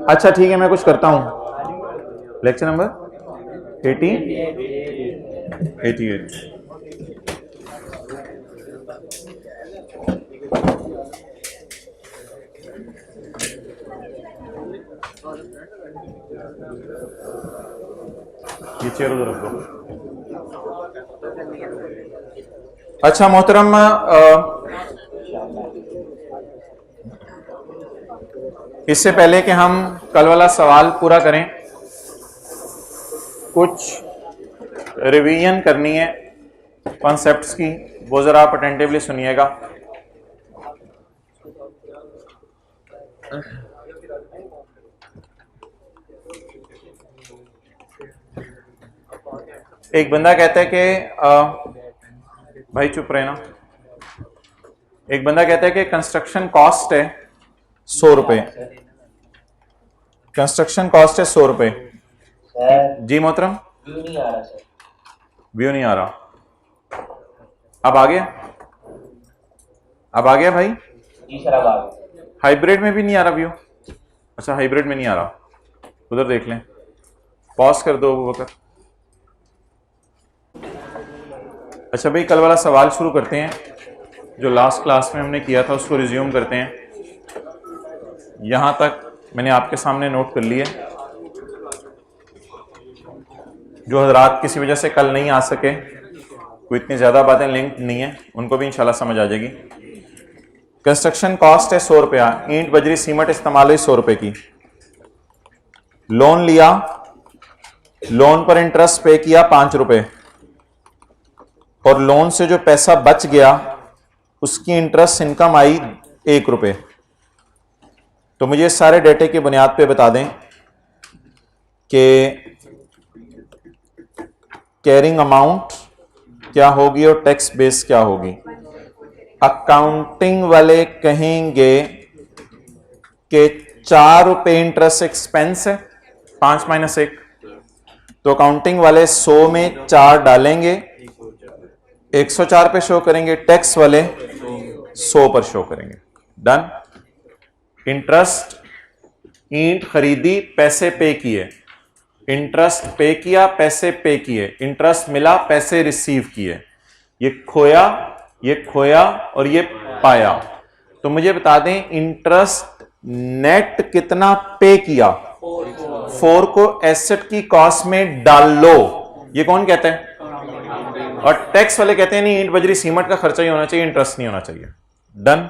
अच्छा ठीक है, मैं कुछ करता हूं। Lecture number 88। ये चेयर उधर रख दो। अच्छा मोहतरम, इससे पहले कि हम कल वाला सवाल पूरा करें, कुछ रिवीजन करनी है कॉन्सेप्ट्स की, वो जरा आप अटेंटिवली सुनिएगा। एक बंदा कहता है कि भाई चुप रहे ना। एक बंदा कहता है कि कंस्ट्रक्शन कॉस्ट है 100 रुपए। कंस्ट्रक्शन कॉस्ट है 100 रुपए। जी मोहतरम, व्यू नहीं आ रहा। अब आ गया? अब आ गया भाई? जी सर, अब आ गया। हाइब्रिड में भी नहीं आ रहा व्यू? अच्छा हाइब्रिड में नहीं आ रहा, उधर देख लें। पॉज कर दो अबू बकर। अच्छा भाई, कल वाला सवाल शुरू करते हैं। जो लास्ट क्लास में हमने किया था उसको रिज्यूम करते हैं। यहां तक मैंने आपके सामने नोट कर लिया। जो हजरात किसी वजह से कल नहीं आ सके, कोई इतनी ज्यादा बातें लिंक नहीं है, उनको भी इंशाल्लाह समझ आ जाएगी। कंस्ट्रक्शन कॉस्ट है 100 रुपया। ईंट बजरी सीमेंट इस्तेमाल हुई 100 रुपए की। लोन लिया, लोन पर इंटरेस्ट पे किया 5 रुपए, और लोन से जो पैसा बच गया उसकी इंटरेस्ट इनकम आई 1 रुपए। तो मुझे सारे डेटे की बुनियाद पे बता दें कि कैरिंग अमाउंट क्या होगी और टैक्स बेस क्या होगी। अकाउंटिंग वाले कहेंगे कि 4 रुपए इंटरेस्ट एक्सपेंस है, 5 माइनस 1। तो अकाउंटिंग वाले 100 में 4 डालेंगे, 104 पे शो करेंगे। टैक्स वाले 100 पर शो करेंगे। डन। इंटरेस्ट, ईंट खरीदी, पैसे पे किए, इंटरेस्ट पे किया, पैसे पे किए, इंटरेस्ट मिला, पैसे रिसीव किए। ये खोया, ये खोया और ये पाया। तो मुझे बता दें इंटरेस्ट नेट कितना पे किया। 4 को एसेट की कॉस्ट में डाल लो। ये कौन कहता है? और टैक्स वाले कहते हैं नहीं, ईंट बजरी सीमेंट का खर्चा ही होना चाहिए, इंटरेस्ट नहीं होना चाहिए। डन।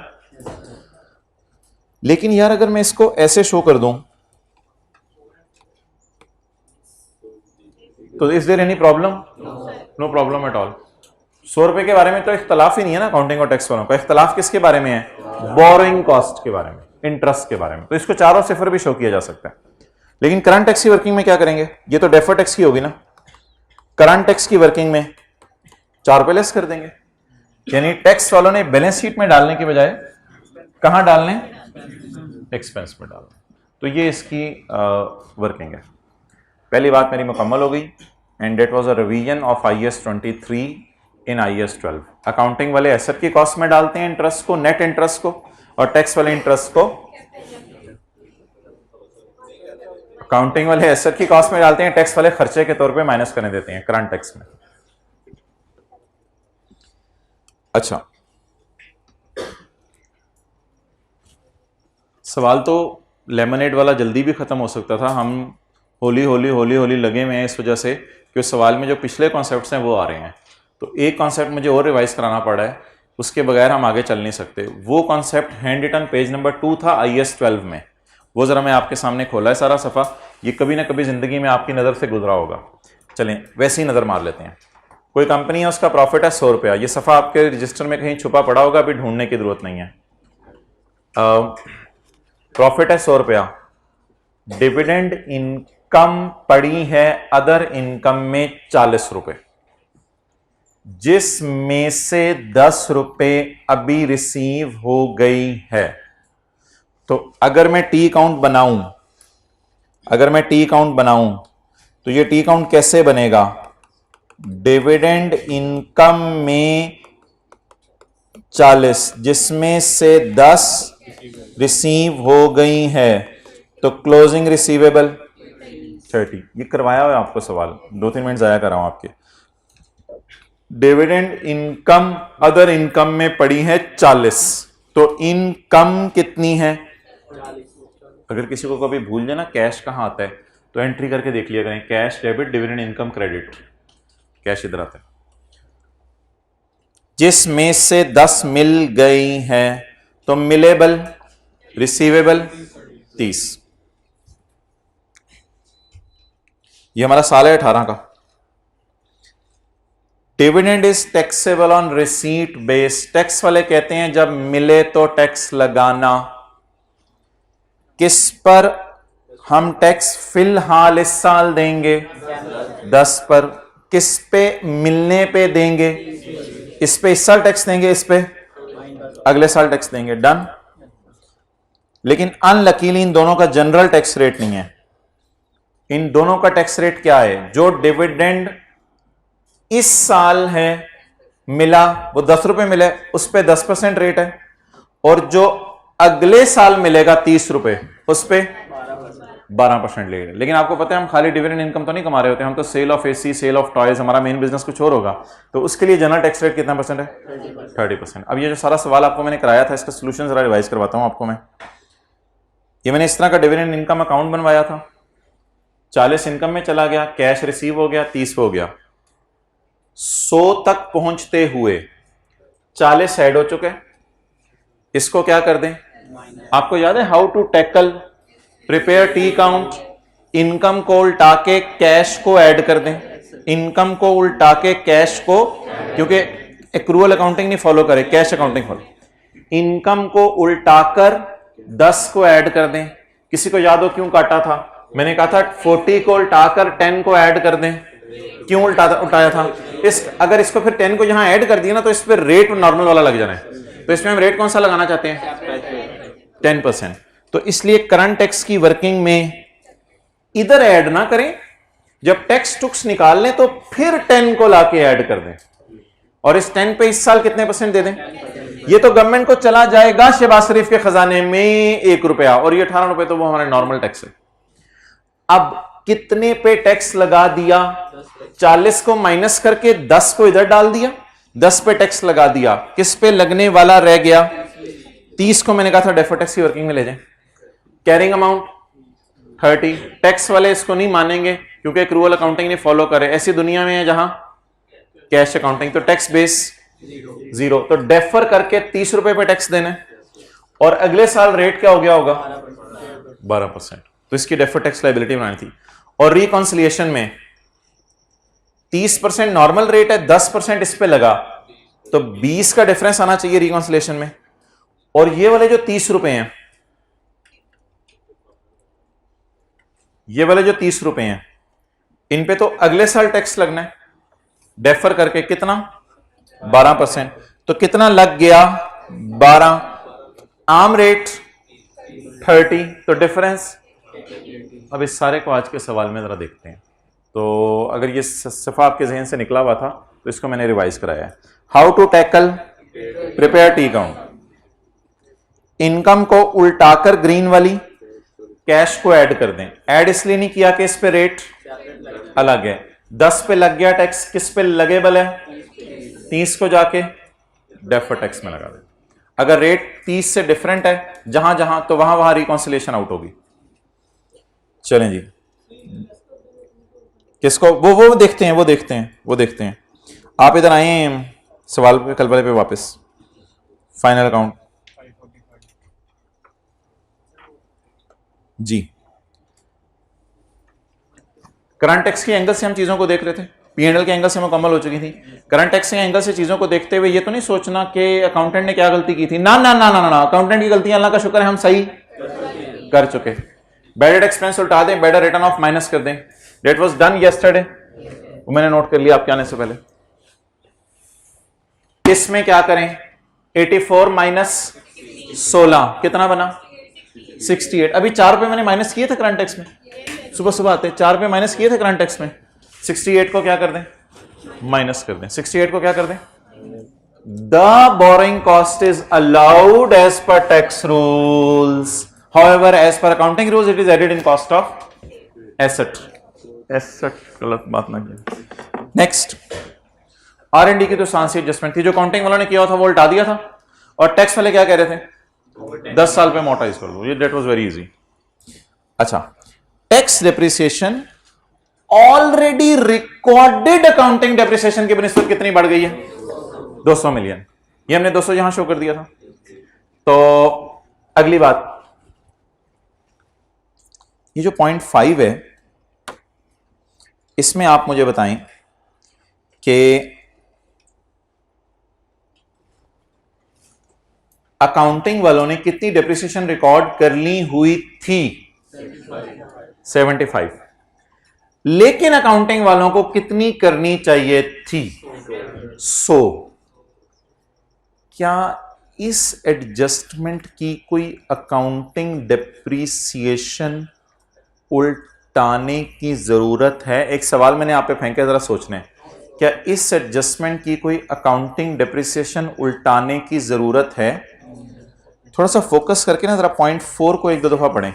लेकिन यार अगर मैं इसको ऐसे शो कर दूं तो is there any problem? No problem at all. 100 रुपए के बारे में तो इख्तलाफ ही नहीं है ना अकाउंटिंग और टैक्स वालों का। इख्तलाफ किसके बारे में है? बोरोइंग कॉस्ट के बारे में, इंटरेस्ट के बारे में। तो इसको 4 और 0 भी शो किया जा सकता है। लेकिन करंट टैक्स की वर्किंग में क्या करेंगे? ये तो डेफर्ड टैक्स की होगी ना। करंट टैक्स की वर्किंग में 4 रुपए लेस कर देंगे। यानी टैक्स वालों ने बैलेंस शीट में डालने के बजाय कहां डालने? एक्सपेंस में डालने। तो ये इसकी वर्किंग है। पहली बात मेरी मुकम्मल हो गई। And that was a revision of IAS 23 in IAS 12। Accounting वाले एसेट की कॉस्ट में डालते हैं इंटरेस्ट को, नेट इंटरेस्ट को, और टैक्स वाले इंटरेस्ट को अकाउंटिंग वाले एसेट की कॉस्ट में डालते हैं, टैक्स वाले खर्चे के तौर पे माइनस करने देते हैं करंट टैक्स में। अच्छा, सवाल तो लेमनेड वाला जल्दी भी खत्म हो सकता था। हम होली होली होली होली लगे हुए हैं इस वजह से कि उस सवाल में जो पिछले कॉन्सेप्ट्स हैं वो आ रहे हैं। तो एक कॉन्सेप्ट मुझे और रिवाइज कराना पड़ा है, उसके बगैर हम आगे चल नहीं सकते। वो concept handwritten page number 2 था IAS 12 में। वो जरा मैं आपके सामने खोला है सारा सफ़ा। ये कभी ना कभी ज़िंदगी में आपकी नज़र से गुजरा होगा। चलें वैसे ही नज़र मार लेते हैं। कोई कंपनी है, उसका प्रॉफिट है 100 रुपया। ये सफ़ा आपके रजिस्टर में कहीं छुपा पड़ा होगा, अभी ढूंढने की जरूरत नहीं है। प्रॉफिट है 100 रुपया। डिविडेंड इनकम पड़ी है अदर इनकम में 40 रुपए, जिसमें से 10 रुपए अभी रिसीव हो गई है। तो अगर मैं टी अकाउंट बनाऊं, तो ये टी अकाउंट कैसे बनेगा? डिविडेंड इनकम में 40, जिसमें से 10 रिसीव हो गई है, तो क्लोजिंग रिसीवेबल 30। ये करवाया हुआ आपको सवाल, 2-3 मिनट जाया कर रहा हूं आपके। डिविडेंड इनकम अदर इनकम में पड़ी है 40, तो इनकम कितनी है? अगर किसी को कभी भूल जाए ना कैश कहां आता है, तो एंट्री करके देख लिया करें, cash debit dividend income credit, cash इधर आता है। जिसमें से 10 मिल गई है, तो मिलेबल रिसीवेबल 30। ये हमारा साल है 18 का। Dividend is taxable on receipt base. Tax वाले कहते हैं जब मिले तो टैक्स लगाना। किस पर हम टैक्स फिलहाल इस साल देंगे? 10 पर। किस पे मिलने पे देंगे? इस पे इस साल टैक्स देंगे, इस पे अगले साल टैक्स देंगे। डन। लेकिन अनलकीली इन दोनों का जनरल टैक्स रेट नहीं है। इन दोनों का टैक्स रेट क्या है? जो डिविडेंड इस साल है मिला, वो 10 रुपए मिले, उस पे 10% रेट है, और जो अगले साल मिलेगा 30 रुपए, उस पे 12% लेगा। लेकिन आपको पता है हम खाली डिविडेंड इनकम तो नहीं कमा रहे होते, हम तो sale of AC, sale of toys, हमारा मेन बिजनेस कुछ और होगा, तो उसके लिए जनरल टैक्स रेट कितना परसेंट है? 30%। अब ये जो सारा सवाल आपको मैंने कराया था, इसका सोल्यूशन जरा रिवाइज करवाता हूं आपको मैं। ये मैंने इस तरह का डिविडेंड इनकम अकाउंट बनवाया था, 40 इनकम में चला गया, कैश रिसीव हो गया, 30 हो गया, 100 तक पहुंचते हुए 40 ऐड हो चुके। इसको क्या कर दें? आपको याद है how to tackle prepare T count? Income को उल्टा के कैश को ऐड कर दें। इनकम को उल्टा के कैश को, क्योंकि एक्रूअल अकाउंटिंग नहीं फॉलो करे, कैश अकाउंटिंग फॉलो। इनकम को उल्टाकर 10 को ऐड कर दें। किसी को याद हो क्यों काटा था? मैंने कहा था 40 को उल्टाकर 10 को ऐड कर दें। क्यों उल्टाया था? अगर इसको फिर 10 को यहां ऐड कर दिया ना, तो इस पर रेट नॉर्मल वाला लग जाना है। तो इसमें हम रेट कौन सा लगाना चाहते हैं? 10%। तो इसलिए करंट टैक्स की वर्किंग में इधर ऐड ना करें, जब टैक्स टुक्स निकाल लें तो फिर 10 को लाके ऐड कर दें, और इस 10 पे इस साल कितने % दे दें? ये तो गवर्नमेंट को चला जाएगा शहबाज शरीफ के खजाने में 1 रुपया, और ये 18 रुपए तो वो हमारे नॉर्मल टैक्स है। अब कितने पे टैक्स लगा दिया? 40 को माइनस करके 10 को इधर डाल दिया, 10 पे टैक्स लगा दिया। किस पे लगने वाला रह गया? 30 को मैंने कहा था डेफर्ड टैक्स की वर्किंग में ले जाएं। Carrying amount 30। टैक्स वाले इसको नहीं मानेंगे क्योंकि एक्रूअल अकाउंटिंग नहीं फॉलो करे। ऐसी दुनिया में है जहां कैश अकाउंटिंग, तो टैक्स बेस 0, तो डेफर करके 30 रुपए पे टैक्स देना, और अगले साल रेट क्या हो गया होगा? 12%। तो इसकी डेफर टैक्स लायबिलिटी बनानी थी। और रिकॉन्सिलिएशन में 30% नॉर्मल रेट है, 10% इस पे लगा, तो 20 का डिफरेंस आना चाहिए रिकॉन्सिलिएशन में। और ये वाले जो 30 रुपए हैं, ये वाले जो 30 रुपए हैं, इन पे तो अगले साल टैक्स लगना है, डेफर करके कितना? 12%। तो कितना लग गया? 12। आम रेट 30, तो डिफरेंस। अब इस सारे को आज के सवाल में जरा देखते हैं। तो अगर ये सफा आपके जहन से निकला हुआ था तो इसको मैंने रिवाइज कराया है। How to tackle prepare T count. Income को उल्टाकर ग्रीन वाली, कैश को ऐड कर दें। ऐड इसलिए नहीं किया कि इस पे रेट अलग है। 10 पे लग गया टैक्स, किस पे लगेबल है? 30 को जाके डेफर टैक्स में लगा दें। अगर रेट 30 से डिफरेंट है जहां जहां, तो वहां वहां रिकॉन्सिलिएशन आउट होगी। चलें जी, किसको वो देखते हैं, वो देखते हैं। आप इधर आए सवाल पे, कल वाले पे वापस। फाइनल अकाउंट जी। करंट टैक्स के एंगल से हम चीजों को देख रहे थे, P&L के एंगल से मुकम्मल हो चुकी थी। करंट टैक्स के एंगल से चीजों को देखते हुए ये तो नहीं सोचना कि अकाउंटेंट ने क्या गलती की थी। ना ना ना ना ना, अकाउंटेंट की गलतियां अल्लाह का शुक्र है हम सही कर चुके। बैड एक्सपेंस उल्टा दें, बेटर रिटर्न ऑफ माइनस कर दें। डेट वाज डन यस्टरडे, वो मैंने नोट कर लिया आपके आने से पहले। इसमें क्या करें? 84 माइनस 16 कितना बना? 68। अभी 4 रुपए मैंने माइनस किए थे करंट टैक्स में, सुबह सुबह आते 4 रुपए माइनस किए थे करंट टैक्स में। 68 को क्या कर दें? माइनस कर दें। 68 को क्या कर दें? The borrowing cost is allowed as per tax rules, however as per accounting rules it is added in cost of asset. Asset गलत बात ना किया। नेक्स्ट, R&D की तो सांसी एडजस्टमेंट थी, जो काउंटिंग वालों ने किया था वो उल्टा दिया था, और टैक्स वाले क्या कह रहे थे 10 साल पे मोटाइज कर दो, ये डेट वाज वेरी इजी। अच्छा, tax depreciation already recorded accounting depreciation की बनिस्बत कितनी बढ़ गई है? 200 मिलियन। ये हमने 200 यहां शो कर दिया था। तो अगली बात, ये जो 0.5 है, इसमें आप मुझे बताएं कि अकाउंटिंग वालों ने कितनी डेप्रिसिएशन रिकॉर्ड करनी हुई थी? 75। लेकिन अकाउंटिंग वालों को कितनी करनी चाहिए थी? 100। क्या इस एडजस्टमेंट की कोई अकाउंटिंग डेप्रिसिएशन उल्टाने की जरूरत है? एक सवाल मैंने आप पे फेंका, जरा सोचने, क्या इस एडजस्टमेंट की कोई अकाउंटिंग डेप्रिसिएशन उल्टाने की जरूरत है? थोड़ा सा फोकस करके ना जरा 0.4 को एक दो दफा पढ़ें।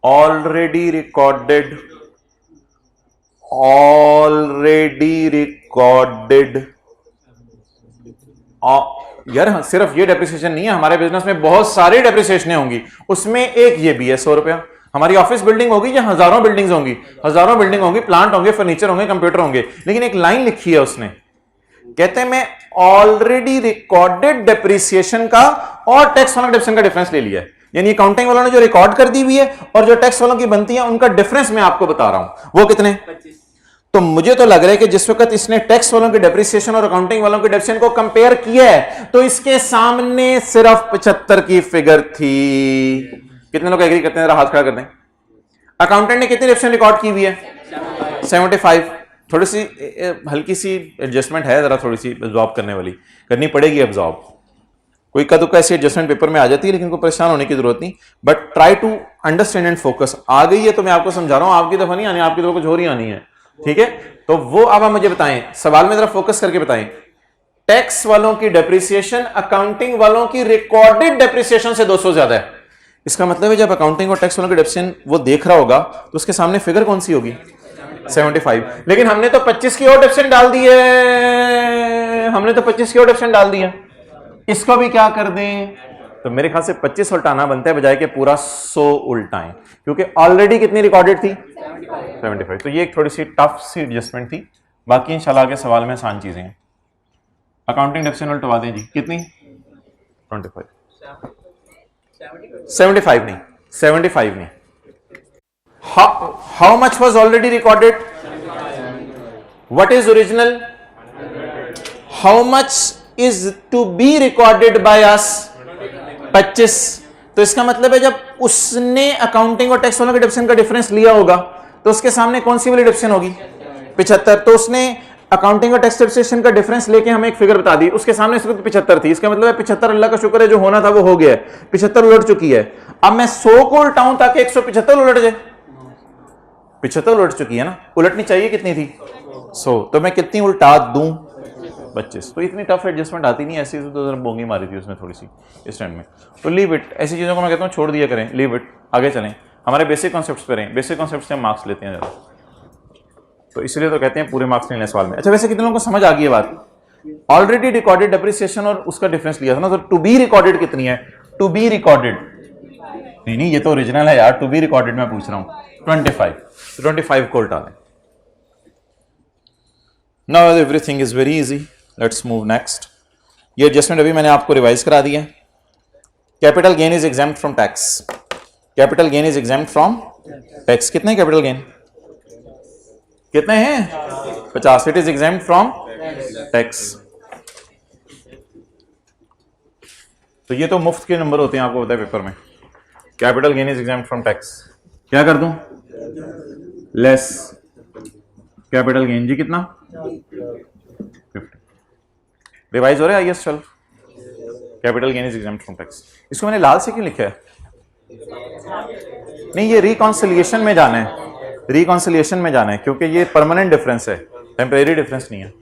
ऑलरेडी रिकॉर्डेड यार, सिर्फ ये डेप्रिसिएशन नहीं है, हमारे बिजनेस में बहुत सारी डेप्रिसिएशनें होंगी, उसमें एक ये भी है 100 रुपया। हमारी ऑफिस बिल्डिंग होगी या हजारों बिल्डिंग्स होंगी, हजारों बिल्डिंग होंगी, प्लांट होंगे, फर्नीचर होंगे, कंप्यूटर होंगे, लेकिन एक लाइन लिखी है उसने, कहते हैं मैं ऑलरेडी रिकॉर्डेड डेप्रिसिएशन का और टैक्स वालों डेप्रिसिएशन का डिफरेंस ले लिया है। यानी अकाउंटिंग वालों ने जो रिकॉर्ड कर दी हुई है और जो टैक्स वालों की बनती है, उनका डिफरेंस मैं आपको बता रहा हूं, वो कितने? 25। तो मुझे तो लग रहा है कि जिस वक्त इसने टैक्स वालों की डेप्रिसिएशन और अकाउंटिंग वालों की डेप्रिसिएशन को कंपेयर किया है, तो इसके सामने सिर्फ 75 की फिगर थी। कितने लोग एग्री करते हैं? जरा हाथ खड़ा कर दें। अकाउंटेंट ने कितनी डेप्रिसिएशन रिकॉर्ड की हुई है? 75। थोड़ी सी हल्की सी एडजस्टमेंट है, जरा थोड़ी सी एब्जॉर्ब करने वाली, करनी पड़ेगी एब्जॉर्ब। कोई का दुक्का ऐसी एडजस्टमेंट पेपर में आ जाती है, लेकिन कोई परेशान होने की जरूरत नहीं, but try to understand and focus. आ गई है तो मैं आपको समझा रहा हूं, आपकी दफा नहीं आनी, आपकी दफा कुछ और ही आनी है, ठीक है? तो वो अब आप मुझे बताएं, सवाल में जरा फोकस करके बताएं, टैक्स वालों की डेप्रिसिएशन अकाउंटिंग वालों की रिकॉर्डेड डेप्रिसिएशन से 200 ज्यादा है। इसका मतलब है जब अकाउंटिंग और टैक्स वालों की डेप्रिसिएशन वो देख रहा होगा तो उसके सामने फिगर कौन सी होगी? 75। लेकिन हमने तो 25 की और डेप्रिसिएशन डाल दी है, हमने तो 25 की और डेप्रिसिएशन डाल दी है। इसको भी क्या कर दें? तो मेरे ख्याल से 25 उल्टाना बनता है बजाय के पूरा 100 उल्टाएं, क्योंकि ऑलरेडी कितनी रिकॉर्डेड थी? 75। तो ये एक थोड़ी सी टफ सी एडजस्टमेंट थी, बाकी इंशाल्लाह के सवाल में आसान चीजें हैं। अकाउंटिंग डेप्रिसिएशन उल्टवा दें जी, कितनी? 25। 75 नहीं, 75 नहीं। How much was already recorded? What is original? How much is to be recorded by us? 25। तो इसका मतलब है जब उसने अकाउंटिंग और टैक्स वालों के डेप्रिसिएशन का डिफरेंस लिया होगा तो उसके सामने कौन सी वाली डेप्रिसिएशन होगी? 75। तो उसने अकाउंटिंग और टैक्स डेप्रिसिएशन का डिफरेंस लेके हमें एक फिगर बता दी, उसके सामने इसको 75 थी। इसका मतलब है 75, अल्लाह का शुक्र है, जो होना था वो हो गया है, 75 उलट चुकी है। अब मैं 100 को उल्टाऊं ताकि 175 उलट जाए। 75 उलट चुकी है ना, उलटनी चाहिए कितनी थी? 100। तो मैं कितनी उल्टा दूं? 25। तो इतनी टफ एडजस्टमेंट आती नहीं, ऐसी तो जरा बोंगी मारी थी उसने थोड़ी सी इस टाइम में। तो लीव इट, ऐसी चीज़ों को मैं कहता हूँ छोड़ दिया करें, लीव इट, आगे चलें, हमारे बेसिक कॉन्सेप्ट्स पे रहें। बेसिक कॉन्सेप्ट्स से हम मार्क्स लेते हैं ज़्यादा, तो इसलिए तो कहते हैं पूरे मार्क्स लेने सवाल में। अच्छा, वैसे कितने लोगों को समझ आ गई है बात? ऑलरेडी रिकॉर्डेड डेप्रिसिएशन और उसका डिफरेंस लिया था ना, तो टू बी रिकॉर्डेड कितनी है? टू बी रिकॉर्डेड नहीं, ये तो ओरिजिनल है यार, टू बी रिकॉर्डेड मैं पूछ रहा हूँ 25। 25 को उल्टा दें। Now everything is very easy, let's move next. ये एडजस्टमेंट अभी मैंने आपको रिवाइज करा दिया। Capital gain is exempt from tax. Capital gain is exempt from tax. कितने कैपिटल गेन? कितने हैं? 50। It is exempt from tax. तो ये तो मुफ्त के नंबर होते हैं, आपको पता है पेपर में। Capital gain is exempt from tax. क्या कर दूं? लेस कैपिटल गेन जी कितना? 50। रिवाइज हो रहा है IAS 12। Capital gain is exempt from tax. इसको मैंने लाल से क्यों लिखा है? नहीं, ये रिकॉन्सिलिएशन में जाना है, रिकॉन्सिलिएशन में जाना है, क्योंकि ये परमानेंट डिफरेंस है, टेम्परेरी डिफरेंस नहीं है।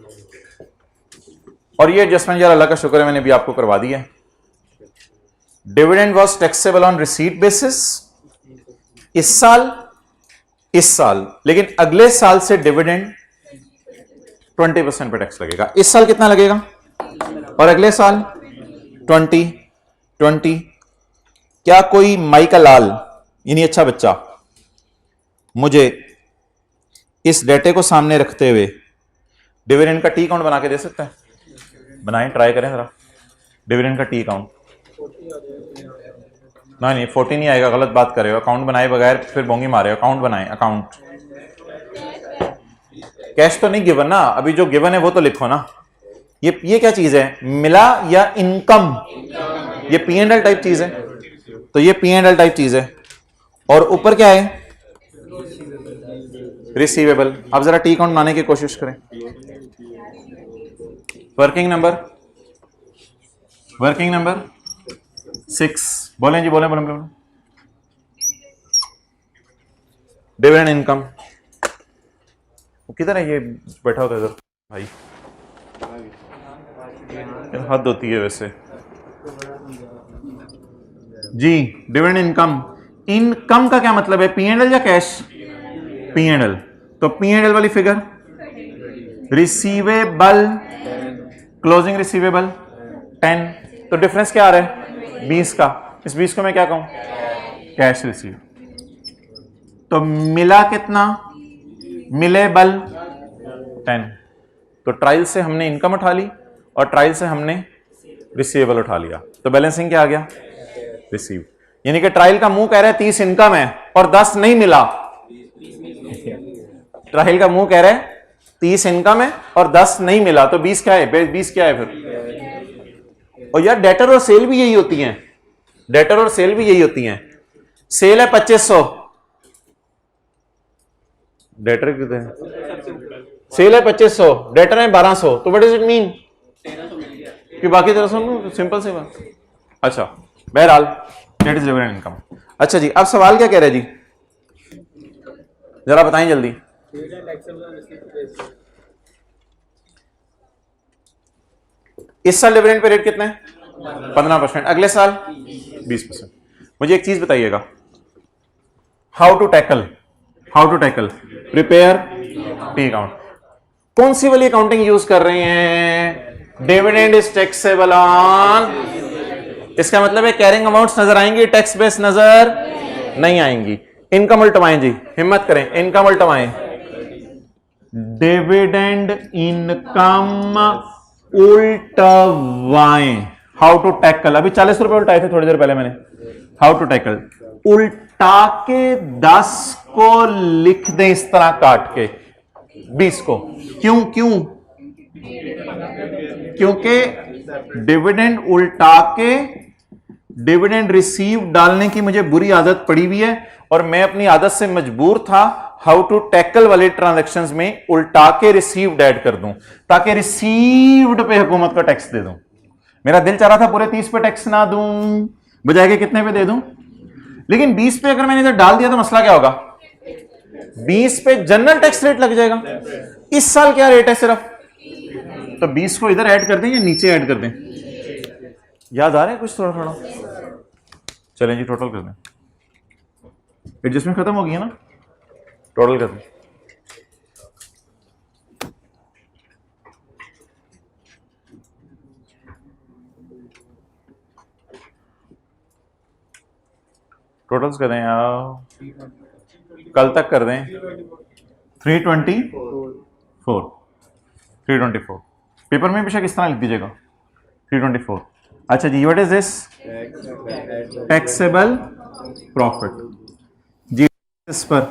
और ये एडजस्टमेंट यार अल्लाह का शुक्र है मैंने भी आपको करवा दिया है। Dividend was taxable on receipt basis इस साल, लेकिन अगले साल से डिविडेंड 20% पे टैक्स लगेगा। इस साल कितना लगेगा और अगले साल 20। क्या कोई माई का लाल यानी अच्छा बच्चा मुझे इस डेटे को सामने रखते हुए डिविडेंड का टी काउंट बना के दे सकता है? बनाएं, ट्राई करें जरा डिविडेंड का टी काउंट। नहीं 40 नहीं आएगा, गलत बात कर रहे हो। अकाउंट बनाए बगैर फिर बोंगी मारे हो। अकाउंट बनाएं, अकाउंट। कैश तो नहीं गिवन ना, अभी जो गिवन है वो तो लिखो ना। ये क्या चीज है, मिला या इनकम? ये P&L टाइप चीज है, तो ये P&L टाइप चीज है। और ऊपर क्या है, रिसीवेबल। अब जरा टी काउंट बनाने की कोशिश करें। Working number 6। बोलें जी, बोलें। डिविडेंड इनकम किधर है? ये बैठा होता है इधर भाई, हद होती है वैसे जी। डिविडेंड इनकम का क्या मतलब है, P&L या कैश? P&L। तो P&L वाली फिगर रिसीवेबल, क्लोजिंग रिसीवेबल 10, तो डिफरेंस क्या आ रहा है 20 का। इस 20 को मैं क्या कहूं, कैश रिसीव। तो मिला कितना, मिलेबल 10। तो ट्रायल से हमने इनकम उठा ली और ट्रायल से हमने रिसीवेबल उठा लिया, तो बैलेंसिंग क्या आ गया, रिसीव। यानी कि ट्रायल का मुंह कह रहा है 30 इनकम है और 10 नहीं मिला। ट्रायल का मुंह कह रहा है 30 इनकम है और 10 नहीं मिला, तो 20 क्या है, 20 क्या है फिर? और यार डेटर और सेल भी यही होती हैं, डेटर और सेल भी यही होती हैं। सेल है 2500, डेटर कितने हैं? सेल है 2500, डेटर है 1200, तो व्हाट डज इट मीन कि बाकी 1300? सिंपल सी बात। अच्छा, बहरहाल दैट इज डिविडेंड इनकम। अच्छा जी, अब सवाल क्या कह रहे हैं जी, जरा बताएं जल्दी। इस साल डिविडेंड पे रेट कितना है, 15%। अगले साल 20%। मुझे एक चीज बताइएगा, how to tackle prepare T account. कौन सी वाली अकाउंटिंग यूज कर रहे हैं? डिविडेंड इज टैक्सेबल ऑन, इसका मतलब है कैरिंग अमाउंट्स नजर आएंगी, टैक्स बेस नजर नहीं आएंगी। इनकम उल्टवाएं जी, हिम्मत करें, इनकम उल्टवाएं। डिविडेंड इनकम उल्टवाएं। हाउ टू टैकल, अभी 40 रुपए उल्टाए थे थोड़ी देर पहले मैंने। हाउ टू टैकल, उल्टा के 10 को लिख दें इस तरह काट के 20 को। क्यों? क्योंकि डिविडेंड उल्टा के डिविडेंड रिसीव डालने की मुझे बुरी आदत पड़ी हुई है और मैं अपनी आदत से मजबूर था हाउ टू टैकल वाले ट्रांजैक्शंस में उल्टा के रिसीव्ड ऐड कर दूं ताकि रिसीव्ड पे हुकूमत को टैक्स दे दूं। मेरा दिल चाह रहा था पूरे 30 पे टैक्स ना दूं, बजाय के कितने पे दे दूं, लेकिन 20 पे अगर मैंने इधर डाल दिया तो मसला क्या होगा, 20 पे जनरल टैक्स रेट लग जाएगा। इस साल क्या रेट है सिर्फ, तो 20 को इधर ऐड कर दें या नीचे ऐड कर दें? याद आ रहा है कुछ थोड़ा थोड़ा? चलें जी, टोटल कर दें। एडजस्टमेंट खत्म हो गई है ना, टोटल कर दें। टोटल्स करें यार, कल तक कर दें। 324 पेपर में बेशक इस तरह लिख दीजिएगा 324। अच्छा जी, what is this, taxable profit जी। इस पर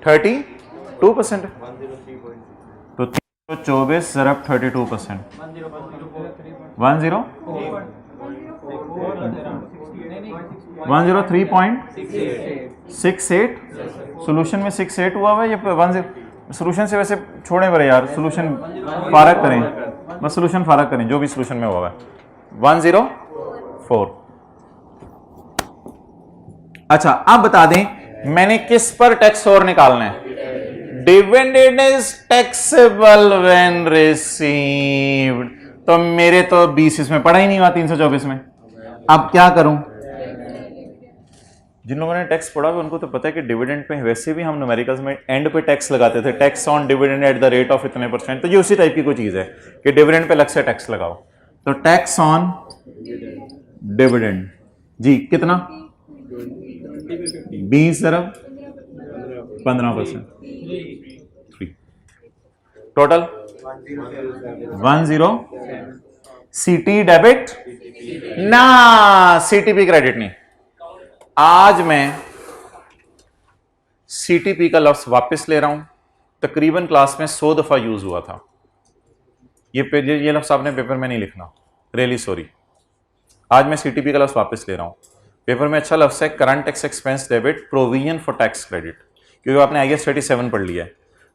32% है, तो 324 ज़रब 32%, 103.68। सोल्यूशन में 68 हुआ है या 10? सोल्यूशन से वैसे छोड़ें बड़े यार, सोल्यूशन फारक करें, बस सोल्यूशन फारक करें, जो भी सोल्यूशन में हुआ है 104। अच्छा अब बता दें मैंने किस पर टैक्स और निकालना है। Dividend is taxable when received, तो मेरे तो 20 इसमें पढ़ा ही नहीं हुआ 324 में। अब क्या करूं? जिन लोगों ने टैक्स पढ़ा हुआ उनको तो पता है कि डिविडेंड पे वैसे भी हम न्यूमेरिकल्स में एंड पे टैक्स लगाते थे, tax on dividend at the rate of इतने %। तो ये उसी टाइप की कोई चीज है कि डिविडेंड पे अलग से टैक्स लगाओ। तो टैक्स ऑन डिविडेंड जी कितना? 20 × 15%, टोटल 10। सीटी डेबिट ना सीटीपी क्रेडिट नहीं। आज मैं सीटीपी का लफ्ज वापस ले रहा हूं, तकरीबन क्लास में 100 दफा यूज हुआ था। ये लफ्ज आपने पेपर में नहीं लिखना, रियली सॉरी। आज मैं सीटीपी का लफ्ज वापस ले रहा हूं। पेपर में अच्छा लफ्ज है current tax expense debit provision for tax credit, क्योंकि आपने IAS 37 पढ़ लिया है।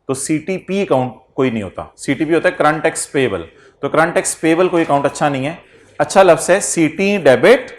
तो सीटीपी अकाउंट कोई नहीं होता, सीटीपी होता है करंट टैक्स पेबल। तो करंट टैक्स पेबल कोई अकाउंट अच्छा नहीं है, अच्छा लफ्ज है सीटी debit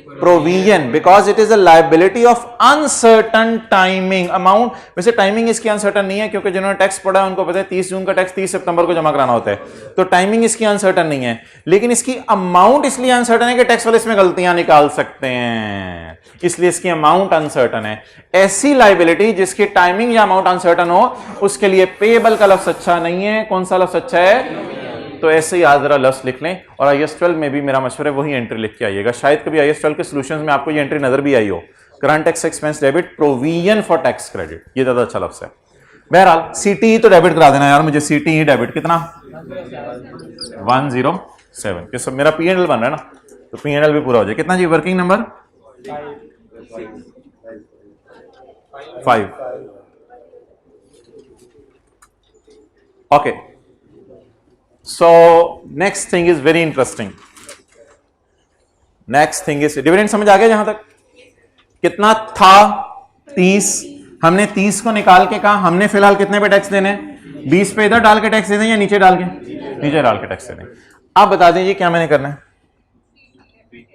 provision, because it is a liability of uncertain timing amount. वैसे टाइमिंग इसकी अनसर्टन नहीं है, क्योंकि जिन्होंने टैक्स पढ़ा है उनको पता है 30 जून का टैक्स 30 सितंबर को जमा कराना होता है, तो टाइमिंग इसकी अनसर्टन नहीं है। लेकिन इसकी अमाउंट इसलिए अनसर्टन है कि टैक्स वाले इसमें गलतियां निकाल सकते हैं, इसलिए इसकी अमाउंट अनसर्टन है। ऐसी लायबिलिटी जिसकी टाइमिंग या अमाउंट अनसर्टन हो उसके लिए पेबल का लफ्ज अच्छा नहीं है। कौन सा लफ्ज अच्छा है? तो ऐसे ही आज जरा लफ्ज लिख लें, और IAS 12 में भी मेरा मशवरा है वही एंट्री लिख के आइएगा। शायद कभी IAS 12 के सॉल्यूशंस में आपको ये एंट्री नजर भी आई हो, current tax expense debit provision for tax credit, ये ज्यादा अच्छा लफ्ज है। बहरहाल सीटी तो डेबिट करा देना यार मुझे, सीटी डेबिट कितना? 107 कि सब मेरा P&L बन रहा है ना, तो P&L भी पूरा हो जाए। कितना जी? Working number 5। Okay, so next thing is very interesting. Next thing is dividend समझ आ गया जहां तक? कितना था? 30। हमने 30 को निकाल के कहा हमने फिलहाल कितने पे टैक्स देने? 20 पे इधर डाल के टैक्स दे दें या नीचे डाल के? नीचे डाल के टैक्स दे दें। आप बता दीजिए क्या मैंने करना है?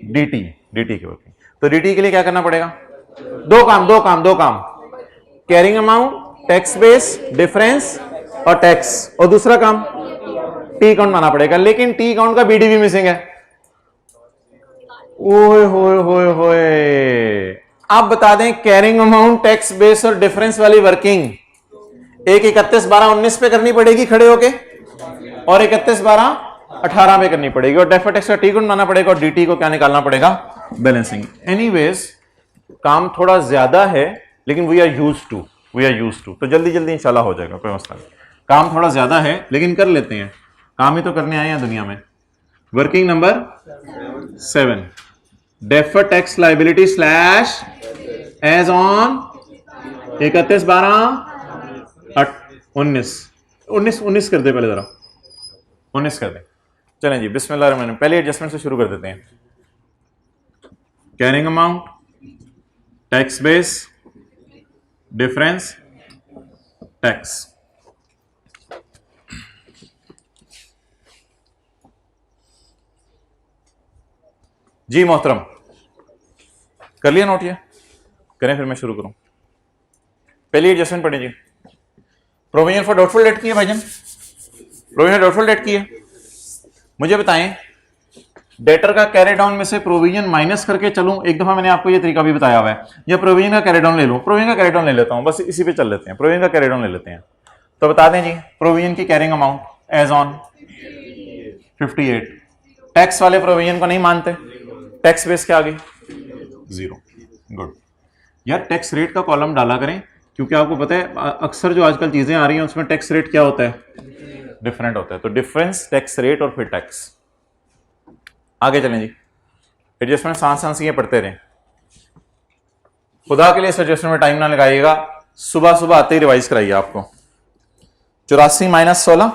डीटी की वर्किंग। तो डीटी के लिए क्या करना पड़ेगा? दो काम। Carrying amount, tax base, difference और टैक्स, और दूसरा काम टी अकाउंट बनाना पड़ेगा। लेकिन टी अकाउंट का बीडी भी मिसिंग है। ओए होए आप बता दें कैरिंग अमाउंट, टैक्स बेस और डिफरेंस वाली वर्किंग एक 31/12/19 पे करनी पड़ेगी खड़े होके, और 31/12/18 पे करनी पड़ेगी, और डेफर्ड टैक्स का टी अकाउंट बनाना पड़ेगा, और डीटी को क्या निकालना पड़ेगा? बैलेंसिंग। एनीवेज काम थोड़ा ज्यादा है, लेकिन वी आर यूज्ड टू, तो जल्दी इंशाल्लाह हो जाएगा, कोई मसला नहीं। काम थोड़ा ज्यादा है लेकिन कर लेते हैं, काम ही तो करने आए हैं दुनिया में। Working number 7, deferred tax liability slash as on 31/12/19 कर दे, पहले जरा 19 कर दे। चलें जी, बिस्मिल्लाह। पहले एडजस्टमेंट से शुरू कर देते हैं। Carrying amount, tax base, difference, tax. जी मोहतरम, कर लिया नोट? ये करें फिर मैं शुरू करूं। पहली एडजस्टमेंट पढ़े जी। प्रोविजन फॉर डाउटफुल डेट की है भाईजान, प्रोविजन डाउटफुल डेट की है। मुझे बताएं डेटर का कैरी डाउन में से प्रोविजन माइनस करके चलूं? एक दफा मैंने आपको ये तरीका भी बताया हुआ है, या प्रोविजन का कैरी डाउन ले लूं? प्रोविजन का कैरी डाउन ले लेता हूं, बस इसी पे चल लेते हैं। प्रोविजन का कैरी डाउन ले लेते हैं। तो बता दें जी प्रोविजन की carrying amount as on 58। Tax वाले प्रोविजन को नहीं मानते, टैक्स बेस क्या आ गई? 0। गुड यार, टैक्स रेट का कॉलम डाला करें, क्योंकि आपको पता है अक्सर जो आजकल चीजें आ रही हैं उसमें टैक्स रेट क्या होता है? डिफरेंट होता है। तो डिफरेंस, टैक्स रेट और फिर टैक्स। आगे चलें जी, एडजस्टमेंट सांस ये पढ़ते रहें। खुदा के लिए इस एडजस्टमेंट में टाइम ना लगाइएगा, सुबह आते ही रिवाइज कराइए आपको। 84 - 16,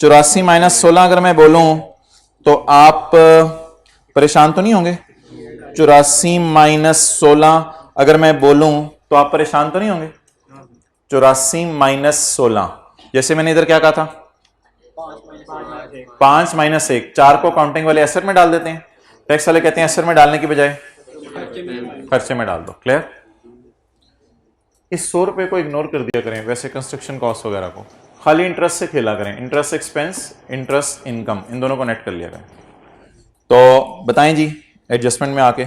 84 - 16 अगर मैं बोलूं तो आप परेशान तो नहीं होंगे? 84 - 16 अगर मैं बोलूं तो आप परेशान तो नहीं होंगे? 84 - 16, जैसे मैंने इधर क्या कहा था? 5 - 1, 4 को काउंटिंग वाले एसेट में डाल देते हैं। टैक्स वाले कहते हैं एसेट में डालने की बजाय खर्चे में डाल दो। क्लियर? इस 100 रुपए को इग्नोर कर दिया करें वैसे कंस्ट्रक्शन कॉस्ट वगैरह को, खाली इंटरेस्ट से खेला करें। इंटरेस्ट एक्सपेंस, इंटरेस्ट इनकम, इन दोनों को नेट कर लिया करें। तो बताएं जी एडजस्टमेंट में आके,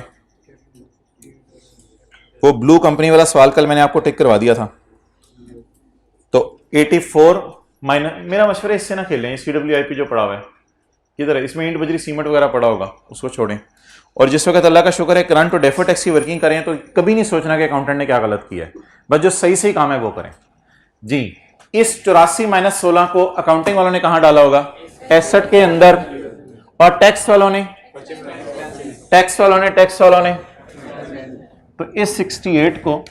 वो ब्लू कंपनी वाला सवाल कल मैंने आपको टिक करवा दिया था। तो 84 माइनस, मेरा मशवरा इससे ना खेलें, CWIP जो पड़ा हुआ है किधर है, इसमें ईंट बजरी सीमेंट वगैरह पड़ा होगा, उसको छोड़ें। और जिस वक्त अल्लाह का शुक्र है करंट और डेफर्ड टैक्स की वर्किंग करें तो कभी नहीं सोचना कि अकाउंटेंट ने क्या गलत किया है, बस जो सही सही काम है वो करें जी। इस 84 माइनस 16 को अकाउंटिंग वालों ने कहां डाला होगा? एसेट के अंदर। और टैक्स वालों ने तो इस 68 को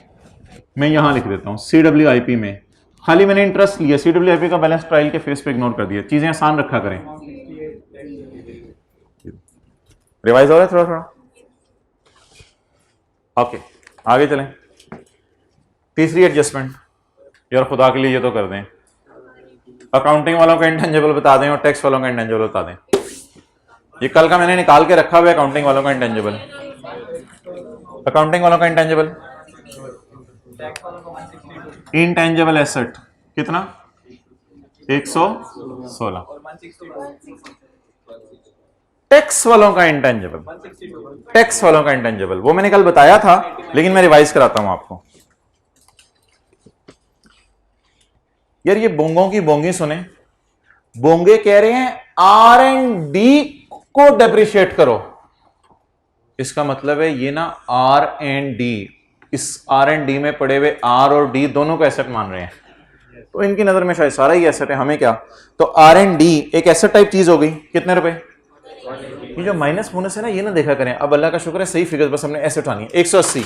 मैं यहां लिख देता हूं CWIP में। खाली मैंने इंटरेस्ट लिया, CWIP का बैलेंस ट्रायल के फेस पे इग्नोर कर दिया। चीजें आसान रखा करें। रिवाइज हो रहा है थोड़ा थोड़ा? ओके, आगे चलें। तीसरी एडजस्टमेंट, यार खुदा के लिए ये तो कर दें, अकाउंटिंग वालों का इंटेंजिबल बता दें और टैक्स वालों का इंटेंजिबल बता दें। ये कल का मैंने निकाल के रखा हुआ है अकाउंटिंग वालों का इंटेंजिबल। अकाउंटिंग वालों का इंटेंजिबल, इंटेंजिबल एसेट कितना? 116। टैक्स वालों का इंटेंजिबल, वो मैंने कल बताया था लेकिन मैं रिवाइज कराता हूं आपको। यार ये बोंगों की बोंगी सुने, बोंगे कह रहे हैं R&D को डेप्रिशिएट करो। इसका मतलब है ये ना R&D, इस R&D में पड़े हुए R और D दोनों को एसेट मान रहे हैं, तो इनकी नजर में शायद सारा ही एसेट है, हमें क्या। तो R&D एक एसेट टाइप चीज हो गई। कितने रुपए? ये जो माइनस बोनस है ना, ये ना देखा करें। अब अल्लाह का शुक्र है सही फिगर बस हमने ऐसे उठानी है। 180।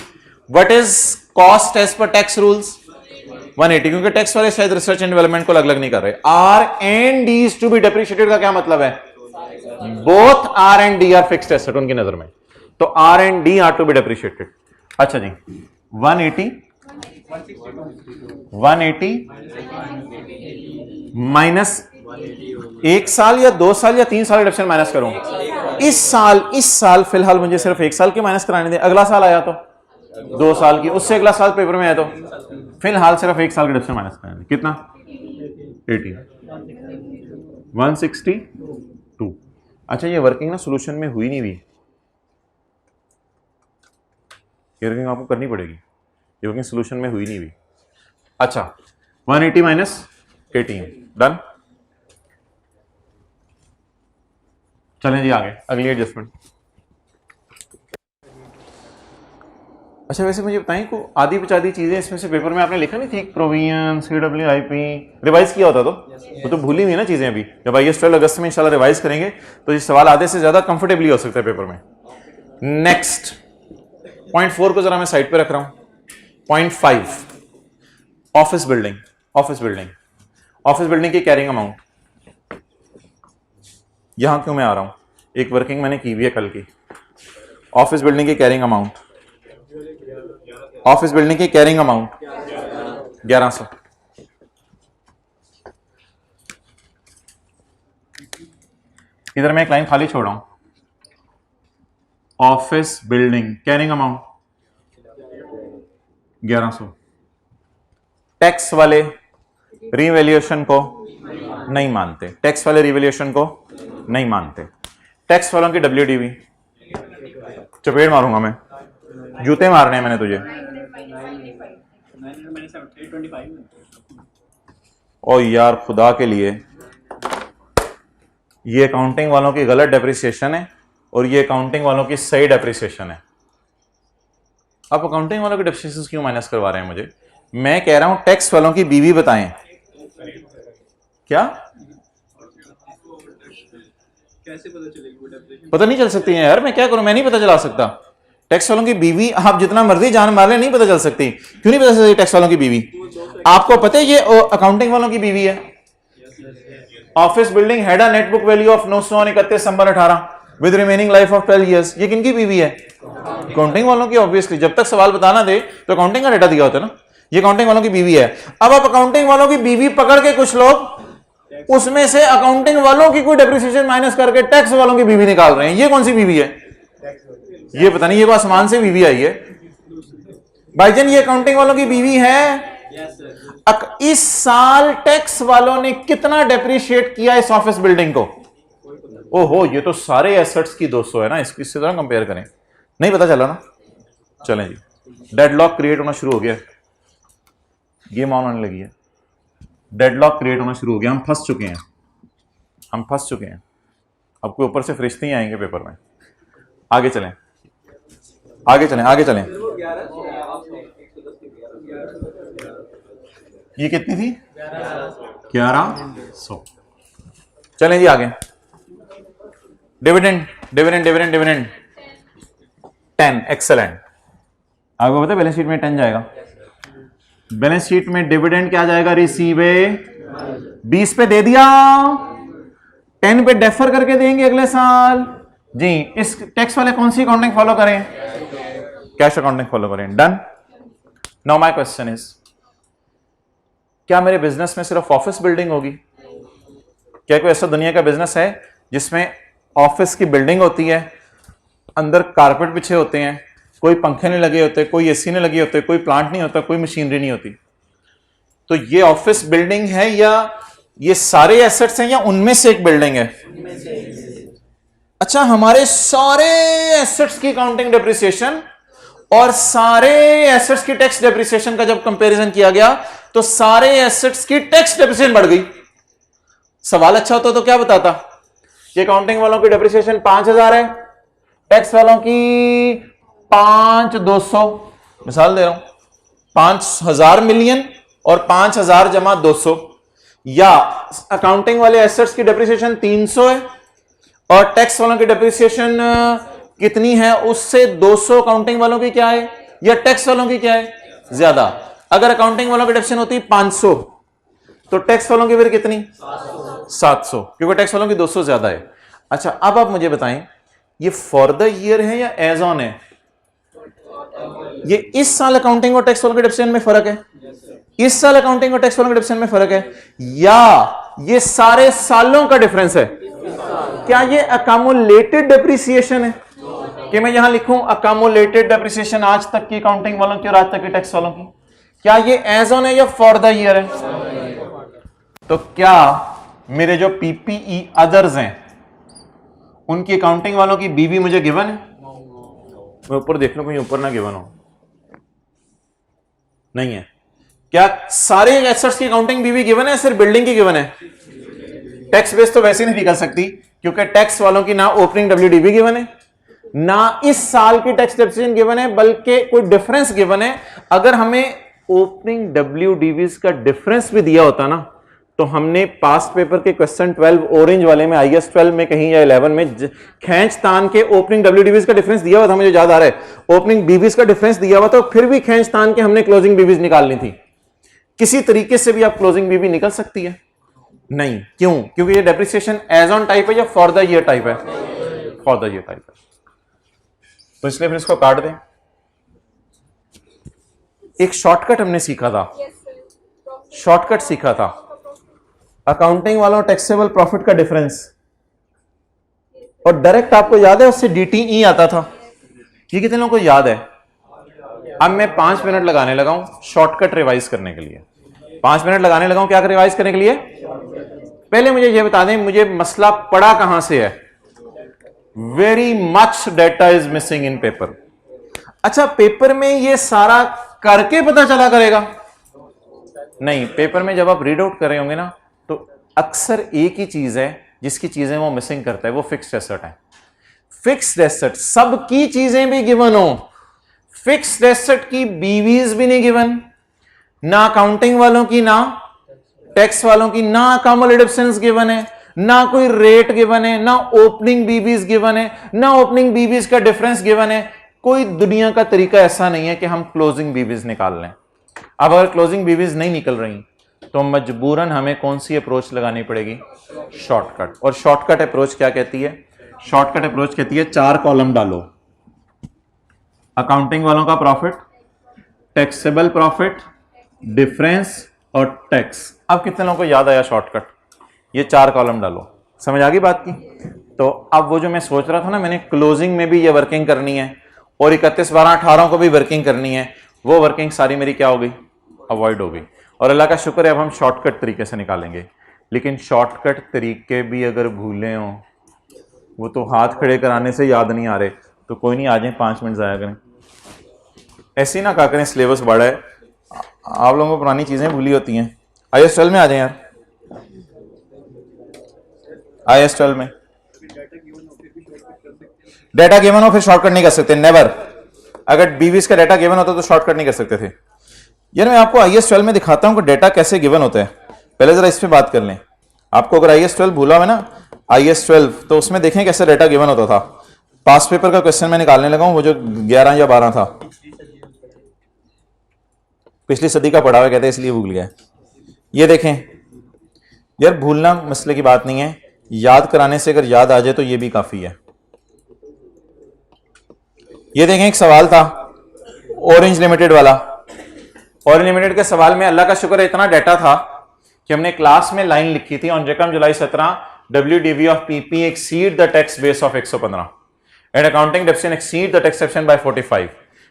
What is cost as per tax rules? 180, क्योंकि टैक्स वाले शायद रिसर्च एंड डेवलपमेंट को अलग अलग नहीं कर रहे। R&D is to B depreciated का क्या मतलब है? Both R&D are fixed asset उनकी नजर में, तो R&D are to be depreciated. अच्छा जी, 180 माइनस 1 साल या 2 साल या 3 साल रिडक्शन माइनस करूं। इस साल फिलहाल मुझे सिर्फ 1 साल की माइनस कराने दें, अगला साल आया तो 2 साल की, उससे अगला साल पेपर में आया तो फिलहाल सिर्फ 1 साल की रिडक्शन माइनस कराने दें। कितना? 80, 162। अच्छा ये वर्किंग ना सोल्यूशन में हुई नहीं हुई, ये वर्किंग आपको करनी पड़ेगी, ये वर्किंग सोल्यूशन में हुई नहीं हुई। अच्छा 180 माइनस 18, डन। चलें जी आगे, अगली एडजस्टमेंट। अच्छा वैसे मुझे बताएं को आधी पिछाधी चीजें इसमें से पेपर में आपने लिखा नहीं थी? प्रोविजन, CWIP रिवाइज किया होता तो वो तो भूली हुई ना चीजें। अभी जब IAS 12 अगस्त में इंशाल्लाह रिवाइज करेंगे तो ये सवाल आधे से ज्यादा कंफर्टेबली हो सकता है पेपर में। नेक्स्ट पॉइंट 4 को जरा मैं साइड पे रख रहा हूं। पॉइंट 5, ऑफिस बिल्डिंग की कैरिंग अमाउंट। यहां क्यों मैं आ रहा हूं? एक वर्किंग मैंने की हुई है कल की। ऑफिस बिल्डिंग की कैरिंग अमाउंट 1100। इधर मैं एक लाइन खाली छोड़ रहा हूं। Office building carrying amount 1100। Tax वाले रिवैल्यूएशन को नहीं मानते, टैक्स वालों की WDV चपेट मारूंगा मैं, जूते मारने हैं मैंने तुझे। ओ यार खुदा के लिए, ये अकाउंटिंग वालों की गलत डेप्रिसिएशन है और ये अकाउंटिंग वालों की सही डेप्रिसिएशन है। आप अकाउंटिंग वालों की डेप्रिसिएशन क्यों माइनस करवा रहे हैं मुझे? मैं कह रहा हूं टैक्स वालों की BV बताएं। क्या कैसे पता चलेगी? पता नहीं चल सकती है यार, मैं क्या करूं, मैं नहीं पता चला सकता। टैक्स वालों की BV आप जितना मर्जी जान मार ले, नहीं पता चल सकती। क्यों नहीं पता चल सकती टैक्स वालों की BV? आपको पता है ये अकाउंटिंग वालों की BV है। Office building had a net book value of 931 December 18 with remaining life of 12 years. ये किनकी BV है? अकाउंटिंग वालों की। ऑब्वियसली जब तक सवाल बताना दे तो अकाउंटिंग का डेटा दिया होता है ना, ये अकाउंटिंग वालों की BV है। अब आप अकाउंटिंग वालों की BV पकड़ के कुछ लोग उसमें से अकाउंटिंग वालों की कोई डेप्रिसिएशन माइनस करके टैक्स वालों की BV निकाल रहे हैं। ये कौन सी BV है? ये पता नहीं, ये आसमान से बीवी आई है भाईजान, ये अकाउंटिंग वालों की बीवी है। इस साल टैक्स वालों ने कितना डेप्रिशिएट किया इस ऑफिस बिल्डिंग को? ओहो, ये तो सारे एसेट्स की 200 है ना, इससे तरह कंपेयर करें, नहीं पता चला ना। चलें जी, डेडलॉक क्रिएट होना शुरू हो गया, गेम ऑन होने लगी है, डेडलॉक क्रिएट होना शुरू हो गया, हम फंस चुके हैं, हम फंस चुके हैं। अब कोई ऊपर से फरिश्ते ही आएंगे पेपर में। आगे चलें, आगे चलें, आगे चलें। ये कितनी थी? 1100। चलें जी आगे। Dividend dividend dividend dividend 10, excellent. आपको पता है बैलेंस शीट में 10 जाएगा। बैलेंस शीट में डिविडेंड क्या जाएगा? रिसीवे 20 पे दे दिया, 10 पे डेफर करके देंगे अगले साल जी। इस टैक्स वाले कौन सी अकाउंटिंग फॉलो करें? कैश अकाउंटिंग फॉलो करें। Done. Now my question is, क्या मेरे बिजनेस में सिर्फ ऑफिस बिल्डिंग होगी? क्या कोई ऐसा दुनिया का बिजनेस है जिसमें ऑफिस की बिल्डिंग होती है, अंदर कारपेट बिछे होते हैं, कोई पंखे नहीं लगे होते, कोई एसी नहीं लगे होते, कोई प्लांट नहीं होता, कोई मशीनरी नहीं होती? तो ये ऑफिस बिल्डिंग है या ये सारे एसेट्स हैं या उनमें से एक बिल्डिंग है? अच्छा, हमारे सारे एसेट्स की काउंटिंग डेप्रिसिएशन और सारे एसेट्स की टैक्स डेप्रिसिएशन का जब कंपैरिजन किया गया तो सारे एसेट्स की टैक्स डेप्रिसिएशन बढ़ गई। सवाल अच्छा होता तो क्या बताता? ये अकाउंटिंग वालों की डेप्रिसिएशन 5000 है, टैक्स वालों की 5200, मिसाल दे रहा हूं, 5000 मिलियन और 5000 जमा 200, या अकाउंटिंग वाले एसेट्स की डेप्रिसिएशन 300 है और टैक्स वालों की डेप्रिसिएशन कितनी है, उससे 200 अकाउंटिंग वालों की क्या है या टैक्स वालों की क्या है? ज्यादा। अगर अकाउंटिंग वालों की डेप्रिसिएशन होती 500 तो टैक्स वालों की फिर कितनी? 700, क्योंकि टैक्स वालों की 200 ज्यादा है। अच्छा, अब आप मुझे बताएं, ये फॉर द ईयर है या एज ऑन है? ये इस साल अकाउंटिंग और टैक्स वालों के डेप्रिसिएशन में फर्क है? इस साल अकाउंटिंग और टैक्स वालों के डेप्रिसिएशन में फर्क है, या ये सारे सालों का डिफरेंस है? क्या ये अकामुलेटेड डेप्रिसिएशन है कि मैं यहां लिखूं अकामुलेटेड डेप्रिसिएशन आज तक की अकाउंटिंग वालों की और आज तक की टैक्स वालों की? क्या ये एज ऑन है या फॉर द ईयर है? तो क्या मेरे जो पीपीई अदर्स हैं उनकी अकाउंटिंग वालों की बीवी मुझे गिवन है? मैं ऊपर देख लूं, कहीं ऊपर ना गिवन हो। नहीं है। क्या सारे एसेट्स की अकाउंटिंग बीवी गिवन है, सिर्फ बिल्डिंग की गिवन है? टैक्स बेस तो वैसे नहीं निकल सकती क्योंकि टैक्स वालों की ना ओपनिंग डब्ल्यूडीबी गिवन है, ना इस साल की टैक्स डेप्रिसिएशन गिवन है, बल्कि कोई डिफरेंस गिवन है। अगर हमें ओपनिंग डब्ल्यूडीबी का डिफरेंस भी दिया होता ना, तो हमने पास्ट पेपर के क्वेश्चन 12 ऑरेंज वाले में, आईएएस 12 में कहीं या 11 में खींच तान के ओपनिंग डब्ल्यूडीबी का डिफरेंस दिया हुआ था, मुझे याद आ रहा है। ओपनिंग बीबीज का डिफरेंस दिया हुआ था, तो फिर भी खींच तान के हमने क्लोजिंग बीबीज निकालनी थी। किसी तरीके से भी आप क्लोजिंग बीबी निकल सकती है? नहीं। क्यों? क्योंकि ये डेप्रिसिएशन एज ऑन टाइप है या फॉर द ईयर टाइप है? फॉर द ईयर टाइप है। तो इसलिए फिर इसको काट दें। एक शॉर्टकट हमने सीखा था, शॉर्टकट सीखा था, अकाउंटिंग वालों टैक्सेबल प्रॉफिट का डिफरेंस, और डायरेक्ट आपको याद है उससे डीटीई आता था। ये कितने लोगों को याद है? अब मैं 5 मिनट लगाने लगा हूं शॉर्टकट रिवाइज करने के लिए। 5 मिनट लगाने लगा हूं क्या रिवाइज करने के लिए? पहले मुझे यह बता दें, मुझे मसला पड़ा कहां से है? Very much data is missing in paper. अच्छा, पेपर में ये सारा करके पता चला करेगा? नहीं, पेपर में जब आप रीड आउट कर रहे होंगे ना, तो अक्सर एक ही चीज है जिसकी चीजें वो मिसिंग करता है, वो फिक्स्ड एसेट है। फिक्स्ड एसेट सबकी चीजें भी गिवन हो, फिक्स्ड एसेट की बीवीज भी नहीं गिवन, ना अकाउंटिंग वालों की, ना टैक्स वालों की, ना अकामुलेटिव सेंस गिवन है, ना कोई रेट गिवन है, ना ओपनिंग बीबीज गिवन है, ना ओपनिंग बीबीज का डिफरेंस गिवन है। कोई दुनिया का तरीका ऐसा नहीं है कि हम क्लोजिंग बीबीज निकाल लें। अब अगर क्लोजिंग बीबीज नहीं निकल रही तो मजबूरन हमें कौन सी अप्रोच लगानी पड़ेगी? शॉर्टकट। और शॉर्टकट अप्रोच क्या कहती है? शॉर्टकट अप्रोच कहती है 4 कॉलम डालो, अकाउंटिंग वालों का प्रॉफिट, टैक्सेबल प्रॉफिट, डिफरेंस और टैक्स। अब कितने लोगों को याद आया शॉर्टकट? ये 4 कॉलम डालो। समझ आ गई बात की? तो अब वो जो मैं सोच रहा था ना, मैंने क्लोजिंग में भी ये वर्किंग करनी है, और 31, 12, 18 को भी वर्किंग करनी है, वो वर्किंग सारी मेरी क्या हो गई, अवॉइड हो गई। और अल्लाह का शुक्र है अब हम शॉर्टकट तरीके से निकालेंगे, लेकिन शॉर्टकट तरीके भी अगर भूले हों, वो तो हाथ खड़े कराने से याद नहीं आ रहे, तो कोई नहीं, आ जाए 5 मिनट ज़ाया करें। ऐसे ही ना क्या करें, सिलेबस बड़ा है, आप लोगों को पुरानी चीज़ें भूली होती हैं। IAS 12 में आ जाए यार, IAS 12 में डाटा गिवन हो फिर शॉर्टकट नहीं कर सकते, नेवर। अगर बीवीएस का डाटा गिवन होता तो शॉर्टकट नहीं कर सकते थे। यार मैं आपको IAS 12 में दिखाता हूं कि डाटा कैसे गिवन होता है, पहले जरा इस पे बात कर लें। आपको अगर IAS 12 भूला है ना, IAS 12, तो उसमें देखें कैसे डाटा गिवन होता था। पास पेपर का क्वेश्चन मैं निकालने लगा हूं, वो जो 11 या 12 था, पिछली सदी का पढ़ा हुआ कहते हैं इसलिए भूल गया। ये देखें यार, भूलना मसले की बात नहीं है, याद कराने से अगर याद आ जाए तो ये भी काफी है। ये देखें एक सवाल था ऑरेंज लिमिटेड वाला। ऑरेंज लिमिटेड के सवाल में अल्लाह का शुक्र है इतना डाटा था कि हमने क्लास में लाइन लिखी थी, ऑन जकम July 17 WDV of PP exceed the tax base of 115 and accounting deficit exceed the tax exception by 45।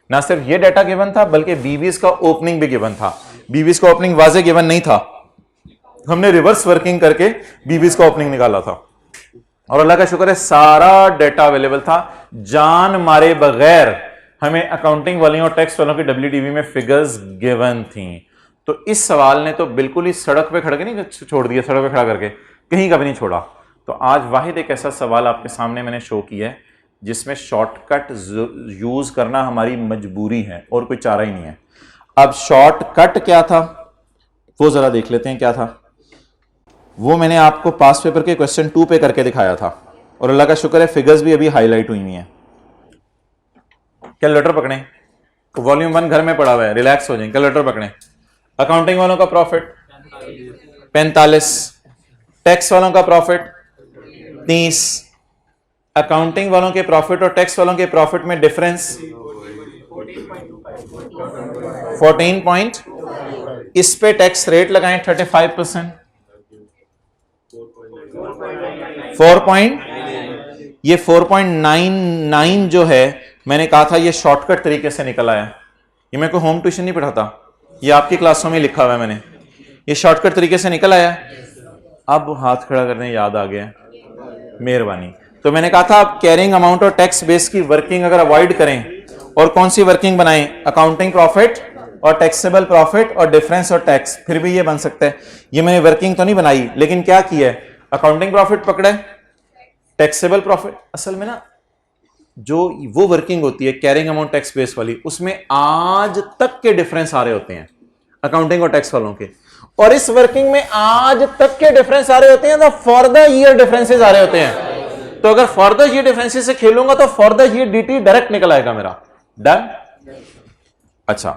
ना सिर्फ ये डाटा गिवन था बल्कि बीवीएस का ओपनिंग भी गिवन था। बीवीएस का ओपनिंग वाजे गिवन नहीं था, हमने रिवर्स वर्किंग करके बीवीएस का ओपनिंग निकाला था, और अल्लाह का शुक्र है सारा डाटा अवेलेबल था, जान मारे बगैर हमें अकाउंटिंग वालों और टैक्स वालों की WDV में फिगर्स गिवन थी। तो इस सवाल ने तो बिल्कुल ही सड़क पे खड़ के नहीं छोड़ दिया, सड़क पे खड़ा करके कहीं का भी नहीं छोड़ा। तो आज वाहिद एक ऐसा सवाल आपके सामने मैंने शो किया है जिसमें शॉर्टकट यूज करना हमारी मजबूरी है और कोई चारा ही नहीं है। अब शॉर्टकट क्या था वो जरा देख लेते हैं क्या था। वो मैंने आपको पास पेपर के क्वेश्चन 2 पे करके दिखाया था, और अल्लाह का शुक्र है फिगर्स भी अभी हाईलाइट हुई हुई हैं। कैलकुलेटर पकड़ें, वॉल्यूम 1 घर में पड़ा हुआ है, रिलैक्स हो जाए, कैलकुलेटर पकड़ें। अकाउंटिंग वालों का प्रॉफिट 45, टैक्स वालों का प्रॉफिट 30, अकाउंटिंग वालों के प्रॉफिट और टैक्स वालों के प्रॉफिट में डिफरेंस 14 पॉइंट, इस पे टैक्स रेट लगाएं 35%, 4.99 जो है मैंने कहा था ये शॉर्टकट तरीके से निकल आया। ये मैं कोई होम ट्यूशन नहीं पढ़ाता, ये आपकी क्लासों में लिखा हुआ है मैंने, ये शॉर्टकट तरीके से निकल आया। अब हाथ खड़ा करने याद आ गया, मेहरबानी। तो मैंने कहा था आप कैरिंग अमाउंट और टैक्स बेस की वर्किंग अगर अवॉइड करें और कौन सी वर्किंग बनाएं, अकाउंटिंग प्रॉफिट और टैक्सेबल प्रॉफिट और डिफरेंस और टैक्स, फिर भी ये बन सकता है। ये मैंने वर्किंग तो नहीं बनाई, लेकिन क्या किया है, अकाउंटिंग प्रॉफिट पकड़े, टैक्सेबल प्रॉफिट, असल में ना जो वो वर्किंग होती है कैरिंग अमाउंट टैक्स बेस वाली, उसमें आज तक के डिफरेंस आ रहे होते हैं अकाउंटिंग और टैक्स वालों के, और इस वर्किंग में आज तक के डिफरेंस आ रहे होते हैं, तो फॉर द ईयर डिफरेंसेस आ रहे होते हैं। तो अगर फॉर द ईयर डिफरेंसेस से खेलूंगा तो for the year DT direct निकल आएगा मेरा, डन। अच्छा,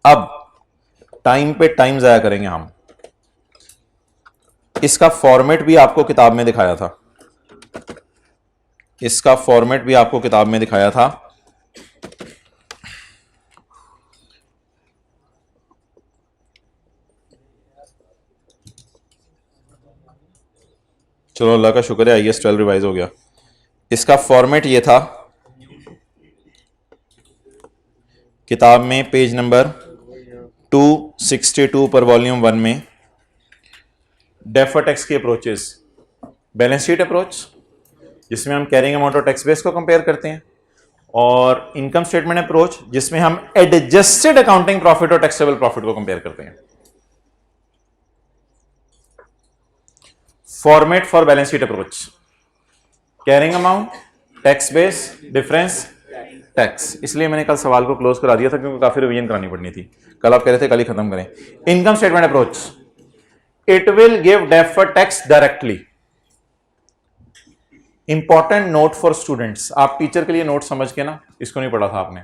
अब टाइम पे टाइम जाया करेंगे हम। इसका फॉर्मेट भी आपको किताब में दिखाया था, इसका फॉर्मेट भी आपको किताब में दिखाया था। चलो अल्लाह का शुक्र है IAS 12 रिवाइज हो गया। इसका फॉर्मेट ये था, किताब में पेज नंबर 262 पर वॉल्यूम 1 में डेफर्ड टैक्स की अप्रोचेस, बैलेंस शीट अप्रोच जिसमें हम कैरिंग अमाउंट और टैक्स बेस को कंपेयर करते हैं, और इनकम स्टेटमेंट अप्रोच जिसमें हम एडजस्टेड अकाउंटिंग प्रॉफिट और टैक्सेबल प्रॉफिट को कंपेयर करते हैं। Format for balance sheet approach, carrying amount, tax base, difference, tax. इसलिए मैंने कल सवाल को क्लोज करा दिया था क्योंकि काफी रिवीजन करानी पड़नी थी। कल आप कह रहे थे कल ही खत्म करें। Income statement approach, it will give deferred tax directly. Important note for students, आप टीचर के लिए नोट समझ के ना, इसको नहीं पढ़ा था आपने,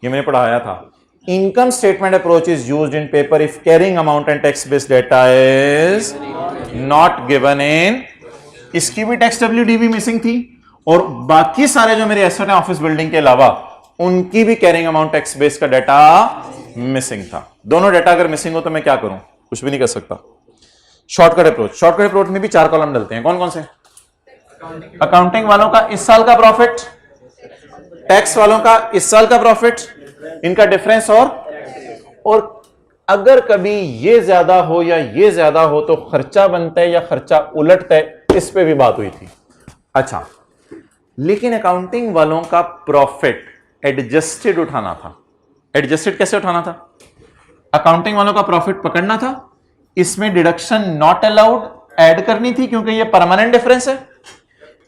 ये मैंने पढ़ाया था। Income statement approach is used in paper if carrying amount and tax based data is not given in. इसकी भी टैक्स WDV मिसिंग थी, और बाकी सारे जो मेरे एसेट है ऑफिस बिल्डिंग के अलावा उनकी भी कैरिंग अमाउंट टैक्स बेस का डाटा मिसिंग था। दोनों डाटा अगर मिसिंग हो तो मैं क्या करूं, कुछ भी नहीं कर सकता। शॉर्टकट अप्रोच, शॉर्टकट अप्रोच में भी 4 कॉलम डलते हैं, कौन कौन से? अकाउंटिंग वालों का इस साल का प्रॉफिट, टैक्स वालों का इस साल का प्रॉफिट, इनका डिफरेंस, और अगर कभी ये ज्यादा हो या ये ज्यादा हो तो खर्चा बनता है या खर्चा उलटता है, इस पे भी बात हुई थी। अच्छा, लेकिन अकाउंटिंग वालों का प्रॉफिट एडजस्टेड उठाना था। एडजस्टेड कैसे उठाना था? अकाउंटिंग वालों का प्रॉफिट पकड़ना था, इसमें डिडक्शन नॉट अलाउड ऐड करनी थी क्योंकि ये परमानेंट डिफरेंस है,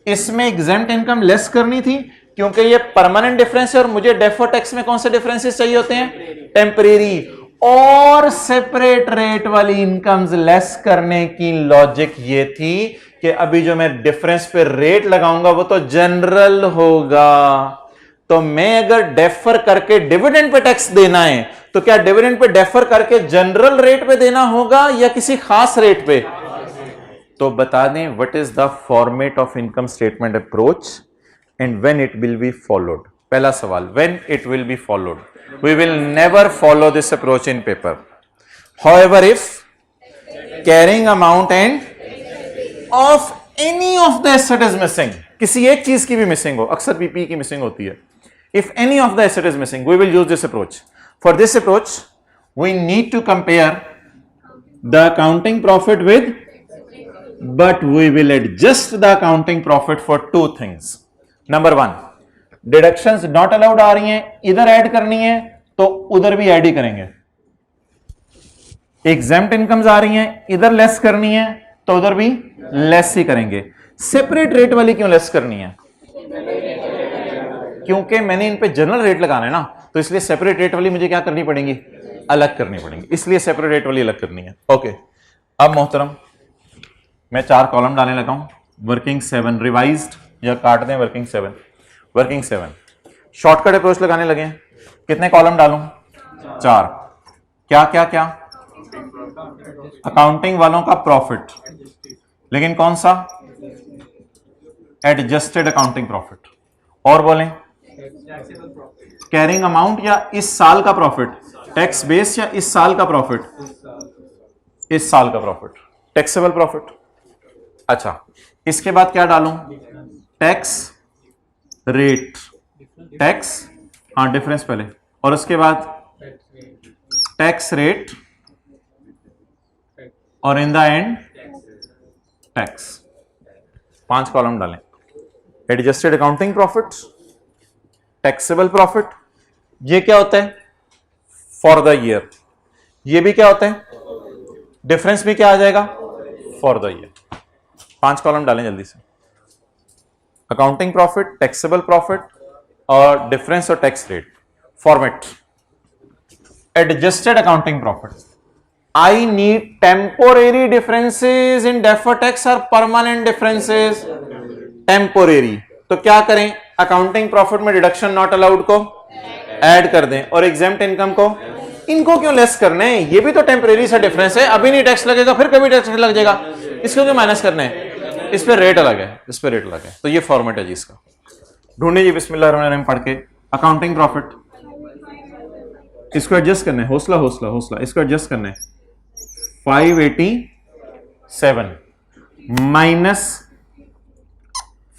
इसमें एग्जेम्प्ट इनकम लेस करनी थी क्योंकि ये परमानेंट डिफरेंस है, और मुझे डेफर्ड टैक्स में कौन से डिफरेंसेस चाहिए होते हैं? टेम्परेरी, और सेपरेट रेट वाली इनकम्स लेस करने की लॉजिक ये थी कि अभी जो मैं डिफरेंस पे रेट लगाऊंगा वो तो जनरल होगा, तो मैं अगर डेफर करके डिविडेंड पे टैक्स देना है तो क्या डिविडेंड पे डेफर करके जनरल रेट पे देना होगा या किसी खास रेट पे? तो बता दें what is the format of income statement approach and when it will be followed. पहला सवाल, when it will be followed. We will never follow this approach in paper. However if carrying amount and of any of the asset is missing, किसी एक चीज की भी missing हो, अक्सर PP की मिसिंग होती है, if any of the asset is missing, we will use this approach. For this approach, we need to compare the accounting profit with, but we will adjust the accounting profit for two things. Number one, deductions not allowed आ रही हैं, इधर add करनी है तो उधर भी add ही करेंगे। exempt incomes आ रही हैं, इधर लेस करनी है तो उधर भी लेस ही करेंगे। सेपरेट रेट वाली क्यों लेस करनी है? क्योंकि मैंने इन पे जनरल रेट लगाना है ना, तो इसलिए सेपरेट रेट वाली मुझे क्या करनी पड़ेगी? अलग करनी पड़ेगी, इसलिए सेपरेट रेट वाली अलग करनी है। ओके, अब मोहतरम मैं 4 कॉलम डालने लगा हूं। वर्किंग 7 रिवाइज्ड, या काट दें वर्किंग 7। वर्किंग 7 शॉर्टकट अप्रोच लगाने लगे हैं। कितने कॉलम डालूं? 4। क्या क्या क्या? अकाउंटिंग वालों का प्रॉफिट, लेकिन कौन सा? Adjusted accounting profit. और बोलें कैरिंग अमाउंट या इस साल का प्रॉफिट, टैक्स बेस या इस साल का प्रॉफिट? इस साल का प्रॉफिट, टैक्सेबल प्रॉफिट। अच्छा, इसके बाद क्या डालूं? टैक्स रेट, टैक्स, हाँ डिफरेंस पहले, और उसके बाद टैक्स रेट, और in the end tax. 5 column डालें। Adjusted accounting profit, taxable profit, ये क्या होता है? For the year. ये भी क्या होता है? डिफरेंस भी क्या आ जाएगा? For the year. 5 कॉलम डालें जल्दी से। अकाउंटिंग प्रॉफिट, टैक्सेबल प्रॉफिट और डिफरेंस और tax rate. Format adjusted accounting profit. I need temporary differences in deferred tax और परमानेंट डिफरेंसेस? टेम्पोरेरी। तो क्या करें? अकाउंटिंग प्रॉफिट में डिडक्शन नॉट अलाउड को ऐड कर दें, और एग्जेम्प्ट इनकम को, इनको क्यों लेस करने हैं? ये भी तो टेम्परेरी सा डिफरेंस है, अभी नहीं टैक्स लगेगा फिर कभी टैक्स लग जाएगा, इसको क्यों माइनस करने हैं? इस पे रेट अलग है, इस पे रेट अलग है। तो ये फॉर्मेट है जी इसका। ढूंढे जी बिस्मिल्लाहिर्रहमानिर्रहीम पढ़ के। अकाउंटिंग प्रॉफिट, इसको एडजस्ट करना है, हौसला हौसला हौसला, इसको एडजस्ट करना है। 587 minus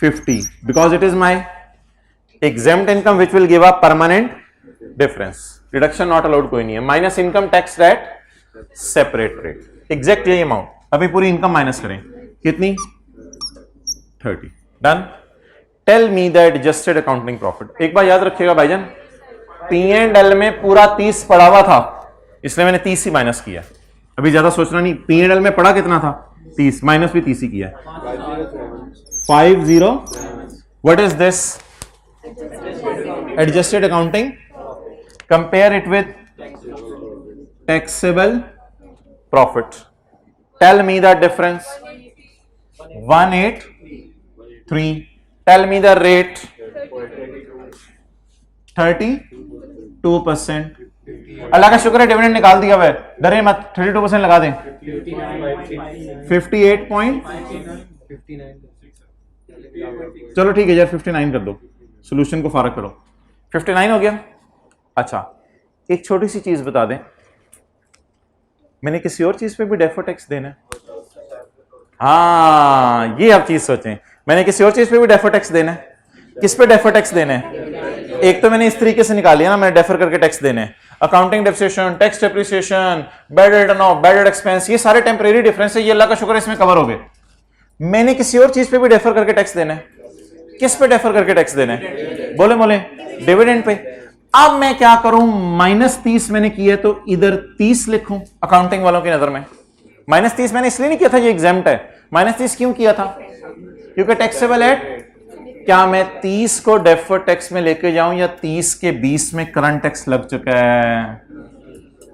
50 because it is my exempt income which will give a permanent difference. Deduction not allowed कोई नहीं है। Minus income tax rate, separate rate, exact यही अमाउंट। अभी पूरी इनकम माइनस करें, कितनी? 30। Done. Tell me the adjusted accounting profit. एक बार याद रखिएगा भाईजान, P&L में पूरा 30 पड़ा हुआ था, इसलिए मैंने 30 ही माइनस किया। अभी ज्यादा सोचना नहीं, P&L में पड़ा कितना था? 30, माइनस भी 30 ही किया। 50। What is this? Adjusted accounting. Compare it with taxable profit. Tell me the difference. 183. Tell me the rate. 32%. अल्लाह का शुक्र है डिविडेंड निकाल दिया हुआ है, डरे मत, 32% लगा दें। 58. चलो ठीक है यार, 59 कर दो, सॉल्यूशन को फारग करो। 59 हो गया। अच्छा, एक छोटी सी चीज बता दें, मैंने किसी और चीज पे भी डेफर्ड टैक्स देना है? हाँ, ये आप चीज सोचें, मैंने किसी और चीज पे भी डेफर्ड टैक्स देना है। किस पे डेफर्ड टैक्स देना है? एक तो मैंने इस तरीके से निकाल लिया ना, मैंने डेफर करके टैक्स देने, accounting depreciation, tax depreciation, bad return of, bad expense, ये सारे टेम्परेरी डिफरेंस है, ये अल्लाह का शुक्र है इसमें कवर हो गए। मैंने किसी और चीज पे भी डेफर करके टैक्स देना है। किस पे डेफर करके टैक्स देना है? बोले बोले डिविडेंड पे। अब मैं क्या करूं, -30 मैंने किया तो इधर 30 लिखूं अकाउंटिंग वालों की नजर में। -30 मैंने इसलिए नहीं किया था, ये एग्जाम्प्ट है। -30 क्यों किया था? क्योंकि टैक्सेबल एट, क्या मैं 30 को डेफर टैक्स में लेके जाऊं या 30 के 20 में करंट टैक्स लग चुका है?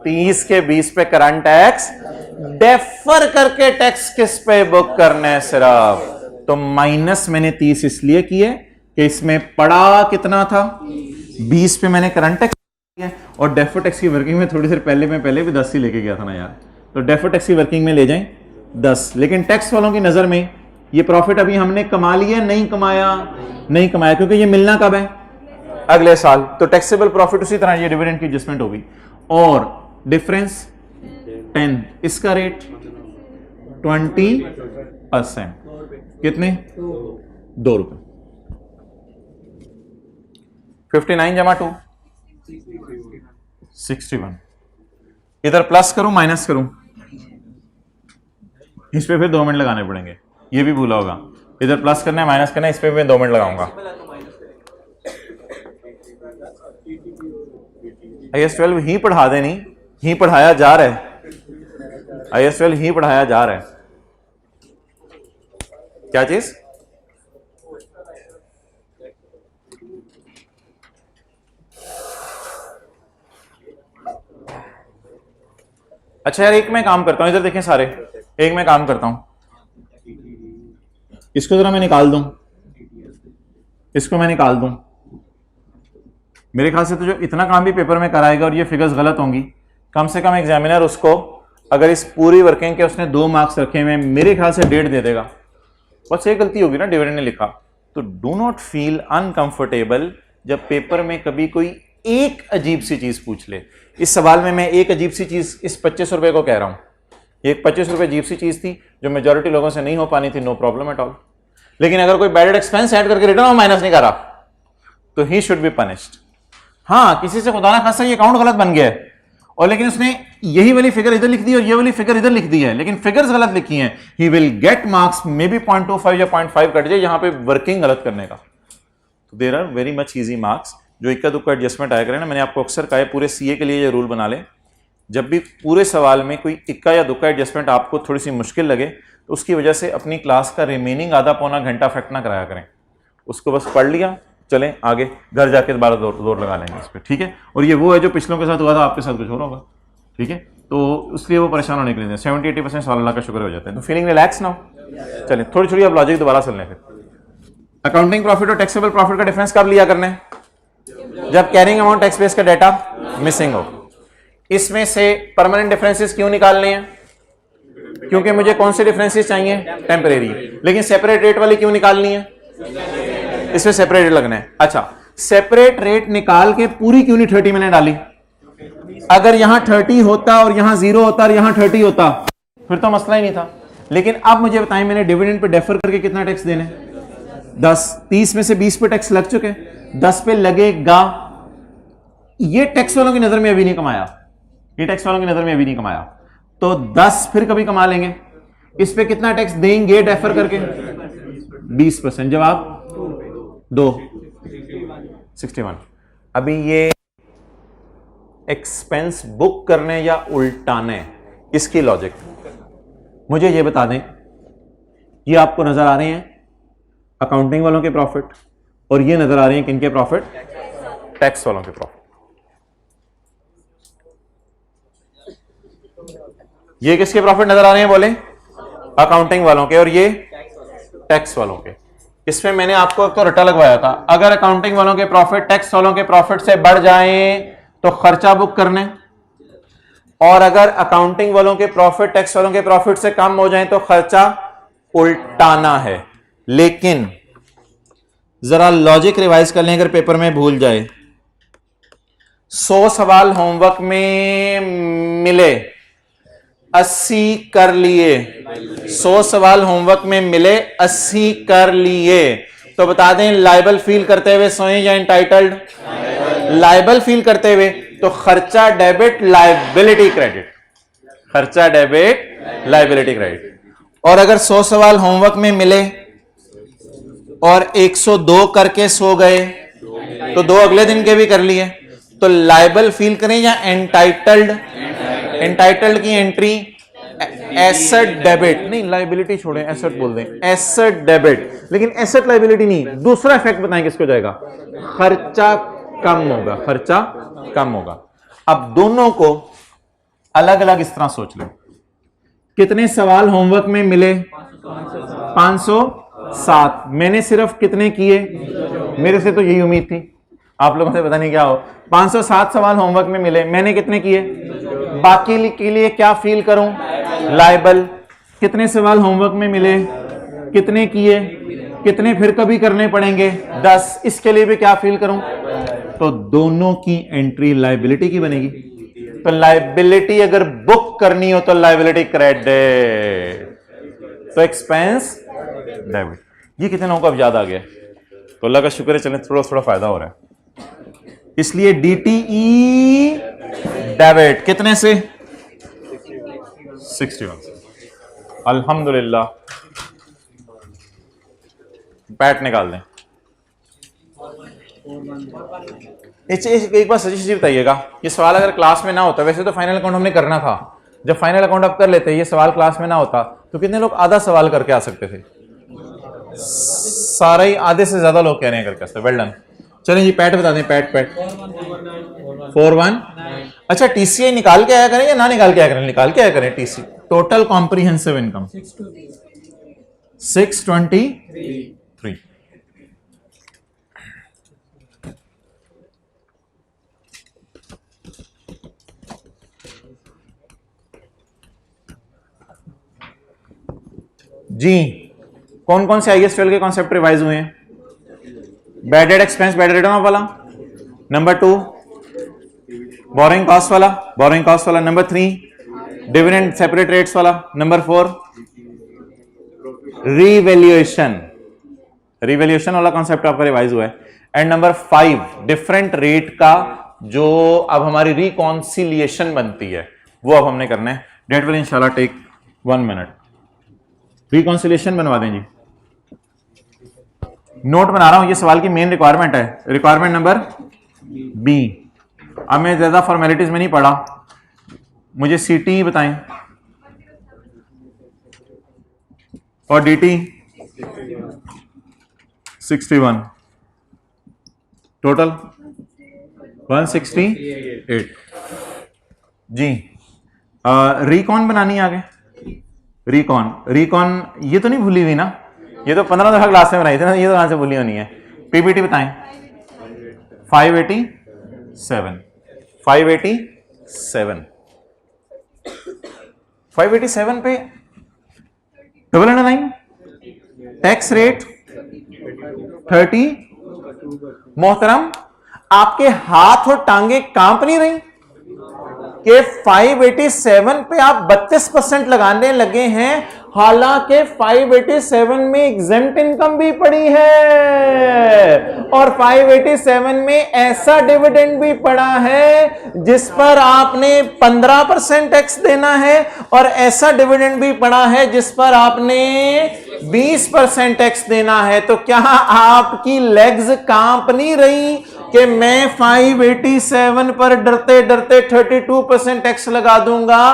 30 के 20 पे करंट टैक्स, डेफर करके टैक्स किस पे बुक करना है सिर्फ? तो माइनस मैंने 30 इसलिए किए कि इसमें पड़ा कितना था, 20 पे मैंने करंट टैक्स किया, और डेफर टैक्स की वर्किंग में थोड़ी देर पहले भी 10 ही लेके गया था ना यार, तो डेफर टैक्स की वर्किंग में ले जाएं 10। लेकिन टैक्स वालों की नजर में ये प्रॉफिट अभी हमने कमा लिया, नहीं कमाया, नहीं कमाया, क्योंकि ये मिलना कब है? अगले साल। तो टैक्सेबल प्रॉफिट उसी तरह ये डिविडेंड की एडजस्टमेंट होगी। और डिफरेंस 10, इसका रेट 20%, कितने? 2 रुपए। 59 जमा 2 61। इधर प्लस करूं माइनस करूं? इस पे फिर 2 मिनट लगाने पड़ेंगे, ये भी भूला होगा। इधर प्लस करना है माइनस करना है, इस पे मैं 2 मिनट लगाऊंगा। IAS 12 ही पढ़ा दे, नहीं ही पढ़ाया जा रहा है। IAS 12 ही पढ़ाया जा रहा है। क्या चीज? अच्छा यार, एक मैं काम करता हूं, इधर देखें सारे, एक मैं काम करता हूं, इसको जरा मैं निकाल दूं, इसको मैं निकाल दूं। मेरे ख्याल से तो जो इतना काम भी पेपर में कराएगा और ये फिगर्स गलत होंगी, कम से कम एग्जामिनर उसको, अगर इस पूरी वर्किंग के उसने 2 मार्क्स रखे हुए, मेरे ख्याल से 1.5 दे देगा। बस एक गलती होगी ना, डिविडेंड ने लिखा। तो डू नॉट फील अनकंफर्टेबल जब पेपर में कभी कोई एक अजीब सी चीज पूछ ले। इस सवाल में मैं एक अजीब सी चीज इस 25 रुपए को कह रहा हूं, एक 25 रुपए अजीब सी चीज थी जो मेजोरिटी लोगों से नहीं हो पानी थी, नो प्रॉब्लम एट ऑल। लेकिन अगर कोई बैडेड एक्सपेंस ऐड करके रिटर्न ऑफ माइनस नहीं करा तो ही शुड बी पनिश्ड। हाँ, किसी से खुदा ना खासा ये अकाउंट गलत बन गया है, और लेकिन उसने यही वाली फिगर इधर लिख दी और ये वाली फिगर इधर लिख दी है, लेकिन फिगर्स गलत लिखी हैं, he will get marks may be 0.25 या 0.5 कट जाए यहां पे वर्किंग गलत करने का। तो there are very much easy marks जो इक्का दुक्का एडजस्टमेंट आया करें ना। मैंने आपको अक्सर कहा है पूरे सीए के लिए ये रूल बना ले, जब भी पूरे सवाल में कोई इक्का या दुक्का एडजस्टमेंट आपको थोड़ी सी मुश्किल लगे तो उसकी वजह से अपनी क्लास का रिमेनिंग आधा पौना घंटा इफेक्ट ना कराया करें, उसको बस पढ़ लिया, चलें आगे, घर जाके दोबारा दौड़ लगा लेंगे इस पर, ठीक है। और ये वो है जो पिछलों के साथ हुआ था, आपके साथ कुछ और होगा, ठीक है। तो इसलिए वो परेशान होने के लिए 70-80% सवाल अल्लाह का शुक्र हो जाते हैं। तो फीलिंग रिलैक्स नाउ। चलें थोड़ी थोड़ी अब लॉजिक दोबारा सुन लें। फिर अकाउंटिंग प्रॉफिट और टैक्सेबल प्रॉफिट का डिफरेंस कब लिया करना है? जब कैरिंग अमाउंट टैक्स बेस का डाटा मिसिंग हो। इसमें से परमानेंट डिफरेंसेस क्यों निकालने हैं? क्योंकि मुझे कौन से डिफरेंसेस चाहिए? टेम्परेरी। लेकिन सेपरेट रेट वाली क्यों निकालनी है? इसमें सेपरेट रेट लगना है। अच्छा, सेपरेट रेट निकाल के पूरी क्यों नहीं 30 मैंने डाली? अगर यहां 30 होता और यहां 0 होता और यहां 30 होता फिर तो मसला ही नहीं था। लेकिन अब मुझे बताएं, मैंने डिविडेंड पे डेफर करके कितना टैक्स देना है? 10। 30 में से 20 पे टैक्स लग चुके, 10 पे लगेगा। ये टैक्स वालों की नजर में अभी नहीं कमाया, ये टैक्स वालों की नजर में अभी नहीं कमाया, तो 10 फिर कभी कमा लेंगे। इस पे कितना टैक्स देंगे डेफर करके? 20%। जवाब 2 61। अभी ये एक्सपेंस बुक करने या उल्टाने, इसकी लॉजिक मुझे ये बता दें। ये आपको नजर आ रहे हैं अकाउंटिंग वालों के प्रॉफिट, और ये नजर आ रहे हैं किनके प्रॉफिट? टैक्स वालों के प्रॉफिट। ये किसके प्रॉफिट नजर आ रहे हैं बोले? अकाउंटिंग वालों के, और ये टैक्स वालों के। इसमें मैंने आपको तो रट्टा लगवाया था, अगर अकाउंटिंग वालों के प्रॉफिट टैक्स वालों के प्रॉफिट से बढ़ जाएं तो खर्चा बुक करने, और अगर अकाउंटिंग वालों के प्रॉफिट टैक्स वालों के प्रॉफिट से कम हो जाएं तो खर्चा उल्टाना है। लेकिन जरा लॉजिक रिवाइज कर लें, अगर पेपर में भूल जाए। 100 सवाल होमवर्क में मिले, 80 कर लिए। 100 सवाल होमवर्क में मिले, 80 कर लिए। तो बता दें लायबल फील करते हुए सोए या एंटाइटल्ड? लायबल फील करते हुए, तो खर्चा डेबिट लायबिलिटी क्रेडिट, खर्चा डेबिट लायबिलिटी क्रेडिट। और अगर 100 सवाल होमवर्क में मिले और 102 करके सो गए तो 2 अगले दिन के भी कर लिए, तो लायबल फील करें या एंटाइटल्ड? एंटाइटल्ड की एंट्री एसेट डेबिट, नहीं लायबिलिटी छोड़ें, एसेट बोल दें, एसेट डेबिट। लेकिन एसेट लायबिलिटी नहीं, दूसरा इफेक्ट बताएं किसको जाएगा? खर्चा कम होगा, खर्चा कम होगा। अब दोनों को अलग अलग इस तरह सोच लो। कितने सवाल होमवर्क में मिले? 507। मैंने सिर्फ कितने किए? मेरे से तो यही उम्मीद थी, आप लोगों से पता नहीं क्या हो। 507 सवाल होमवर्क में मिले, मैंने कितने किए? बाकी के लिए क्या फील करूं? लायबल। कितने सवाल होमवर्क में मिले, कितने किए, कितने फिर कभी करने पड़ेंगे? 10। इसके लिए भी क्या फील करूं? तो दोनों की एंट्री लायबिलिटी की बनेगी। तो लायबिलिटी अगर बुक करनी हो तो लायबिलिटी क्रेडिट, तो एक्सपेंस डेबिट। ये कितने लोगों को अब याद आ गया? तो अल्लाह का शुक्र है, चलें थोड़ा थोड़ा फायदा हो रहा है। इसलिए डीटीई डेबिट कितने से? 61 से। अल्हम्दुलिल्लाह। पैट निकाल दें। एक बार सजेशन जी बताइएगा, ये सवाल अगर क्लास में ना होता, वैसे तो फाइनल अकाउंट हमने करना था, जब फाइनल अकाउंट आप कर लेते, ये सवाल क्लास में ना होता तो कितने लोग आधा सवाल करके आ सकते थे? सारा ही, आधे से ज्यादा लोग कह रहे हैं करके आ सकते। Well done. चलें जी पैट बता दें। पैट 41। अच्छा टीसीआई निकाल के आया करें या ना निकाल के आया करें? निकाल के आया करें। TC total comprehensive income 623। जी कौन कौन से आईएएस फेल के कॉन्सेप्ट रिवाइज हुए हैं? Bad debt expense, bad return of वाला। नंबर 2 बोरिंग कॉस्ट वाला, बोरिंग कॉस्ट वाला। नंबर 3 डिविडेंड सेपरेट रेट्स वाला। नंबर 4 रीवैल्यूएशन, रीवैल्यूएशन वाला कॉन्सेप्ट आपका रिवाइज हुआ है। एंड नंबर 5 डिफरेंट रेट का जो अब हमारी रिकॉन्सिलिएशन बनती है वो अब हमने करना है। डेट विल इंशाल्लाह टेक 1 मिनट। रिकॉन्सिलिएशन बनवा दें जी। नोट बना रहा हूं, ये सवाल की मेन रिक्वायरमेंट है, रिक्वायरमेंट नंबर बी। अब मैं ज्यादा फॉर्मेलिटीज में नहीं पढ़ा, मुझे सीटी बताएं और डीटी 61, टोटल 168 जी। रिकॉन बनानी है आगे। रिकॉन ये तो नहीं भूली हुई ना? ये तो 15 दफा क्लास में बनाई थी ना, ये तो कहां से भूली होनी है? पीपीटी बताएं। 587 पे डबल अंडरलाइन, टैक्स रेट 30। मोहतरम आपके हाथ और टांगे कांप नहीं रही कि 587 पे आप 32% लगाने लगे हैं, हालांकि 587 में एग्जेम्प्ट इनकम भी पड़ी है और 587 में ऐसा डिविडेंड भी पड़ा है जिस पर आपने 15% टैक्स देना है और ऐसा डिविडेंड भी पड़ा है जिस पर आपने 20% टैक्स देना है। तो क्या आपकी लेग्स कांप नहीं रही कि मैं 587 पर डरते डरते 32% टैक्स लगा दूंगा?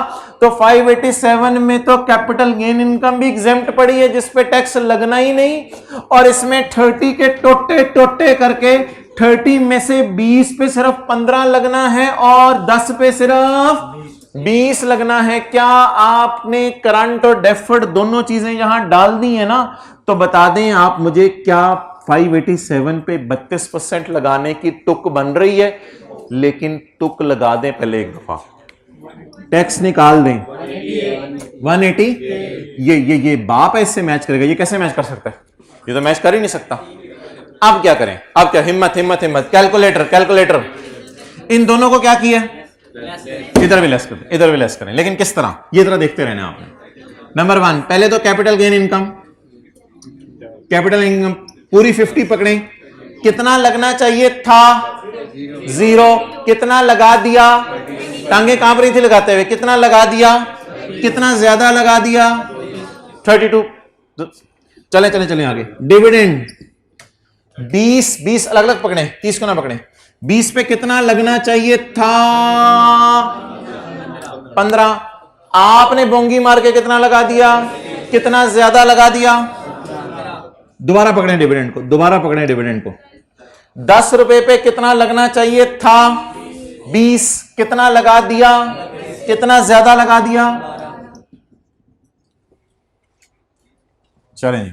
तो 587 में तो कैपिटल गेन इनकम भी एग्जेम्प्ट पड़ी है जिस पे टैक्स लगना ही नहीं, और इसमें 30 के टोटे टोटे करके 30 में से 20 पे सिर्फ 15 लगना है और 10 पे सिर्फ 20 लगना है। क्या आपने करंट और डेफर्ड दोनों चीजें यहां डाल दी है ना? तो बता दें आप मुझे, क्या 587 पे 32% लगाने की तुक बन रही है? लेकिन तुक लगा दें पहले एक दफा, टैक्स निकाल दें 180। ये बाप ऐसे मैच करेगा? ये कैसे मैच कर सकता है? ये तो मैच कर ही नहीं सकता। अब क्या करें? अब क्या, हिम्मत हिम्मत हिम्मत, कैलकुलेटर कैलकुलेटर। इन दोनों को क्या किया? इधर भी लेस करें, इधर भी लेस करें, लेकिन किस तरह? ये तरह देखते रहना आपने। नंबर 1 पहले तो capital gain income, capital income पूरी 50 पकड़े, कितना लगना चाहिए था 0, कितना लगा दिया, टांगे कांप रही थी लगाते हुए, कितना लगा दिया, कितना ज्यादा लगा दिया 32। चले चले चले आगे। डिविडेंड 20 अलग अलग पकड़े, 30 को ना पकड़े। 20 पे कितना लगना चाहिए था 15, आपने बोंगी मार के कितना लगा दिया, कितना ज्यादा लगा दिया। दोबारा पकड़े डिविडेंड को, दोबारा पकड़े डिविडेंड को। 10 रुपए पे कितना लगना चाहिए था 20, कितना लगा दिया, कितना ज्यादा लगा दिया। चलें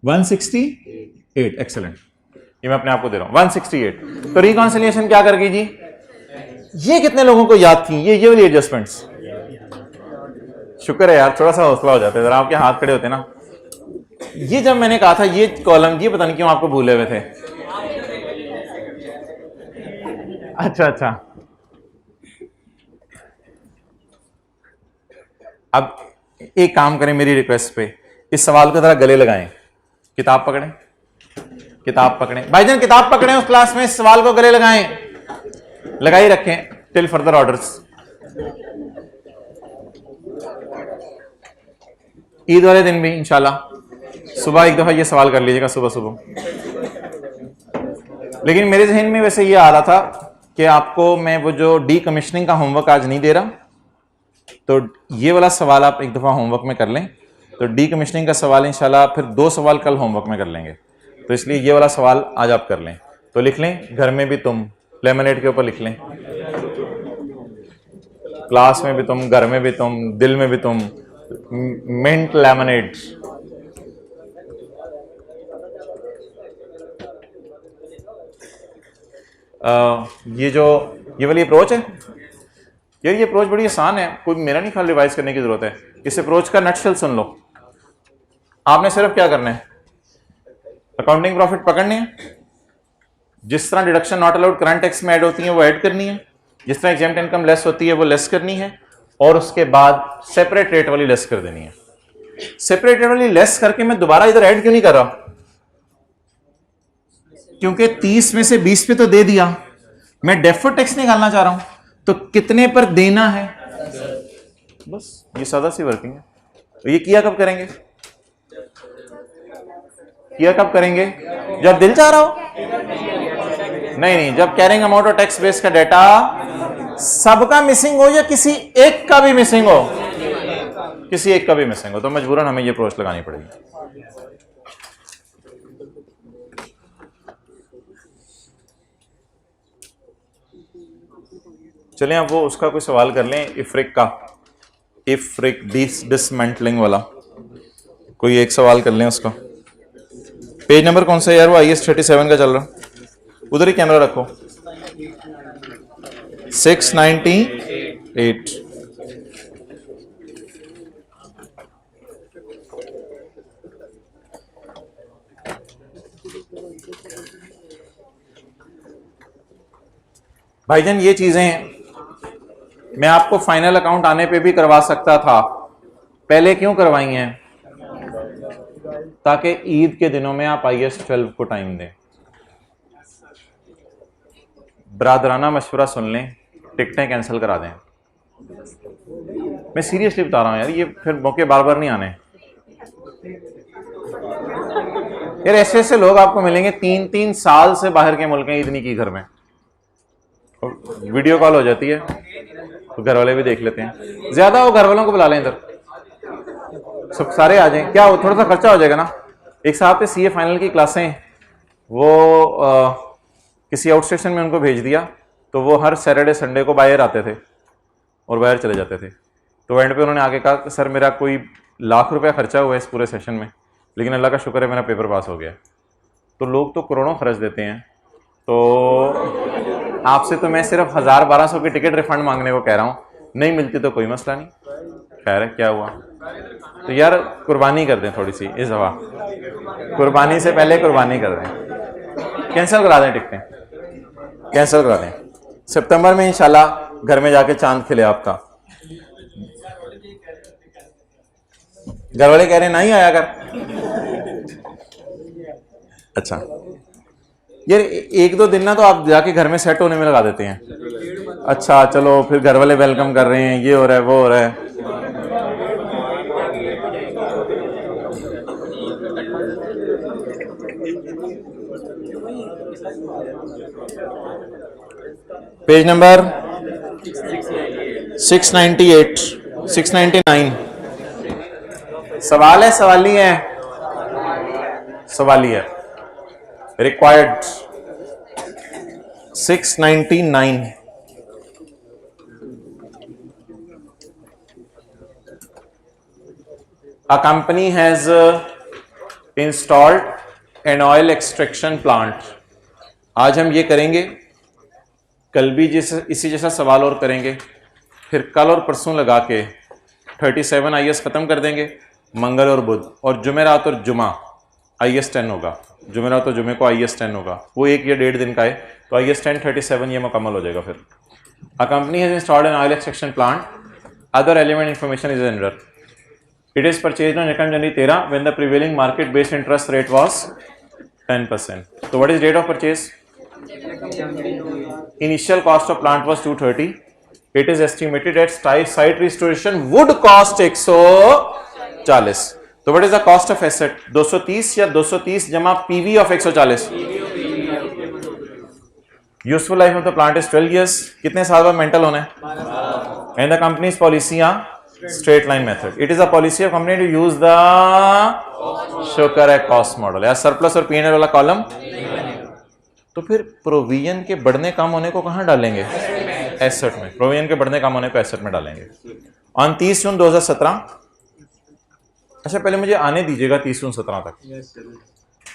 168, एक्सेलेंट। ये मैं अपने आप को दे रहा हूं 168। तो रिकॉन्सिलिएशन क्या करके जी, ये कितने लोगों को याद थी ये वाली एडजस्टमेंट्स। शुक्र है यार, थोड़ा सा हौसला हो जाता है जरा आपके हाथ खड़े होते ना। ये जब मैंने कहा था ये कॉलम, ये पता नहीं क्यों आपको भूले हुए थे। अच्छा, अब एक काम करें मेरी रिक्वेस्ट पे, इस सवाल को जरा गले लगाएं। किताब पकड़ें, किताब पकड़ें भाईजान, किताब पकड़ें उस क्लास में, इस सवाल को गले लगाएं, लगाई रखें टिल फर्दर ऑर्डर्स। ईद वाले दिन भी इंशाल्लाह सुबह एक दफा ये सवाल कर लीजिएगा, सुबह सुबह। लेकिन मेरे जहन में वैसे ये आ रहा था कि आपको मैं वो जो डीकमीशनिंग का होमवर्क आज नहीं दे रहा, तो ये वाला सवाल आप एक दफा होमवर्क में कर लें। तो डीकमीशनिंग का सवाल इंशाल्लाह फिर 2 सवाल कल होमवर्क में कर लेंगे, तो इसलिए ये वाला सवाल आज आप कर लें। तो लिख लें घर में भी तुम, लेमनेड के ऊपर लिख लें, क्लास में भी तुम, घर में भी तुम, दिल में भी तुम, मिंट लेमनेड। ये वाली अप्रोच है यार, ये अप्रोच बड़ी आसान है, कोई मेरा नहीं ख्याल रिवाइज करने की जरूरत है। इस अप्रोच का नटशेल सुन लो। आपने सिर्फ क्या करना है, अकाउंटिंग प्रॉफिट पकड़नी है, जिस तरह deduction not allowed current tax में ऐड होती है वो ऐड करनी है, जिस तरह एग्जेम्प्ट इनकम लेस होती है वो लेस करनी है, और उसके बाद सेपरेट रेट वाली लेस कर देनी है। सेपरेट रेट वाली लेस करके मैं दोबारा इधर ऐड क्यों नहीं कर रहा, क्योंकि 30 में से 20 पे तो दे दिया, मैं डेफर्ड टैक्स निकालना चाह रहा हूं, तो कितने पर देना है, बस ये सादा सी वर्किंग है। तो ये किया कब करेंगे, किया कब करेंगे, जब दिल चाह रहा हो। नहीं, जब कैरिंग अमाउंट और टैक्स बेस का डाटा सबका मिसिंग हो या किसी एक का भी मिसिंग हो, किसी एक का भी मिसिंग हो, तो मजबूरन हमें ये अप्रोच लगानी पड़ेगी। चलें अब वो उसका कोई सवाल कर लें, इफ्रिक का, इफ्रिक डिसमेंटलिंग वाला कोई एक सवाल कर लें उसका। पेज नंबर कौन सा है यार, वो IS 37 का चल रहा, उधर ही कैमरा रखो। 698। भाईजान ये चीजें मैं आपको फाइनल अकाउंट आने पे भी करवा सकता था, पहले क्यों करवाई हैं, ताकि ईद के दिनों में आप IS 12 को टाइम दें। ब्रादराना मशवरा सुन लें, टिकटें कैंसिल करा दें। मैं सीरियसली बता रहा हूं यार, ये फिर मौके बार बार नहीं आने यार। ऐसे ऐसे लोग आपको मिलेंगे 3-3 साल से बाहर के मुल्क हैं, ईद नहीं की घर में, वीडियो कॉल हो जाती है तो घर वाले भी देख लेते हैं। ज्यादा हो घर वालों को बुला लें इधर, सब सारे आ जाएं, क्या हो थोड़ा सा खर्चा हो जाएगा ना। एक साहब थे CA फाइनल की क्लासें, वो किसी आउट स्टेशन में उनको भेज दिया, तो वो हर सैटरडे संडे को बाहर आते थे और बाहर चले जाते थे। तो एंड पे उन्होंने आके कहा सर मेरा कोई लाख रुपया खर्चा हुआ है इस पूरे सेशन में, लेकिन अल्लाह का शुक्र है मेरा पेपर पास हो गया। तो लोग तो करोड़ों खर्च देते हैं, तो आपसे तो मैं सिर्फ 1000-1200 की टिकट रिफंड मांगने को कह रहा हूँ, नहीं मिलती तो कोई मसला नहीं, खैर है क्या हुआ। तो यार कुर्बानी कर दें थोड़ी सी इस दफा, कुर्बानी से पहले कुर्बानी कर दें, कैंसिल करा दें टिकटें, कैंसिल करा दें। सितंबर में इंशाल्लाह घर में जाके चांद खिले आपका। घर वाले कह रहे हैं नहीं आया कर। अच्छा यार, एक दो दिन ना तो आप जाके घर में सेट होने में लगा देते हैं। अच्छा चलो, फिर घर वाले वेलकम कर रहे हैं, ये हो रहा है वो हो रहा है। Page number 698, 699। सवाल है सवाली है? सवाली है। Required 699। A company has installed an oil extraction plant। आज हम ये करेंगे, कल भी इसी जैसा सवाल और करेंगे, फिर कल और परसों लगा के 37 IS खत्म कर देंगे। मंगल और बुध और जुमेरात और जुमा IS 10 होगा। जुमेरात और जुमे को IS 10 होगा, वो 1 या 1.5 दिन का है, तो IS 10 37 ये मुकम्मल हो जाएगा। फिर a company has installed an oil extraction plant, other element information is under. It is purchased on 2 January 13 when the prevailing market based interest rate was 10%। तो what is date of purchase? Initial cost of plant was 230. It is estimated that site restoration would cost 140. तो what is the cost of asset? 230 या 230 जमा PV of 140। Useful life of the plant is 12 years। कितने साल बाद mental होना है? And the company's policy are straight line method। It is a policy of company to use the शुक्र है cost model। या surplus और P&L वाला कॉलम। तो फिर प्रोविजन के बढ़ने कम होने को कहां डालेंगे? एसेट में। प्रोविजन के बढ़ने कम होने को एसेट में डालेंगे। ऑन 30 जून 2017, अच्छा पहले मुझे आने दीजिएगा 30 जून 17 तक।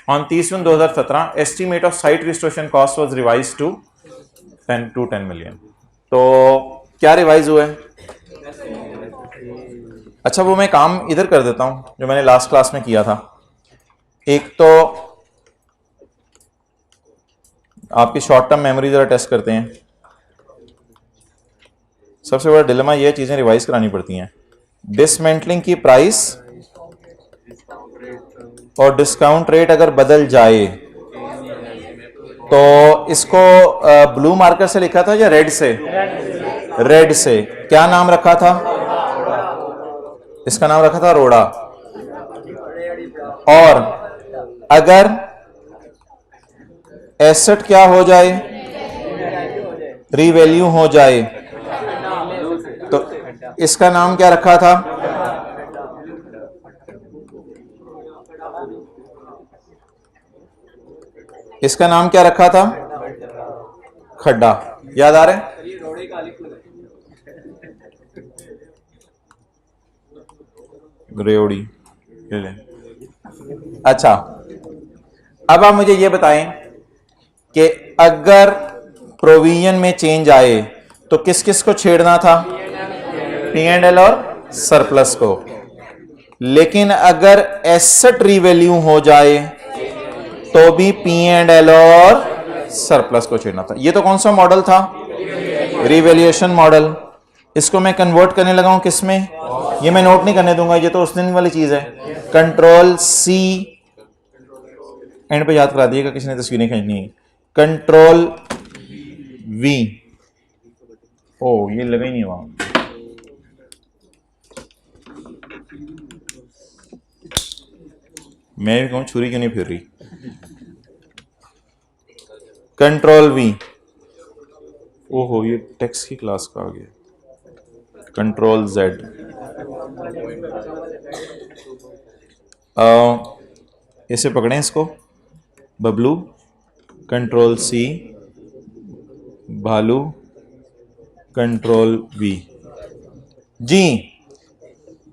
ऑन 30 जून 2017 estimate of site restoration cost was revised to 10 million. तो क्या रिवाइज हुआ है? अच्छा वो मैं काम इधर कर देता हूं जो मैंने लास्ट क्लास में किया था। एक तो आपकी शॉर्ट टर्म मेमोरी जरा टेस्ट करते हैं। सबसे बड़ा डिलेमा ये चीजें रिवाइज करानी पड़ती हैं। डिसमेंटलिंग की प्राइस और डिस्काउंट रेट अगर बदल जाए तो इसको ब्लू मार्कर से लिखा था या रेड से? रेड से। क्या नाम रखा था? इसका नाम रखा था रोड़ा। और अगर एसेट क्या हो जाए? रीवैल्यू हो जाए, तो इसका नाम क्या रखा था? इसका नाम क्या रखा था? खड्डा। याद आ रहा है? रेवड़ी। अच्छा अब आप मुझे ये बताएं कि अगर प्रोविजन में चेंज आए तो किस किस को छेड़ना था? P&L और सरप्लस को। लेकिन अगर एसेट रीवैल्यू हो जाए तो भी P&L और सरप्लस को छेड़ना था। ये तो कौन सा मॉडल था? Revaluation model. इसको मैं कन्वर्ट करने लगा हूं किस में? ये मैं नोट नहीं करने दूंगा, ये तो उस दिन वाली चीज है। कंट्रोल C, एंड पे याद करा दिएगा, किसी ने तस्वीरें खींचनी है। Control V। ओ ये लगा ही नहीं वहां। मैं भी कहूं छुरी क्यों नहीं फिर रही? Control V। ओहो ये टेक्स्ट की क्लास का आ गया। Control Z। इसे पकड़ें इसको, बबलू। कंट्रोल C, भालू। Control V। जी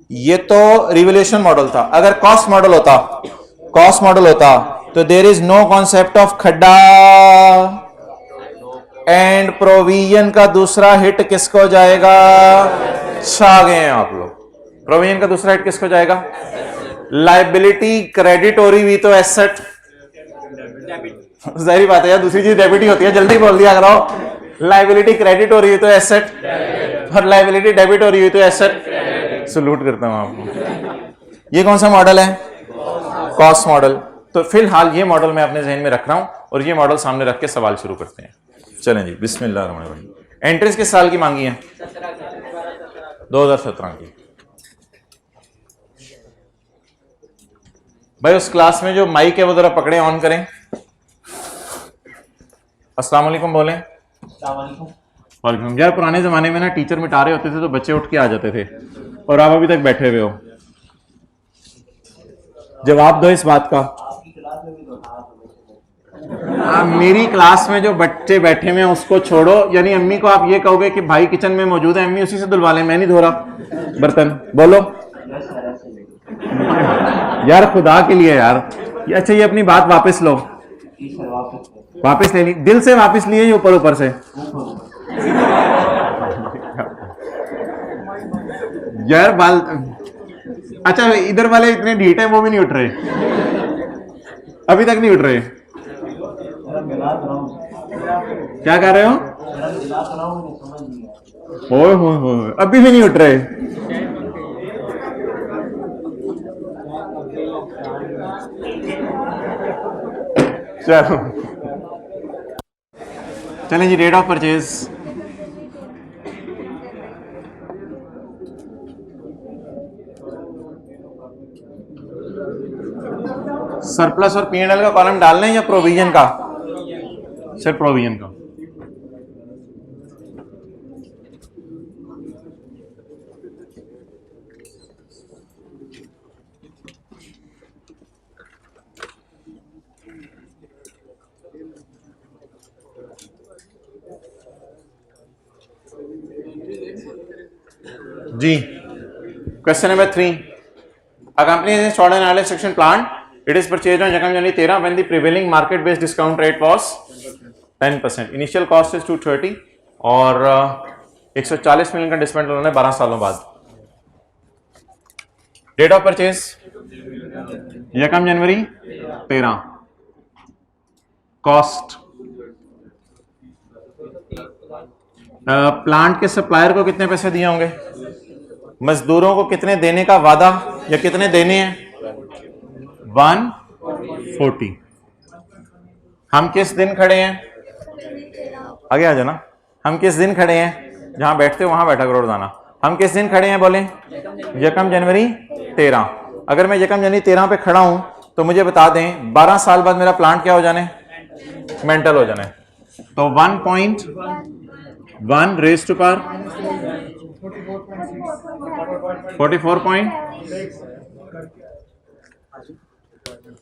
ये तो रिवैल्यूएशन मॉडल था। अगर कॉस्ट मॉडल होता तो there is no concept of खड्डा एंड प्रोविजन का दूसरा हिट किसको जाएगा? छा गए हैं आप लोग। प्रोविजन का दूसरा हिट किसको जाएगा? लाइबिलिटी क्रेडिट हो रही हुई तो एसेट। जाहिर बात है यार, दूसरी चीज डेबिट ही होती है, जल्दी बोल दिया करो। लाइबिलिटी क्रेडिट हो रही है तो एसेट, और लाइबिलिटी डेबिट हो रही है तो एसेट। सलूट करता हूं आपको। ये कौन सा मॉडल है? Cost model. तो फिलहाल ये मॉडल मैं अपने जहन में रख रहा हूं और ये मॉडल सामने रख के सवाल शुरू करते हैं। चलें जी, बिस्मिल्लाह। एंट्रीज किस साल की मांगी है? 2017 की। भाई उस क्लास में जो माइक है वो जरा पकड़े, ऑन करें। अस्सलाम वालेकुम बोलें। वालेकुम। यार पुराने जमाने में ना टीचर मिटा रहे होते थे तो बच्चे उठ के आ जाते थे और आप अभी तक बैठे हुए हो। जवाब दो इस बात का। मेरी क्लास में जो बच्चे बैठे हुए हैं उसको छोड़ो, यानी अम्मी को आप ये कहोगे कि भाई किचन में मौजूद है, अम्मी उसी से धुलवा लें, मैं नहीं धो रहा बर्तन। बोलो यार खुदा के लिए यार। अच्छा ये अपनी बात वापस लो, वापस लेनी, दिल से वापस लिए या ऊपर ऊपर से? यार बाल, अच्छा इधर वाले इतने ढीठ हैं वो भी नहीं उठ रहे, अभी तक नहीं उठ रहे। क्या कर रहे हो? ओए होए, अभी भी नहीं उठ रहे। चलो चलें जी, रेट ऑफ परचेज। सरप्लस और P&L का कॉलम डालना है या प्रोविजन का? सर प्रोविजन का। जी question number 3। A company has installed an analyst section plant. It is purchased on January 13 when the prevailing market based discount rate was 10%. Initial cost is 230 और 140 million का discount उन्होंने 12 सालों बाद। Date of purchase यकम जनवरी 13। Cost plant के supplier को कितने पैसे दिए होंगे? मजदूरों को कितने देने का वादा या कितने देने हैं? 140। हम किस दिन खड़े हैं? आगे आ जाना। हम किस दिन खड़े हैं? जहां बैठते हो वहां बैठा करो रोजाना। हम किस दिन खड़े हैं बोले? यकम जनवरी 13। अगर मैं यकम जनवरी 13 पे खड़ा हूं तो मुझे बता दें 12 साल बाद मेरा प्लांट क्या हो जाने? मेंटल हो जाने। तो 1.1 रेज टू पावर 44 पॉइंट।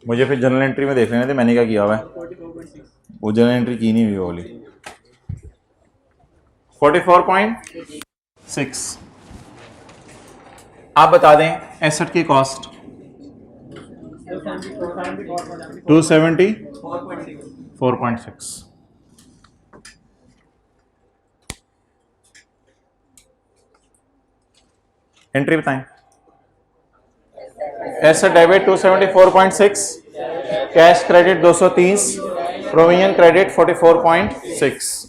मुझे फिर जनरल एंट्री में देख लेने थे मैंने क्या किया हुआ है। वो जनरल एंट्री की नहीं हुई बोली। 44.6। आप बता दें एसेट की कॉस्ट 274.6। एंट्री बताएं। Asset debit 274.6, cash credit 230, provision credit 44.6।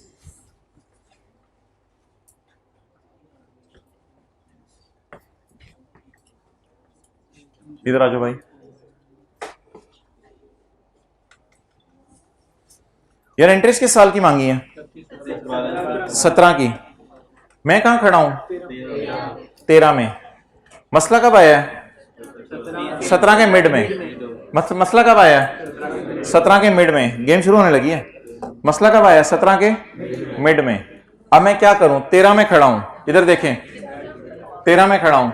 इधर आ जाओ भाई। यार एंट्रीज किस साल की मांगी है? 17 की। मैं कहां खड़ा हूं? 13 में। मसला कब आया है? 17 के मिड में। मसला कब आया? 17 के मिड में। गेम शुरू होने लगी है। मसला कब आया? 17 के मिड में। अब मैं क्या करूं? 13 में खड़ा हूं, इधर देखें 13 में खड़ा हूं।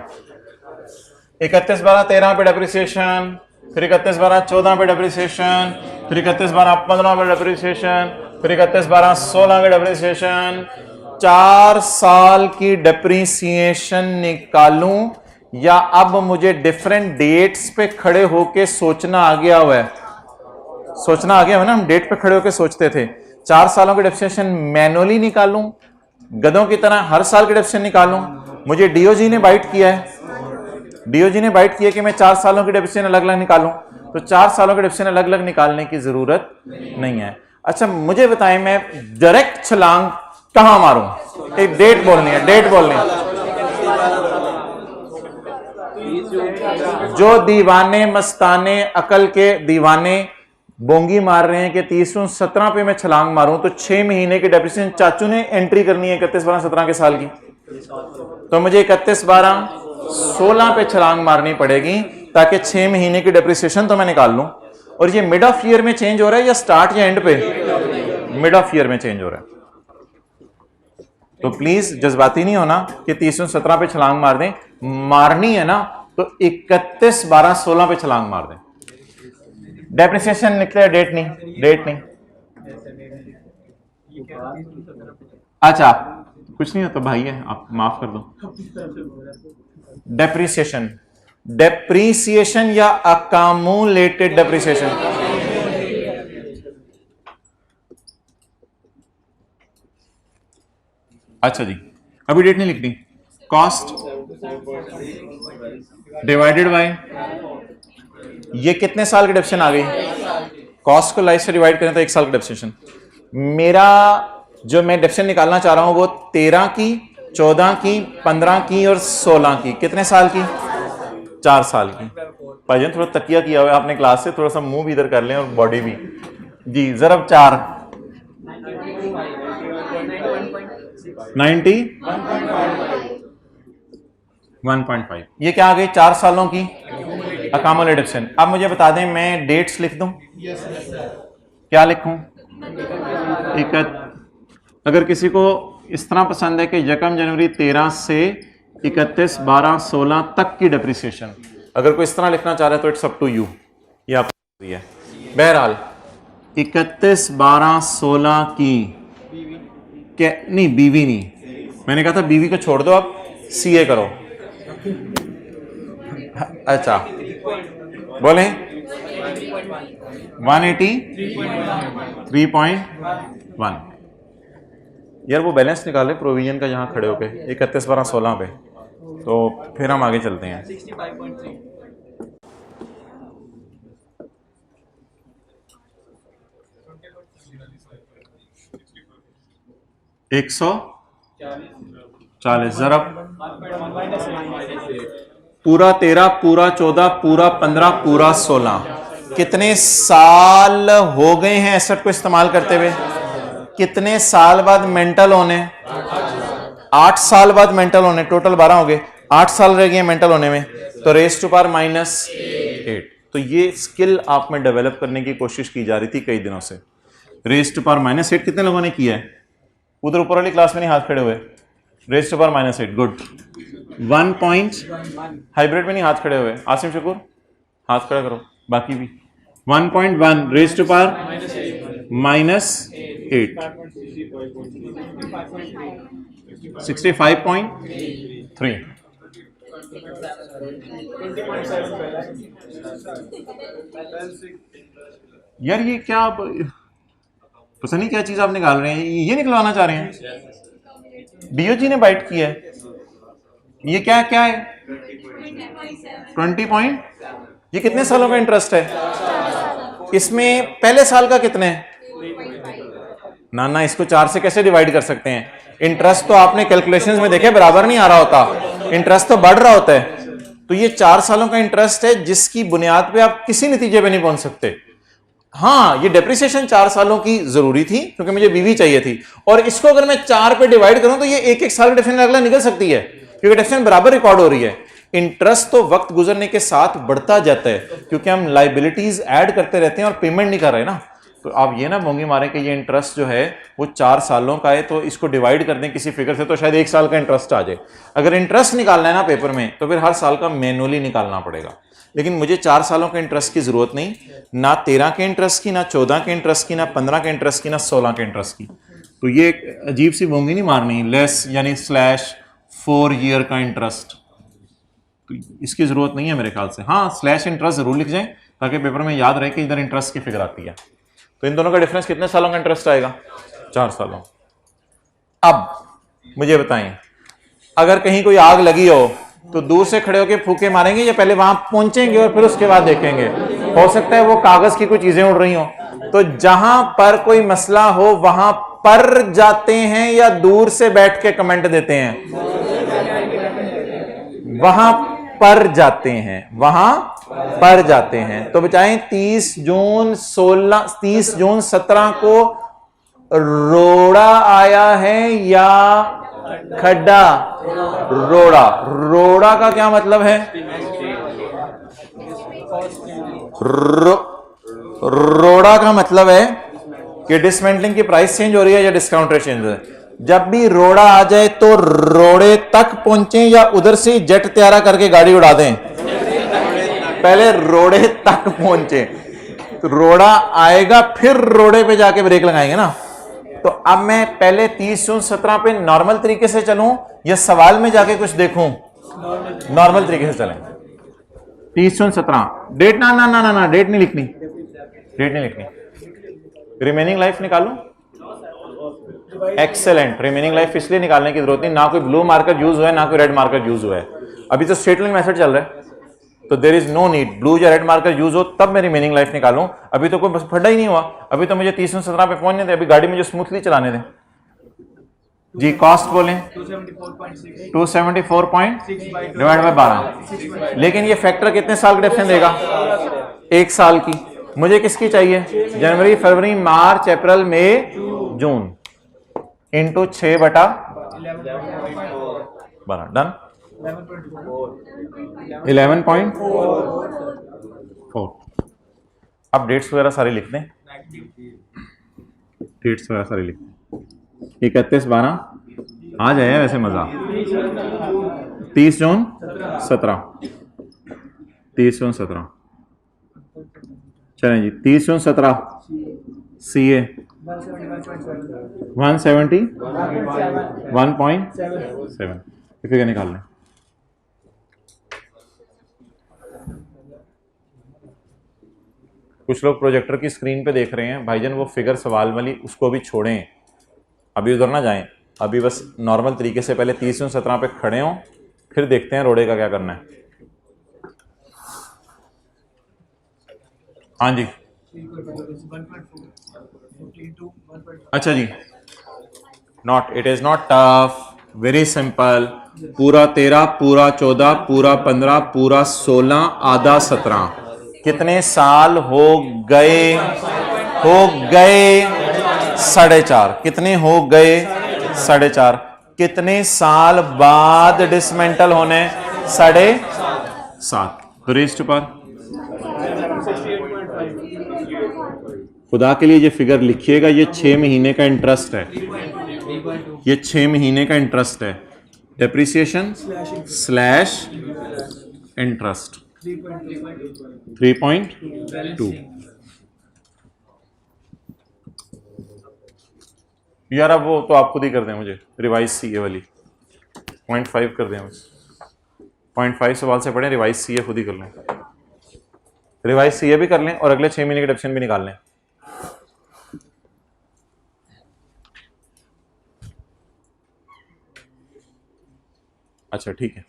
31/12/13 पे डेप्रिसिएशन, फिर 31/12/14 पे डेप्रिसिएशन, फिर 31/12/15 पे डेप्रिसिएशन, फिर 31/12/16 पे डेप्रिसिएशन। 4 साल की डेप्रिसिएशन निकालूं या अब मुझे डिफरेंट डेट्स पे खड़े होके सोचना आ गया हुआ है? सोचना आ गया है ना, हम डेट पे खड़े होके सोचते थे। 4 सालों की डेप्रिसिएशन मैनुअली निकालूं, गधों की तरह हर साल की डेप्रिसिएशन निकालूं? मुझे डीओजी ने बाइट किया है, डीओजी ने बाइट किया कि मैं 4 सालों की डेप्रिसिएशन अलग अलग निकालूं, तो 4 सालों की डेप्रिसिएशन अलग अलग निकालने की जरूरत नहीं है। अच्छा मुझे बताएं मैं डायरेक्ट छलांग कहां मारूं? एक डेट बोलनी है, डेट बोलनी है। जो दीवाने मस्ताने अकल के दीवाने बोंगी मार रहे हैं कि 30-17 पे मैं छलांग मारूं तो 6 महीने की डेप्रिसिएशन चाचू ने एंट्री करनी है 31-12-17 के साल की, तो मुझे 31-12-16 पे छलांग मारनी पड़ेगी ताकि 6 महीने की डेप्रिसिएशन तो मैं निकाल लूं। और ये मिड ऑफ ईयर में चेंज हो रहा है या स्टार्ट या एंड पे? मिड ऑफ ईयर में चेंज हो रहा है। तो प्लीज जज्बाती नहीं होना कि 30-17 पे छलांग मार दें, मारनी है ना तो 31-12-16 पे छलांग मार दें। डेप्रिसिएशन निकले, डेट नहीं। अच्छा कुछ नहीं होता भाई है, आप माफ कर दो। डेप्रिसिएशन या अकामुलेटेड डेप्रिसिएशन? अच्छा जी, अभी डेट नहीं लिखनी। कॉस्ट डिवाइडेड बाय, ये कितने साल की डेप्रिसिएशन आ गई? कॉस्ट को लाइफ से डिवाइड करें तो 1 साल की डेप्रिसिएशन। मेरा जो मैं डेप्रिसिएशन निकालना चाह रहा हूं वो 13 की, 14 की, 15 की और 16 की। कितने साल की? 4 साल की। भाईजान थोड़ा तकिया किया हुआ है आपने क्लास से, थोड़ा सा मुंह भी इधर कर लें और बॉडी भी जी। जरा 4 90 1.5, ये क्या आ गई? 4 सालों की अकामुलेटेड डेप्रिसिएशन। अब मुझे बता दें, मैं डेट्स लिख दूं? क्या लिखूं? अगर किसी को इस तरह पसंद है कि 1 जनवरी 13 से 31-12-16 तक की डेप्रिसिएशन, अगर कोई इस तरह लिखना चाह रहा है तो इट्स अप टू यू, ये आप है। बहरहाल 31-12-16 की नहीं, बीवी नहीं, मैंने कहा था बीवी को छोड़ दो, आप सीए करो। अच्छा बोलें 183.1। यार वो बैलेंस निकाले प्रोविजन का यहाँ खड़े होके 31-12-16 पे, तो फिर हम आगे चलते हैं। 140 जरा पूरा 13, पूरा 14, पूरा 15, पूरा 16, कितने साल हो गए हैं एसेट को इस्तेमाल करते हुए? कितने साल बाद मेंटल होने? 8 साल बाद मेंटल होने। टोटल 12 हो गए, 8 साल रह गए मेंटल होने में, तो रेस टू पावर -8। तो ये स्किल आप में डेवलप करने की कोशिश की जा रही थी कई दिनों से। रेस टू पावर -8 कितने लोगों ने किया है? उधर ऊपर वाली क्लास में नहीं हाथ खड़े हुए। Race to power -8, good. 1 point hybrid में नहीं हाथ खड़े हुए। आसिम शकूर हाथ खड़ा करो, बाकी भी 1.1 रेस टू पावर -8, 65.3। यार ये क्या आप पता नहीं क्या चीज आप निकाल रहे हैं, ये निकलवाना चाह रहे हैं? डीओजी ने बाइट किया है, ये क्या क्या है? 20 पॉइंट। ये कितने सालों का इंटरेस्ट है? इसमें पहले साल का कितने है? ना इसको 4 से कैसे डिवाइड कर सकते हैं? इंटरेस्ट तो आपने कैलकुलेशंस में देखे बराबर नहीं आ रहा होता, इंटरेस्ट तो बढ़ रहा होता है। तो ये 4 सालों का इंटरेस्ट है जिसकी बुनियाद पे आप किसी नतीजे पे नहीं पहुंच सकते। हाँ, ये डेप्रिसिएशन 4 सालों की जरूरी थी क्योंकि मुझे बीवी चाहिए थी, और इसको अगर मैं 4 पे डिवाइड करूं तो ये 1-1 साल की डेप्रिसिएशन अगला निकल सकती है क्योंकि डेप्रिसिएशन बराबर रिकॉर्ड हो रही है। इंटरेस्ट तो वक्त गुजरने के साथ बढ़ता जाता है क्योंकि हम लाइबिलिटीज ऐड करते रहते हैं और पेमेंट नहीं कर रहे ना। तो आप ये ना बोंगी मारें कि ये इंटरेस्ट जो है वो 4 सालों का है, तो इसको डिवाइड कर दें किसी फिगर से तो शायद 1 साल का इंटरेस्ट आ जाए। अगर इंटरेस्ट निकालना है ना पेपर में तो फिर हर साल का मैनुअली निकालना पड़ेगा। लेकिन मुझे 4 सालों के इंटरेस्ट की जरूरत नहीं, ना 13 के इंटरेस्ट की, ना 14 के इंटरेस्ट की, ना 15 के इंटरेस्ट की, ना 16 के इंटरेस्ट की। तो ये एक अजीब सी बोंगी नहीं मारनी, लेस यानी /4 ईयर का इंटरेस्ट, तो इसकी जरूरत नहीं है मेरे ख्याल से। हाँ, स्लैश इंटरेस्ट जरूर लिख जाएं ताकि पेपर में याद रहे कि इधर इंटरेस्ट की फिगर आती है। तो इन दोनों का डिफरेंस कितने सालों का इंटरेस्ट आएगा? 4 सालों। अब मुझे बताएं, अगर कहीं कोई आग लगी हो तो दूर से खड़े होकर फूके मारेंगे या पहले वहां पहुंचेंगे और फिर उसके बाद देखेंगे? हो सकता है वो कागज की कोई चीजें उड़ रही हो, तो जहां पर कोई मसला हो वहां पर जाते हैं या दूर से बैठ के कमेंट देते हैं? वहां पर जाते हैं, वहां पर जाते हैं। तो बचाएं 30 जून 17 को रोड़ा आया है या खड्डा? रोड़ा। रोड़ा का क्या मतलब है? रोड़ा का मतलब है कि डिसमेंटलिंग की प्राइस चेंज हो रही है या डिस्काउंट रेट चेंज हो रहा है। जब भी रोड़ा आ जाए तो रोड़े तक पहुंचे या उधर से जेट तैयारा करके गाड़ी उड़ा दें? पहले रोड़े तक पहुंचे, तो रोड़ा आएगा फिर रोड़े पे जाके ब्रेक लगाएंगे ना। तो अब मैं पहले 30 जून 17 पे नॉर्मल तरीके से चलूं या सवाल में जाके कुछ देखूं? नॉर्मल तरीके से चलें। 30 जून 17 डेट ना ना ना ना ना डेट नहीं लिखनी, डेट नहीं लिखनी। रिमेनिंग लाइफ निकालो। एक्सेलेंट। रिमेनिंग लाइफ इसलिए निकालने की जरूरत नहीं, ना कोई ब्लू मार्कर यूज हुआ है ना कोई रेड मार्कर यूज हुआ है। अभी तो स्ट्रेट लाइन मेथड चल रहा है, तो there is no need blue या रेड मार्कर यूज हो तब मैं रिमेनिंग लाइफ निकालूं। अभी तो कोई बस फटा ही नहीं हुआ, अभी तो मुझे 30 जून 17 पे पहुंचने दें, अभी गाड़ी मुझे स्मूथली चलाने दें जी। कॉस्ट बोलें 274.6 डिवाइड बाय 12। लेकिन ये फैक्टर कितने साल का डिफरेंस देगा? 1 साल की। मुझे किसकी चाहिए? जनवरी, फरवरी, मार्च, अप्रैल, मई, जून इंटू 6/12। डन। 11.4। अब डेट्स वगैरह सारी लिख दें, डेट्स वगैरह सारी लिख दें। 31/12 आ जाए वैसे मजा। 30 जून 17, 30 जून 17 चलें जी। 30 जून 17 CA 171.7 फिगर निकाल लें। कुछ लोग प्रोजेक्टर की स्क्रीन पे देख रहे हैं, भाईजान वो फिगर सवाल वाली उसको भी छोड़ें, अभी उधर ना जाएं, अभी बस नॉर्मल तरीके से पहले 30 जून 17 पे खड़े हों, फिर देखते हैं रोड़े का क्या करना है। हाँ जी, अच्छा जी। Not, it is not tough, very simple. पूरा 13, पूरा 14, पूरा 15, पूरा 16, आधा 17। कितने साल हो गए? हो गए 4.5। कितने हो गए? 4.5। कितने साल बाद डिसमेंटल होने? 7.5। तो रेस्ट पर खुदा के लिए ये फिगर लिखिएगा, ये 6 महीने का इंटरेस्ट है, ये 6 महीने का इंटरेस्ट है। Depreciation slash interest 3.2। यार अब वो तो आप खुद ही कर दें, मुझे रिवाइज सीए वाली 0.5 कर दें, 0.5 सवाल से पढ़े, रिवाइज सीए खुद ही कर लें, रिवाइज सीए भी कर लें और अगले 6 महीने के डेप्शन भी निकाल लें। अच्छा ठीक है।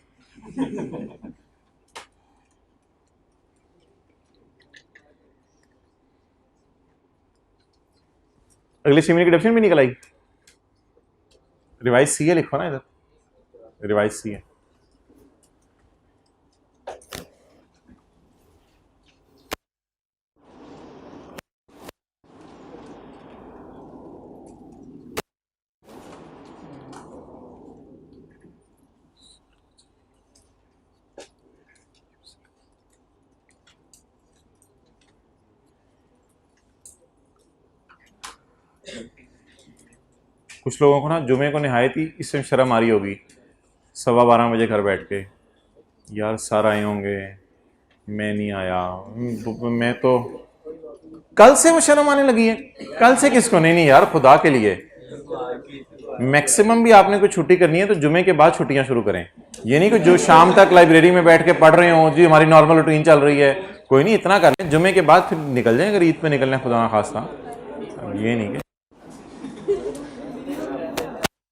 अगले 6 महीने की डेप्शन भी निकल आई। रिवाइज सीए लिखो ना इधर, रिवाइज सीए। कुछ लोगों को ना जुमे को नहायत ही इससे शर्म आ रही होगी, 12:15 बजे घर बैठ के, यार सर आए होंगे, मैं नहीं आया, मैं तो कल से वो शर्म आने लगी है। कल से किसको? नहीं यार खुदा के लिए, मैक्सिमम भी आपने कोई छुट्टी करनी है तो जुमे के बाद छुट्टियां शुरू करें। ये नहीं कि जो शाम तक लाइब्रेरी में बैठ के पढ़ रहे हो जी, हमारी नॉर्मल रूटीन चल रही है, कोई नहीं, इतना कर लें, जुमे के बाद फिर निकल जाए अगर ईद पे निकलना है खुदा ना खास्ता। ये नहीं कि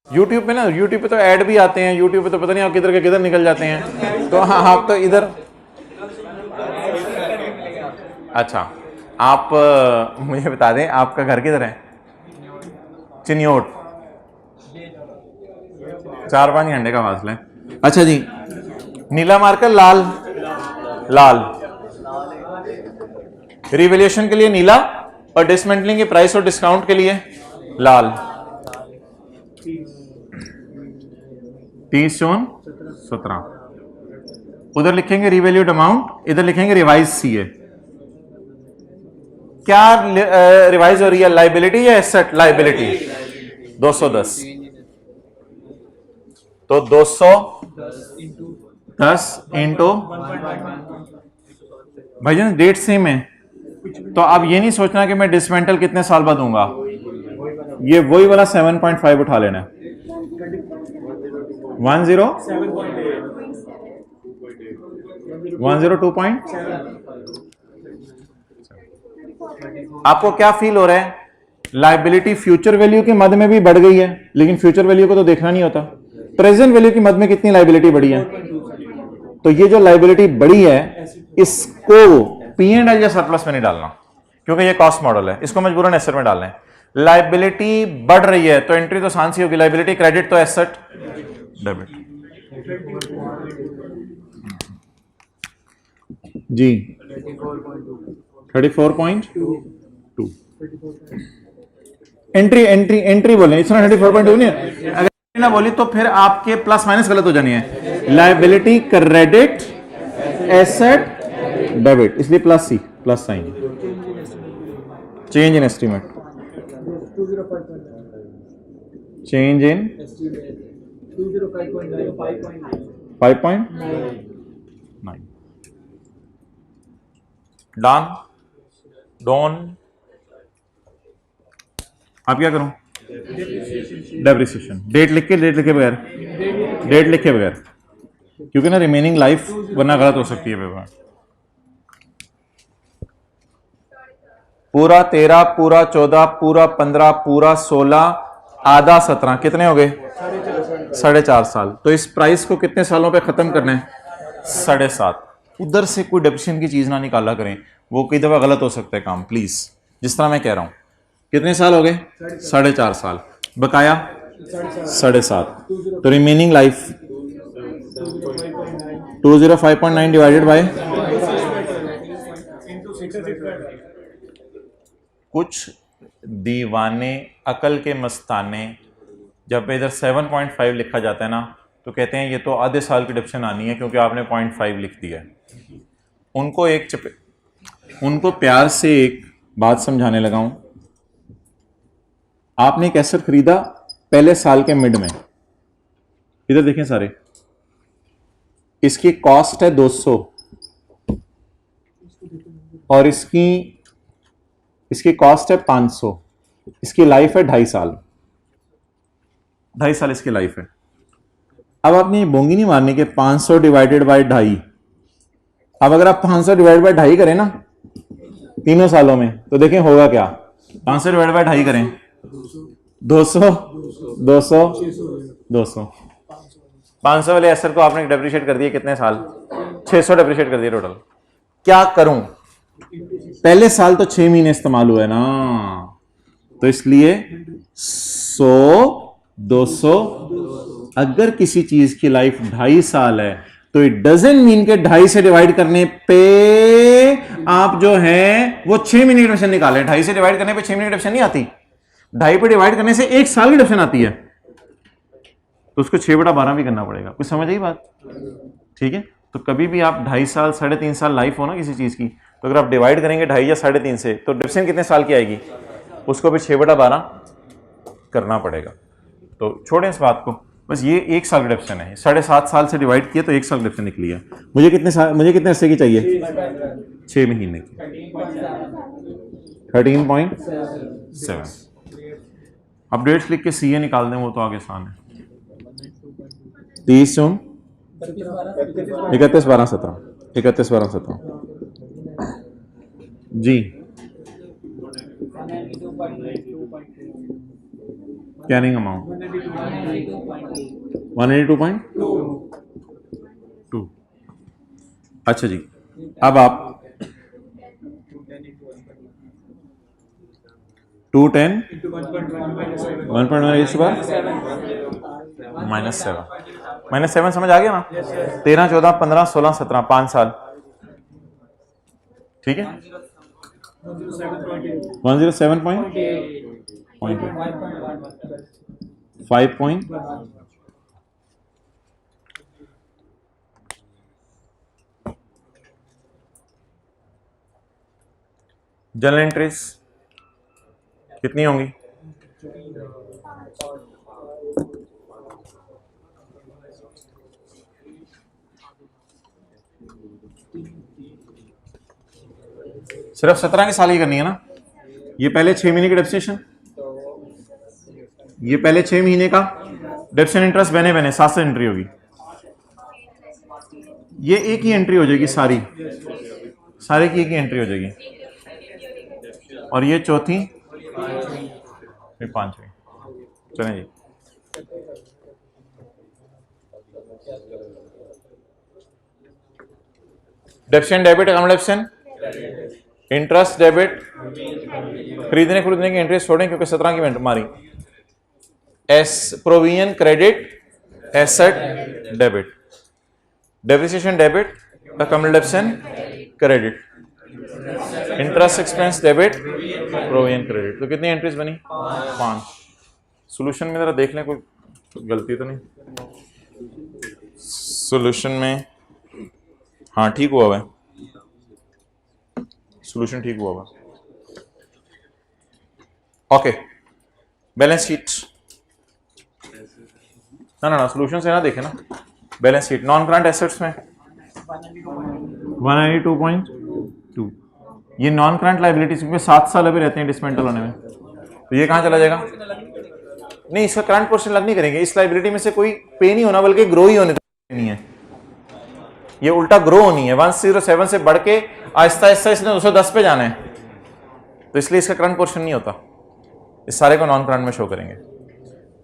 यूट्यूब पे ना, यूट्यूब पे तो ऐड भी आते हैं, यूट्यूब पे तो पता नहीं आप किधर के किधर निकल जाते हैं। तो हाँ, आप तो इधर, अच्छा आप मुझे बता दें आपका घर किधर है? चिन्योट, 4-5 घंटे का फासला है। अच्छा जी, नीला मार्कर, लाल, लाल। रिवैल्यूएशन के लिए नीला और डिसमेंटलिंग के प्राइस और डिस्काउंट के लिए लाल। 30/17। उधर लिखेंगे रिवैल्यूड अमाउंट, इधर लिखेंगे रिवाइज सीए। क्या रिवाइज हो रही है, लाइबिलिटी या एसेट? लाइबिलिटी। 210, तो 210 इंटू, भाईजान डेट सेम है, तो अब ये नहीं सोचना कि मैं डिसमेंटल कितने साल बाद दूंगा, ये वही वाला 7.5 उठा लेना है। 102. आपको क्या फील हो रहा है? लाइबिलिटी फ्यूचर वैल्यू के मद में भी बढ़ गई है, लेकिन फ्यूचर वैल्यू को तो देखना नहीं होता। प्रेजेंट वैल्यू की मद में कितनी लाइबिलिटी बढ़ी है? तो ये जो लाइबिलिटी बढ़ी है इसको P&L या सरप्लस में नहीं डालना, क्योंकि ये कॉस्ट मॉडल है, इसको मजबूरन एसेट में डालना है। लाइबिलिटी बढ़ रही है तो एंट्री तो आसान सी होगी, लाइबिलिटी क्रेडिट तो एसेट डेबिट। जी 34.2 एंट्री एंट्री एंट्री बोले, इतना 34.2 नहीं है। अगर ना बोली तो फिर आपके प्लस माइनस गलत हो जानी है। लाइबिलिटी क्रेडिट एसेट डेबिट, इसलिए plus C, plus sign. Change in estimate, change in 5.9 done डॉन। आप क्या करूं? डेप्रिसिएशन, डेट लिख के, डेट लिखे बगैर, डेट लिखे बगैर, क्योंकि ना रिमेनिंग लाइफ वरना गलत हो सकती है पेपर। पूरा 13, पूरा 14, पूरा 15, पूरा 16, आधा 17, कितने हो गए? 4.5 साल। तो इस प्राइस को कितने सालों पे खत्म करना है? 7.5। उधर से कोई डेप्रिसिएशन की चीज ना निकाला करें, वो कई दफा गलत हो सकता है काम, प्लीज। जिस तरह मैं कह रहा हूं, कितने साल हो गए? 4.5 साल, बकाया 7.5, तो रिमेनिंग लाइफ 205.9 डिवाइडेड बाय, कुछ दीवाने अकल के मस्ताने जब इधर 7.5 लिखा जाता है ना तो कहते हैं ये तो आधे साल की डिडक्शन आनी है क्योंकि आपने 0.5 लिख दिया है। उनको प्यार से एक बात समझाने लगा हूं। आपने एक एसेट खरीदा पहले साल के मिड में, इधर देखें सारे, इसकी कॉस्ट है 200 और इसकी कॉस्ट है 500, इसकी लाइफ है 2.5 साल, 2.5 साल इसकी लाइफ है। अब आपने बोंगी नहीं मारनी कि 500 डिवाइडेड बाय 2.5। अब अगर आप 500 डिवाइड बाय 2.5 करें ना तीनों सालों में तो देखें होगा क्या। 500 डिवाइड बाय 2.5 करें, 200 200 200, 500 वाले एसेट को आपने डेप्रिशिएट कर दिए कितने साल? 600 डेप्रिशिएट कर दिए टोटल। क्या करूं? पहले साल तो 6 महीने इस्तेमाल हुआ है ना, तो इसलिए 100 200, अगर किसी चीज की लाइफ 2.5 साल है तो इट डजंट मीन के 2.5 से डिवाइड करने पे आप जो है वो 6 महीने की डिडक्शन निकालें। 2.5 से डिवाइड करने पे 6 महीने की डिडक्शन नहीं आती, 2.5 पे डिवाइड करने से 1 साल की डिडक्शन आती है, तो उसको 6/12 भी करना पड़ेगा। कुछ समझ आई बात? ठीक है, तो कभी भी आप 2.5 साल 3.5 साल लाइफ हो ना किसी चीज की, तो अगर आप डिवाइड करेंगे 2.5 या 3.5 से तो डिडक्शन कितने साल की आएगी? उसको भी 6/12 करना पड़ेगा। तो छोड़ें इस बात को, बस ये 1 साल डिडक्शन है। 7.5 साल से डिवाइड किया तो 1 साल डिडक्शन निकली है। मुझे कितने अरसे की चाहिए? 6 महीने की। 13.7। अपडेट्स लिख के सीए निकाल दें, वो तो आगे आसान है। 30 जून 31/12/17 31/12/17 जी। Carrying amount 182.2। अच्छा जी, अब आप 210 1.1 -7 -7 समझ आ गया ना? 13, 14, 15, 16, 17, 5 साल, ठीक है। 107.5 जनरल एंट्रीज कितनी होंगी? सिर्फ 17 की साल ही करनी है ना। ये पहले 6 महीने की डेप्रिसिएशन, ये पहले 6 महीने का डेप्रिसिएशन इंटरेस्ट बने बने 7 से एंट्री होगी। ये एक ही एंट्री हो जाएगी, सारी की एक ही एंट्री हो जाएगी, और ये चौथी, फिर 5वीं। चलें जी, depreciation debit, account depreciation, interest debit, खरीदने की इंटरेस्ट छोड़ें क्योंकि 17 की इवेंट मारी। एस provision credit, asset debit, depreciation debit, account depreciation credit, interest expense debit, provision credit. तो कितनी एंट्रीज बनी? 5। सॉल्यूशन में जरा देख लें कोई गलती तो नहीं सॉल्यूशन में। हाँ ठीक हुआ है, सॉल्यूशन ठीक हुआ। ओके, बैलेंस शीट ना सॉल्यूशन से ना देखे ना। Balance sheet non current assets में 192.2, ये नॉन करंट लायबिलिटीज में 7 साल अभी रहते हैं डिसमेंटल होने में, तो ये कहां चला जाएगा? नहीं, इसका करंट पोर्शन लग नहीं करेंगे। इस लायबिलिटी में से कोई पे नहीं होना बल्कि ग्रो ही होने नहीं है, ये उल्टा ग्रो होनी है। 107 से बढ़ के आहिस्ता आहिस्ता इसने 210 पे जाना है, तो इसलिए इसका करंट पोर्शन नहीं होता। इस सारे को नॉन करंट में शो करेंगे।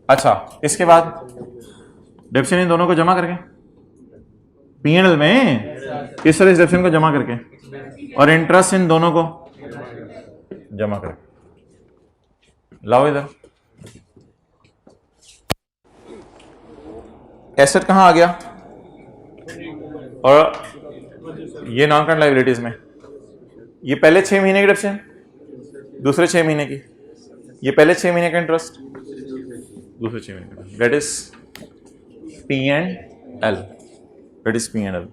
अच्छा, इसके बाद डेप्रिसिएशन इन दोनों को जमा करके P&L में इस तरह इस डेप्रिसिएशन को जमा करके, और इंटरेस्ट इन दोनों को जमा करके लाओ इधर। एसेट कहां आ गया? और ये नॉन करंट लायबिलिटीज में ये पहले 6 महीने की डेप्रिसिएशन, दूसरे 6 महीने की, ये पहले 6 महीने का इंटरेस्ट, दूसरे 6 महीने का, that is P&L, that is P&L।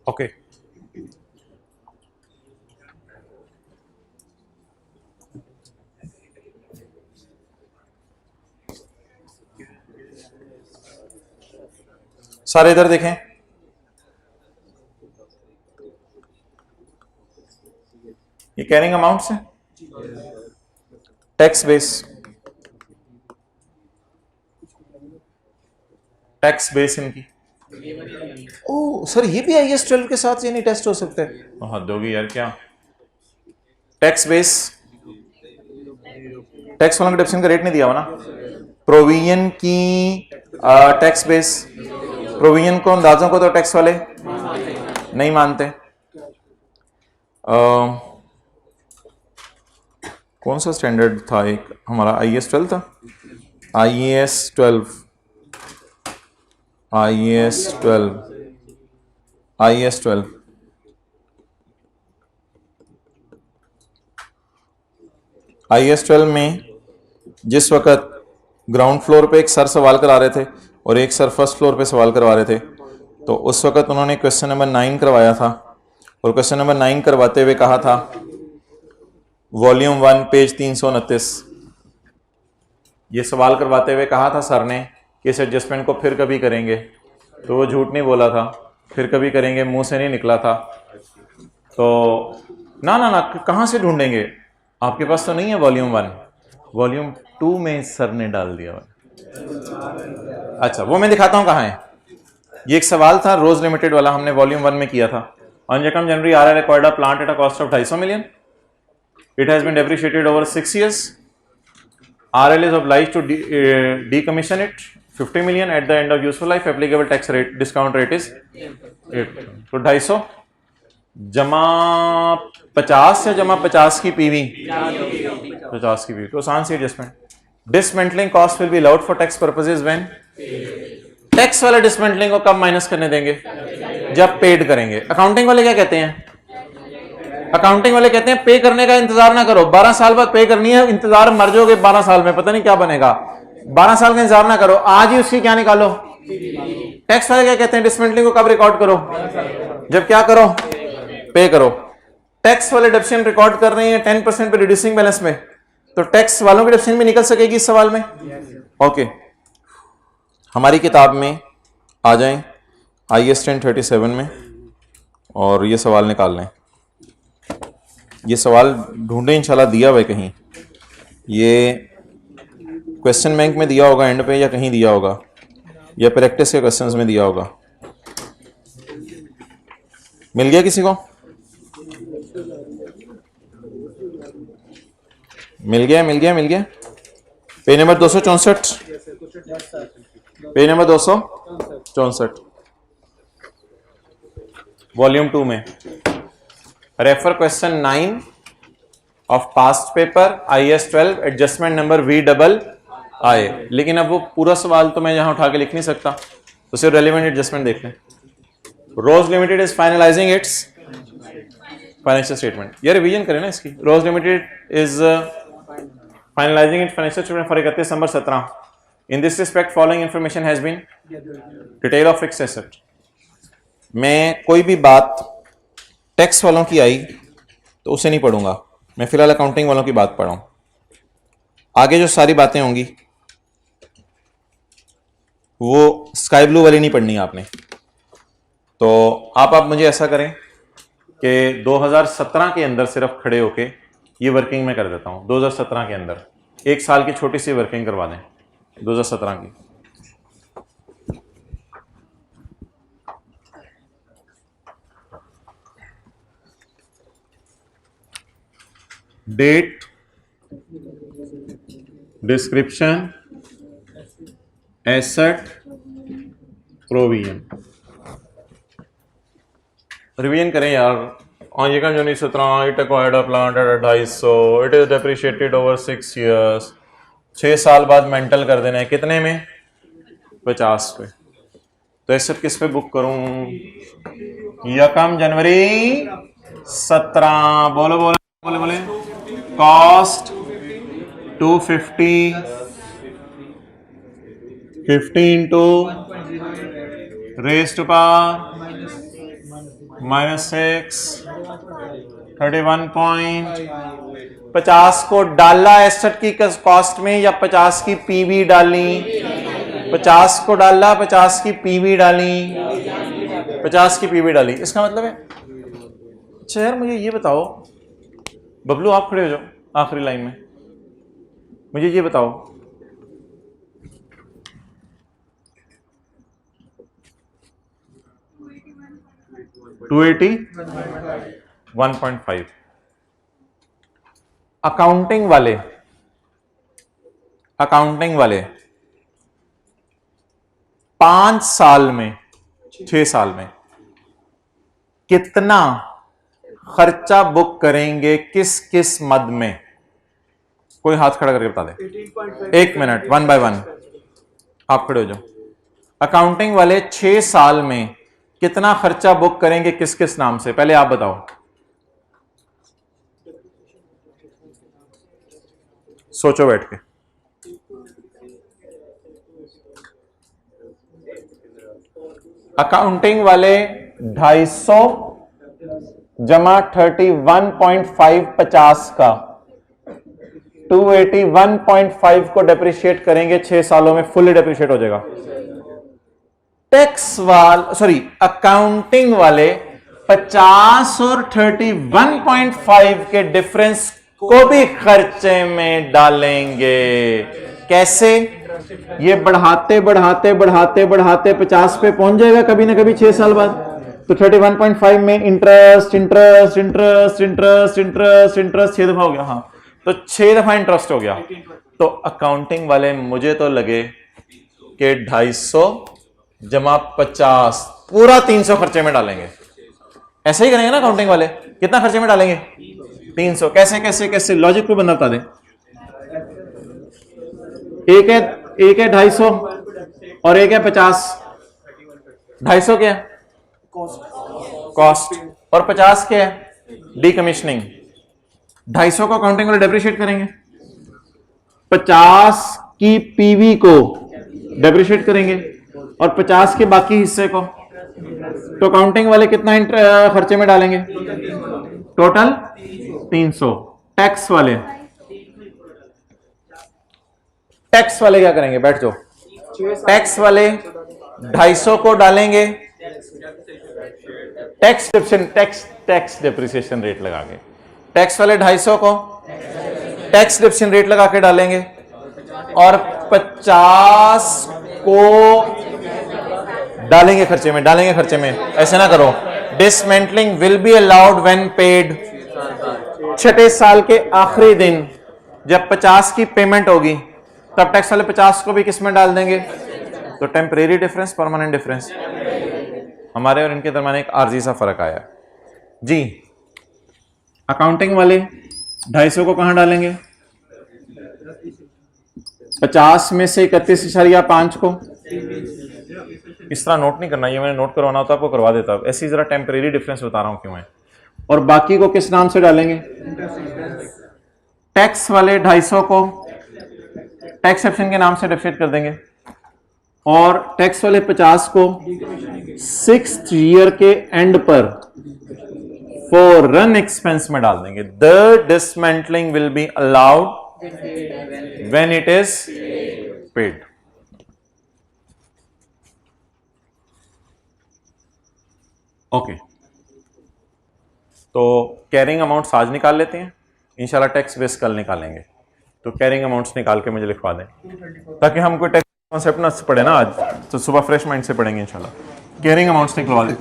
Okay, सारे इधर देखें। ये कैरिंग अमाउंट्स है, टैक्स बेस, टैक्स बेस इनकी। ओ सर, ये भी IAS 12 के साथ ये नहीं टेस्ट हो सकते? हद होगी यार, क्या टैक्स बेस, टैक्स वालों के डेप्रिसिएशन का रेट नहीं दिया हुआ ना। प्रोविजन की टैक्स बेस, प्रोविजन को, अंदाजों को तो टैक्स वाले नहीं मानते। कौन सा स्टैंडर्ड था एक हमारा? IAS 12 था, IAS 12, IAS 12, IAS 12। IAS 12 में जिस वक्त ग्राउंड फ्लोर पे एक सर सवाल करा रहे थे और एक सर फर्स्ट फ्लोर पे सवाल करवा रहे थे, तो उस वक्त उन्होंने क्वेश्चन नंबर 9 करवाया था, और क्वेश्चन नंबर 9 करवाते हुए कहा था वॉल्यूम 1 पेज 329, ये सवाल करवाते हुए कहा था सर ने कि इस एडजस्टमेंट को फिर कभी करेंगे, तो वो झूठ नहीं बोला था, फिर कभी करेंगे मुंह से नहीं निकला था। तो ना ना ना, कहाँ से ढूंढेंगे? आपके पास तो नहीं है वॉल्यूम 1, वॉल्यूम 2 में सर ने डाल दिया। अच्छा, वो मैं दिखाता हूँ कहाँ है। ये एक सवाल था रोज लिमिटेड वाला, हमने वॉल्यूम 1 में किया था। On income January are required plant at a cost of 250 million, It has been depreciated over 6 years. RL is obliged to decommission it 50 million at the end of useful life. Applicable tax rate discount rate is 8. तो 250 जमा 50 या जमा 50 की PV 50 की PV तो आसान सी adjustment. Dismantling cost will be allowed for tax purposes when tax वाले डिसमेंटलिंग को कब माइनस करने देंगे जब पेड करेंगे. अकाउंटिंग वाले क्या कहते हैं? अकाउंटिंग वाले कहते हैं पे करने का इंतजार ना करो, 12 साल बाद पे करनी है, इंतजार मर जाओगे 12 साल में, पता नहीं क्या बनेगा. 12 साल का इंतजार ना करो, आज ही उसकी क्या निकालो. टैक्स वाले क्या कहते हैं? डिसमेंटलिंग को कब रिकॉर्ड करो जब क्या करो पे करो. टैक्स वाले डिडक्शन रिकॉर्ड कर रहे हैं 10% पे रिड्यूसिंग बैलेंस में, तो टैक्स वालों की डिडक्शन भी निकल सकेगी इस सवाल में. ओके हमारी किताब में आ जाएं IAS 1037 में और ये सवाल निकाल लें. ये सवाल ढूंढे इंशाल्लाह दिया हुआ है कहीं, ये क्वेश्चन बैंक में दिया होगा एंड पे या कहीं दिया होगा या प्रैक्टिस के क्वेश्चंस में दिया होगा. मिल गया किसी को? मिल गया. Page number 264 page number 264 volume 2 में refer question 9 of past paper IAS 12 adjustment number VII. लेकिन अब वो पूरा सवाल तो मैं यहां उठा के लिख नहीं सकता, तो सिर्फ रेलिवेंट एडजस्टमेंट देख लें. Rose limited is finalizing its financial statement. ये रिवीजन करें ना इसकी. Rose limited is finalizing its financial statement for 31 December 17. In this respect following information has been detail of fixed asset. मैं कोई भी बात टैक्स वालों की आई तो उसे नहीं पढ़ूंगा, मैं फिलहाल अकाउंटिंग वालों की बात पढ़ रहा हूं. आगे जो सारी बातें होंगी वो स्काई ब्लू वाली नहीं पढ़नी आपने. तो आप मुझे ऐसा करें कि 2017 के अंदर सिर्फ खड़े होके ये वर्किंग मैं कर देता हूं. 2017 के अंदर एक साल की छोटी सी वर्किंग करवा दें 2017 की. Date, description, asset, provision. Revision करें यार. On January 2017, it acquired a plant at 250. It is depreciated over 6 years. 6 साल बाद मेंटल कर देना है कितने में? 50 पे. तो एसेट किस पे बुक करूं? 1 जनवरी 17. बोले cost 250 50 into raise to power -6 31.50 को डाला एसेट की कॉस्ट में या 50 की पीवी डाली? 50 को डाला, 50 की पीवी डाली, 50 की पीवी डाली. इसका मतलब है. अच्छा यार मुझे ये बताओ, बबलू आप खड़े हो जाओ आखिरी लाइन में, मुझे ये बताओ 281.5 अकाउंटिंग वाले 5 साल में 6 साल में कितना खर्चा बुक करेंगे किस किस मद में? कोई हाथ खड़ा करके बता दे. 1 मिनट 1 बाय 1 आप खड़े हो जाओ. अकाउंटिंग वाले 6 साल में कितना खर्चा बुक करेंगे किस किस नाम से? पहले आप बताओ. सोचो बैठ के. अकाउंटिंग वाले 250 जमा 31.5 50 का 281.5 को डेप्रिशिएट करेंगे 6 सालों में, फुल्ली डेप्रिशिएट हो जाएगा. अकाउंटिंग वाले 50 और 31.5 के डिफरेंस को भी खर्चे में डालेंगे. कैसे? ये बढ़ाते 50 पे पहुंच जाएगा कभी ना कभी 6 साल बाद. तो 31.5 में interest interest interest interest interest interest 6 दफा हो गया। हाँ, तो 6 दफा इंटरेस्ट हो गया। तो अकाउंटिंग वाले मुझे तो लगे कि 250 जमा 50 पूरा 300 खर्चे में डालेंगे। ऐसे ही करेंगे ना अकाउंटिंग वाले, कितना खर्चे में डालेंगे? 300। कैसे कैसे कैसे लॉजिक को बंदा बता दे। एक है 250 और एक है 50। 250 क्या है? कॉस्ट। और 50 क्या है? डीकमीशनिंग। 250 को अकाउंटिंग वाले डेप्रिशिएट करेंगे, 50 की पीवी को डेप्रिशिएट करेंगे और 50 के बाकी हिस्से को। तो अकाउंटिंग वाले कितना खर्चे में डालेंगे? टोटल 300। टैक्स वाले क्या करेंगे? बैठ जाओ। टैक्स वाले 250 को डालेंगे टैक्स डेप्रिसिएशन रेट लगा के। टैक्स वाले 250 को टैक्स डेप्रिसिएशन रेट लगा के डालेंगे और 50 को डालेंगे खर्चे में। ऐसे ना करो। Dismantling will be allowed when paid. छठे साल के आखिरी दिन जब 50 की पेमेंट होगी तब टैक्स वाले 50 को भी किस में डाल देंगे? तो टेम्परेरी डिफरेंस, परमानेंट डिफरेंस, हमारे और इनके दरमियान एक आर्जी सा फर्क आया जी। अकाउंटिंग वाले 250 को कहां डालेंगे? 50 में से 31.5 को। इस तरह नोट नहीं करना, ये मैंने नोट करवाना होता आपको करवा देता। ऐसी जरा टेम्परेरी डिफरेंस बता रहा हूं क्यों है। और बाकी को किस नाम से डालेंगे? टैक्स वाले 250 को टैक्स एक्शन के नाम से डेप्रिशिएट कर देंगे और टैक्स वाले 50 को 6th ईयर के एंड पर फॉरेन एक्सपेंस में डाल देंगे। The dismantling will be allowed when it is paid. Okay, तो कैरिंग अमाउंट्स आज निकाल लेते हैं, इंशाल्लाह टैक्स बेस कल निकालेंगे। तो कैरिंग अमाउंट्स निकाल के मुझे लिखवा दें ताकि हम कोई टैक्स कॉन्सेप्ट ना पढ़े ना आज, तो सुबह फ्रेश माइंड से पढ़ेंगे इंशाल्लाह। कैरिंग अमाउंट्स निकलवा दें,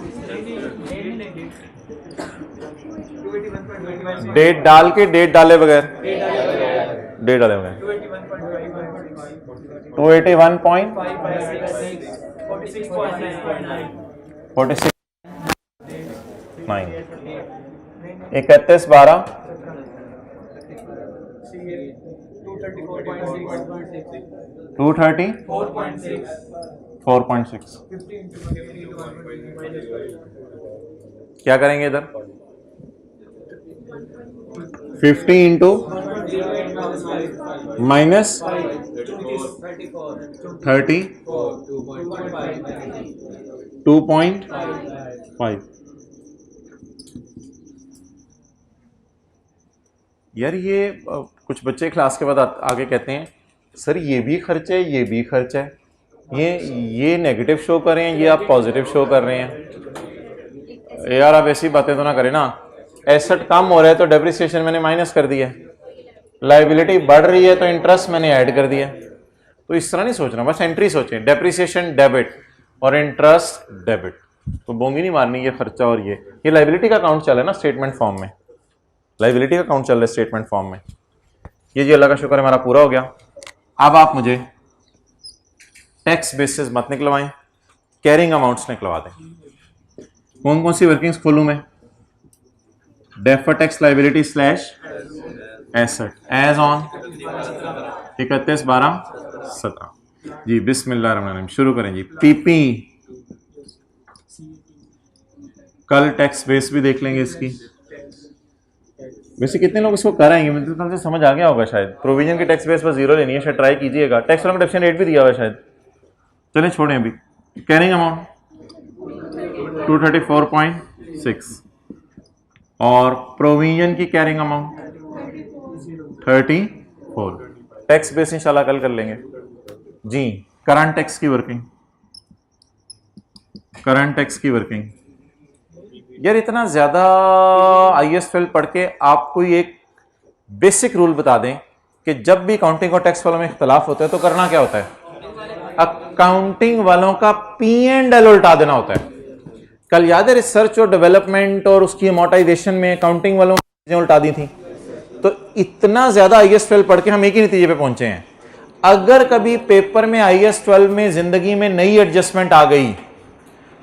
डेट डाल के, डेट डाले बगैर 281.46 9 31/12 234.6। क्या करेंगे इधर? 50 इंटू माइनस 30 2.5। यार ये कुछ बच्चे क्लास के बाद आगे कहते हैं सर ये भी खर्च है, ये भी खर्च है, ये नेगेटिव शो कर रहे हैं, ये आप पॉजिटिव शो कर रहे हैं। यार आप ऐसी बातें तो ना करें ना। एसेट कम हो रहा है तो डेप्रिसिएशन मैंने माइनस कर दिया, लायबिलिटी बढ़ रही है तो इंटरेस्ट मैंने ऐड कर दिया। तो इस तरह नहीं सोचना, बस एंट्री सोचें, डेप्रिसिएशन डेबिट और इंटरेस्ट डेबिट। तो बोंगी नहीं मारनी ये खर्चा और ये लायबिलिटी का अकाउंट चल रहा है ना स्टेटमेंट फॉर्म में, लायबिलिटी का अकाउंट चल रहा है स्टेटमेंट फॉर्म में। ये जी अल्लाह का शुक्र है हमारा पूरा हो गया। अब आप मुझे टैक्स बेसिस मत निकलवाएं, कैरिंग अमाउंट्स निकलवा दें। कौन कौन सी वर्किंग्स खोलूं मैं? Defer tax liability slash asset as on 31/12/17। जी बिस्मिल्लाहिर्रहमानिर्रहीम, शुरू करें जी। पीपी कल टैक्स बेस भी देख लेंगे इसकी। वैसे कितने लोग इसको कराएंगे? मुझे तो से समझ आ गया होगा शायद। प्रोविजन की टैक्स बेस पर 0 लेनी है, शायद ट्राई कीजिएगा। टैक्स वालों का डेप्रिसिएशन रेट भी दिया हुआ है शायद। चलिए छोड़ें अभी। कैरिंग अमाउंट 234.6 और प्रोविजन की कैरिंग अमाउंट 34। टैक्स बेस इंशाल्लाह कल कर लेंगे जी। करंट टैक्स की वर्किंग, करंट टैक्स की वर्किंग। यार इतना ज्यादा आईएसएल पढ़ के आप कोई एक बेसिक रूल बता दें कि जब भी अकाउंटिंग और टैक्स वालों में इख्तलाफ होता है तो करना क्या होता है? अकाउंटिंग वालों का P&L उल्टा देना होता है। कल याद है रिसर्च और डेवलपमेंट और उसकी अमोर्टाइजेशन में अकाउंटिंग वालों ने उल्टा दी थी। तो इतना ज्यादा IAS 12 पढ़ के हम एक ही नतीजे पे पहुंचे हैं। अगर कभी पेपर में IAS 12 में जिंदगी में नई एडजस्टमेंट आ गई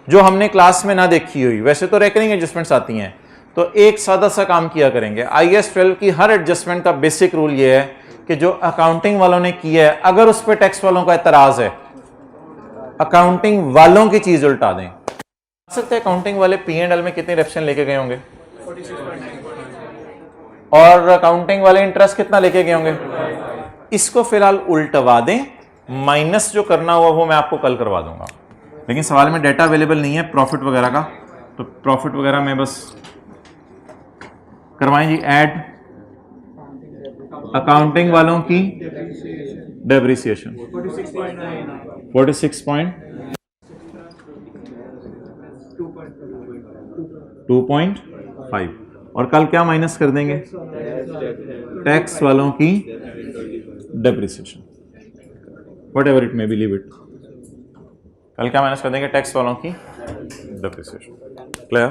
जो हमने क्लास में ना देखी हुई, वैसे तो रेकरिंग एडजस्टमेंट्स आती हैं, तो एक सादा सा काम किया करेंगे। IAS 12 की हर एडजस्टमेंट का बेसिक रूल ये है कि जो अकाउंटिंग वालों ने किया है, अगर उस पर टैक्स वालों का एतराज है, अकाउंटिंग वालों की चीज उल्टा दें। सकते हैं अकाउंटिंग वाले P&L में कितनी रेफिशन लेके गए होंगे, और अकाउंटिंग वाले इंटरेस्ट कितना लेके गए होंगे। इसको फिलहाल उल्टवा दें, माइनस जो करना हुआ वो मैं आपको कल करवा दूंगा। लेकिन सवाल में डाटा अवेलेबल नहीं है प्रॉफिट वगैरह का, तो प्रॉफिट वगैरह में बस करवाएं जी। ऐड अकाउंटिंग वालों की डेप्रिसिएशन 46.2.5, और कल क्या माइनस कर देंगे, टैक्स वालों की depreciation, what ever it may be, leave it. कल क्या माइनस कर देंगे, टैक्स वालों की डेप्रिसिएशन। क्लियर,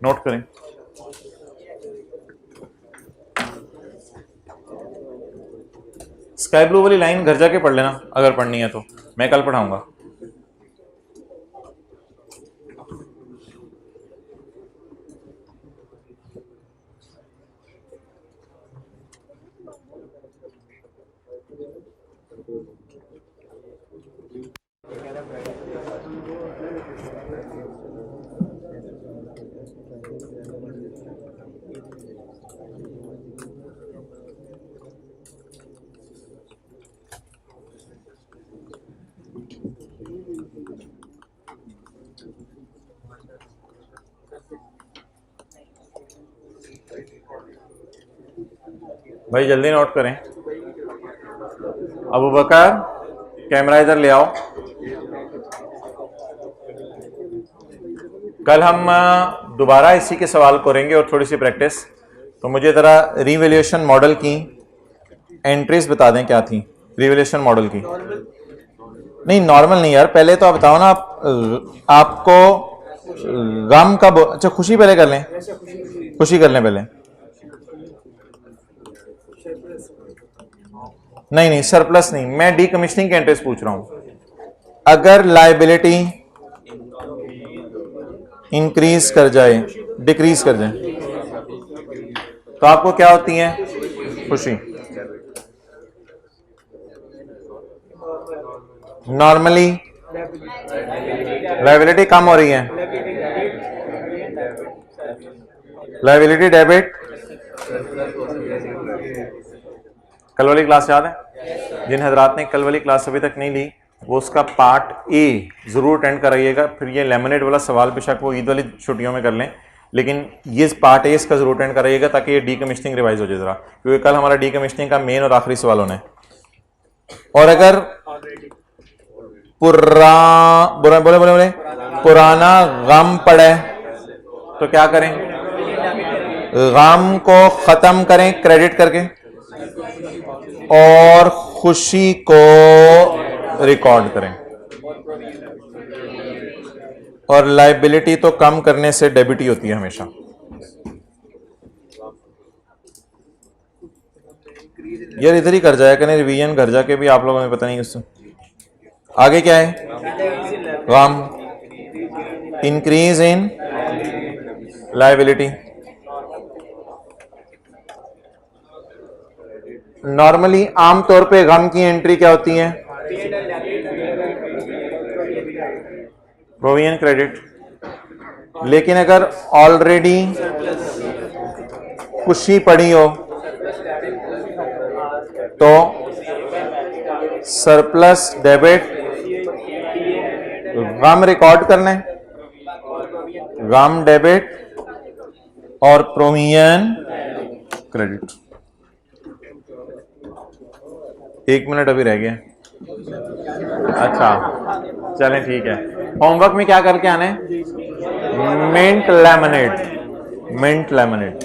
नोट करें। स्काई ब्लू वाली लाइन घर जाके पढ़ लेना अगर पढ़नी है तो, मैं कल पढ़ाऊंगा। भाई जल्दी नोट करें। अबू बकर कैमरा इधर ले आओ। कल हम दोबारा इसी के सवाल करेंगे और थोड़ी सी प्रैक्टिस। तो मुझे ज़रा रिवैल्यूएशन मॉडल की एंट्रीज बता दें क्या थी रिवैल्यूएशन मॉडल की। नहीं नॉर्मल नहीं यार, पहले तो आप बताओ ना, आपको गम का अच्छा खुशी पहले कर लें, खुशी कर लें पहले। नहीं सरप्लस नहीं, मैं डीकमीशनिंग के एंट्रीज पूछ रहा हूं। अगर लायबिलिटी इंक्रीज कर जाए, डिक्रीज कर जाए, तो आपको क्या होती है, खुशी। नॉर्मली लायबिलिटी कम हो रही है, लायबिलिटी डेबिट। कल वाली क्लास याद है? जिन हजरात ने कल वाली क्लास अभी तक नहीं ली वो उसका पार्ट ए जरूर अटेंड कराइएगा। फिर ये लेमनेड वाला सवाल बेशक वो ईद वाली छुट्टियों में कर लें, लेकिन ये पार्ट ए इसका जरूर अटेंड कराइएगा ताकि ये डीकमीशनिंग रिवाइज हो जाए जरा, क्योंकि कल हमारा डीकमीशनिंग का मेन और आखिरी सवाल होना है। और अगर पुराना गम पड़े तो क्या करें, गम को खत्म करें क्रेडिट करके और खुशी को रिकॉर्ड करें। और लायबिलिटी तो कम करने से डेबिट ही होती है हमेशा। यार इधर ही कर जाया करें रिवीजन, घर जाके भी आप लोगों ने पता नहीं उससे आगे क्या है। गम इंक्रीज इन लायबिलिटी। नॉर्मली आमतौर पे गम की एंट्री क्या होती है, प्रोविजन क्रेडिट। लेकिन अगर ऑलरेडी खुशी पड़ी हो तो सरप्लस डेबिट, गम रिकॉर्ड कर लें, गम डेबिट और प्रोविजन क्रेडिट। 1 मिनट अभी रह गया। अच्छा चलें ठीक है। होमवर्क में क्या करके आने, मिंट लेमनेड, मिंट लेमनेड।